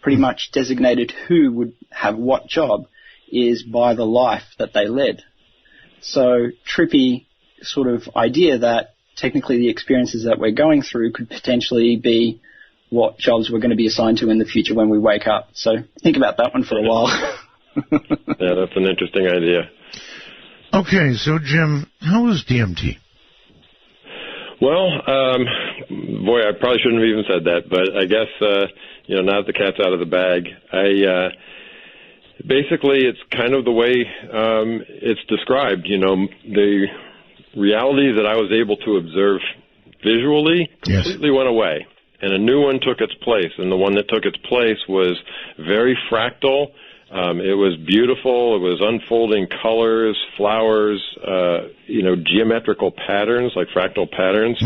pretty much designated who would have what job is by the life that they led. So trippy sort of idea that technically the experiences that we're going through could potentially be what jobs we're going to be assigned to in the future when we wake up. So think about that one for a while. Yeah, that's an interesting idea. Okay, so Jim, how is DMT? Well, boy, I probably shouldn't have even said that, but I guess, now that the cat's out of the bag, basically it's kind of the way it's described. The reality that I was able to observe visually completely went away, and a new one took its place, and the one that took its place was very fractal. It was beautiful. It was unfolding colors, flowers, geometrical patterns, like fractal patterns.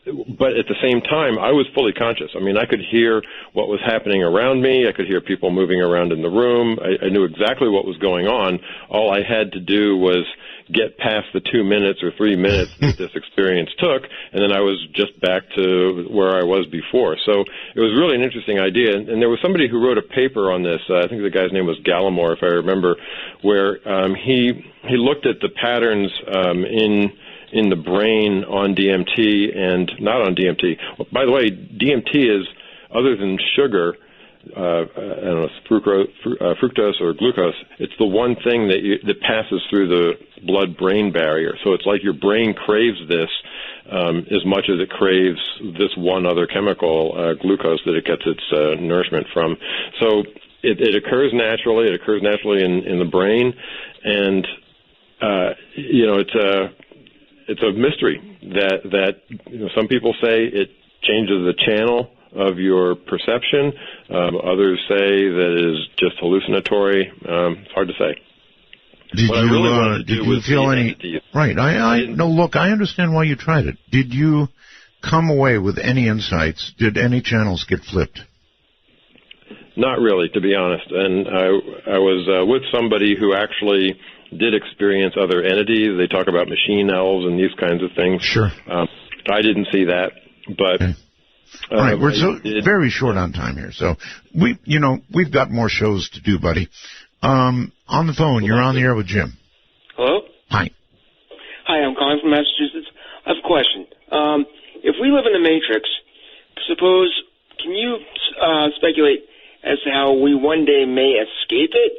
But at the same time, I was fully conscious. I mean, I could hear what was happening around me. I could hear people moving around in the room. I knew exactly what was going on. All I had to do was get past the 2 minutes or 3 minutes that this experience took, and then I was just back to where I was before. So it was really an interesting idea. And there was somebody who wrote a paper on this. I think the guy's name was Gallimore, if I remember, where he looked at the patterns in the brain on DMT and not on DMT. Well, by the way, DMT is, other than sugar, I don't know, fructose or glucose, it's the one thing that passes through the blood-brain barrier. So it's like your brain craves this as much as it craves this one other chemical, glucose, that it gets its nourishment from. So it occurs naturally. It occurs naturally in the brain, and it's a mystery that some people say it changes the channel of your perception. Others say that it is just hallucinatory. It's hard to say. Did you feel any? Right. Look, I understand why you tried it. Did you come away with any insights? Did any channels get flipped? Not really, to be honest. And I was with somebody who actually did experience other entities. They talk about machine elves and these kinds of things. Sure. I didn't see that, but. Okay. All right, we're very short on time here, so we've got more shows to do, buddy. On the phone, you're on the air with Jim. Hello? Hi. Hi, I'm calling from Massachusetts. I have a question. If we live in the Matrix, can you speculate as to how we one day may escape it?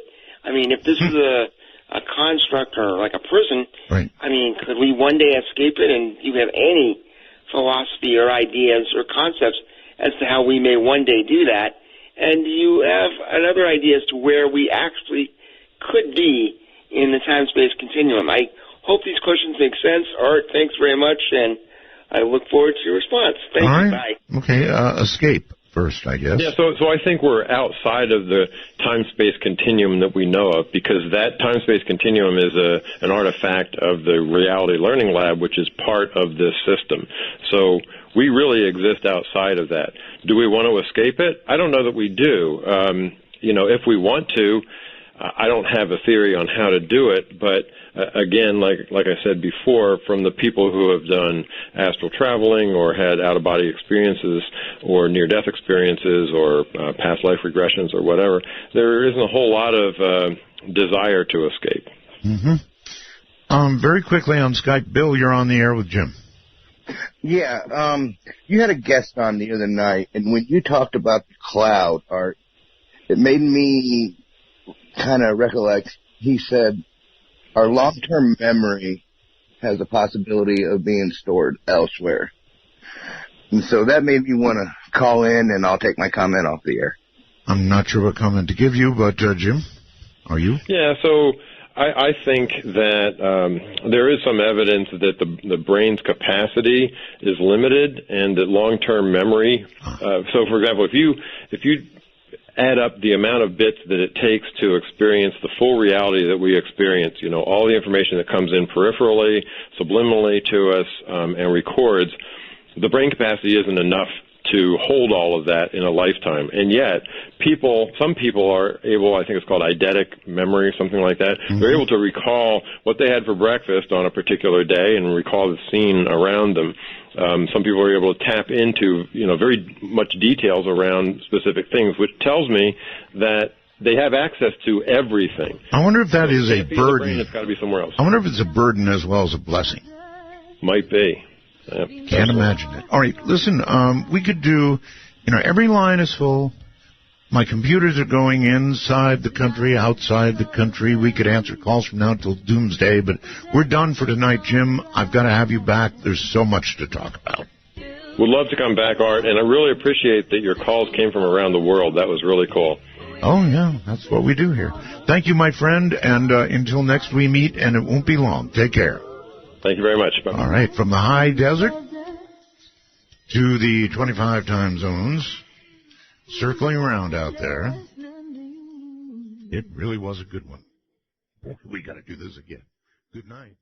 I mean, if this is a construct or like a prison, right. I mean, could we one day escape it? And do you have any philosophy or ideas or concepts as to how we may one day do that? And do you have another idea as to where we actually could be in the time-space continuum? I hope these questions make sense. Art, thanks very much, and I look forward to your response. Thank All you. right. Bye. Okay, escape first, I guess. Yeah, so I think we're outside of the time-space continuum that we know of, because that time-space continuum is an artifact of the Reality Learning Lab, which is part of this system. So we really exist outside of that. Do we want to escape it? I don't know that we do. If we want to, I don't have a theory on how to do it, but again, like I said before, from the people who have done astral traveling or had out-of-body experiences or near-death experiences or past life regressions or whatever, there isn't a whole lot of desire to escape. Very quickly on Skype, Bill, you're on the air with Jim. Yeah, you had a guest on the other night, and when you talked about the cloud, Art, it made me kind of recollect. He said our long-term memory has a possibility of being stored elsewhere. And so that made me want to call in, and I'll take my comment off the air. I'm not sure what comment to give you, but Jim, are you? Yeah, so I think that there is some evidence that the brain's capacity is limited and that long-term memory. So, for example, if you add up the amount of bits that it takes to experience the full reality that we experience, all the information that comes in peripherally, subliminally to us, and records, the brain capacity isn't enough to hold all of that in a lifetime. And yet, some people are able, I think it's called eidetic memory, something like that. Mm-hmm. They're able to recall what they had for breakfast on a particular day and recall the scene around them. Some people are able to tap into, very much details around specific things, which tells me that they have access to everything. I wonder if that is a burden. It's got to be somewhere else. I wonder if it's a burden as well as a blessing. Might be. Can't imagine it. All right, listen, we could do, every line is full. My computers are going inside the country, outside the country. We could answer calls from now till doomsday, but we're done for tonight, Jim. I've got to have you back. There's so much to talk about. Would love to come back, Art, and I really appreciate that your calls came from around the world. That was really cool. Oh, yeah, that's what we do here. Thank you, my friend, and until next we meet, and it won't be long. Take care. Thank you very much. Bye. All right, from the high desert to the 25 time zones, circling around out there. It really was a good one. We got to do this again. Good night.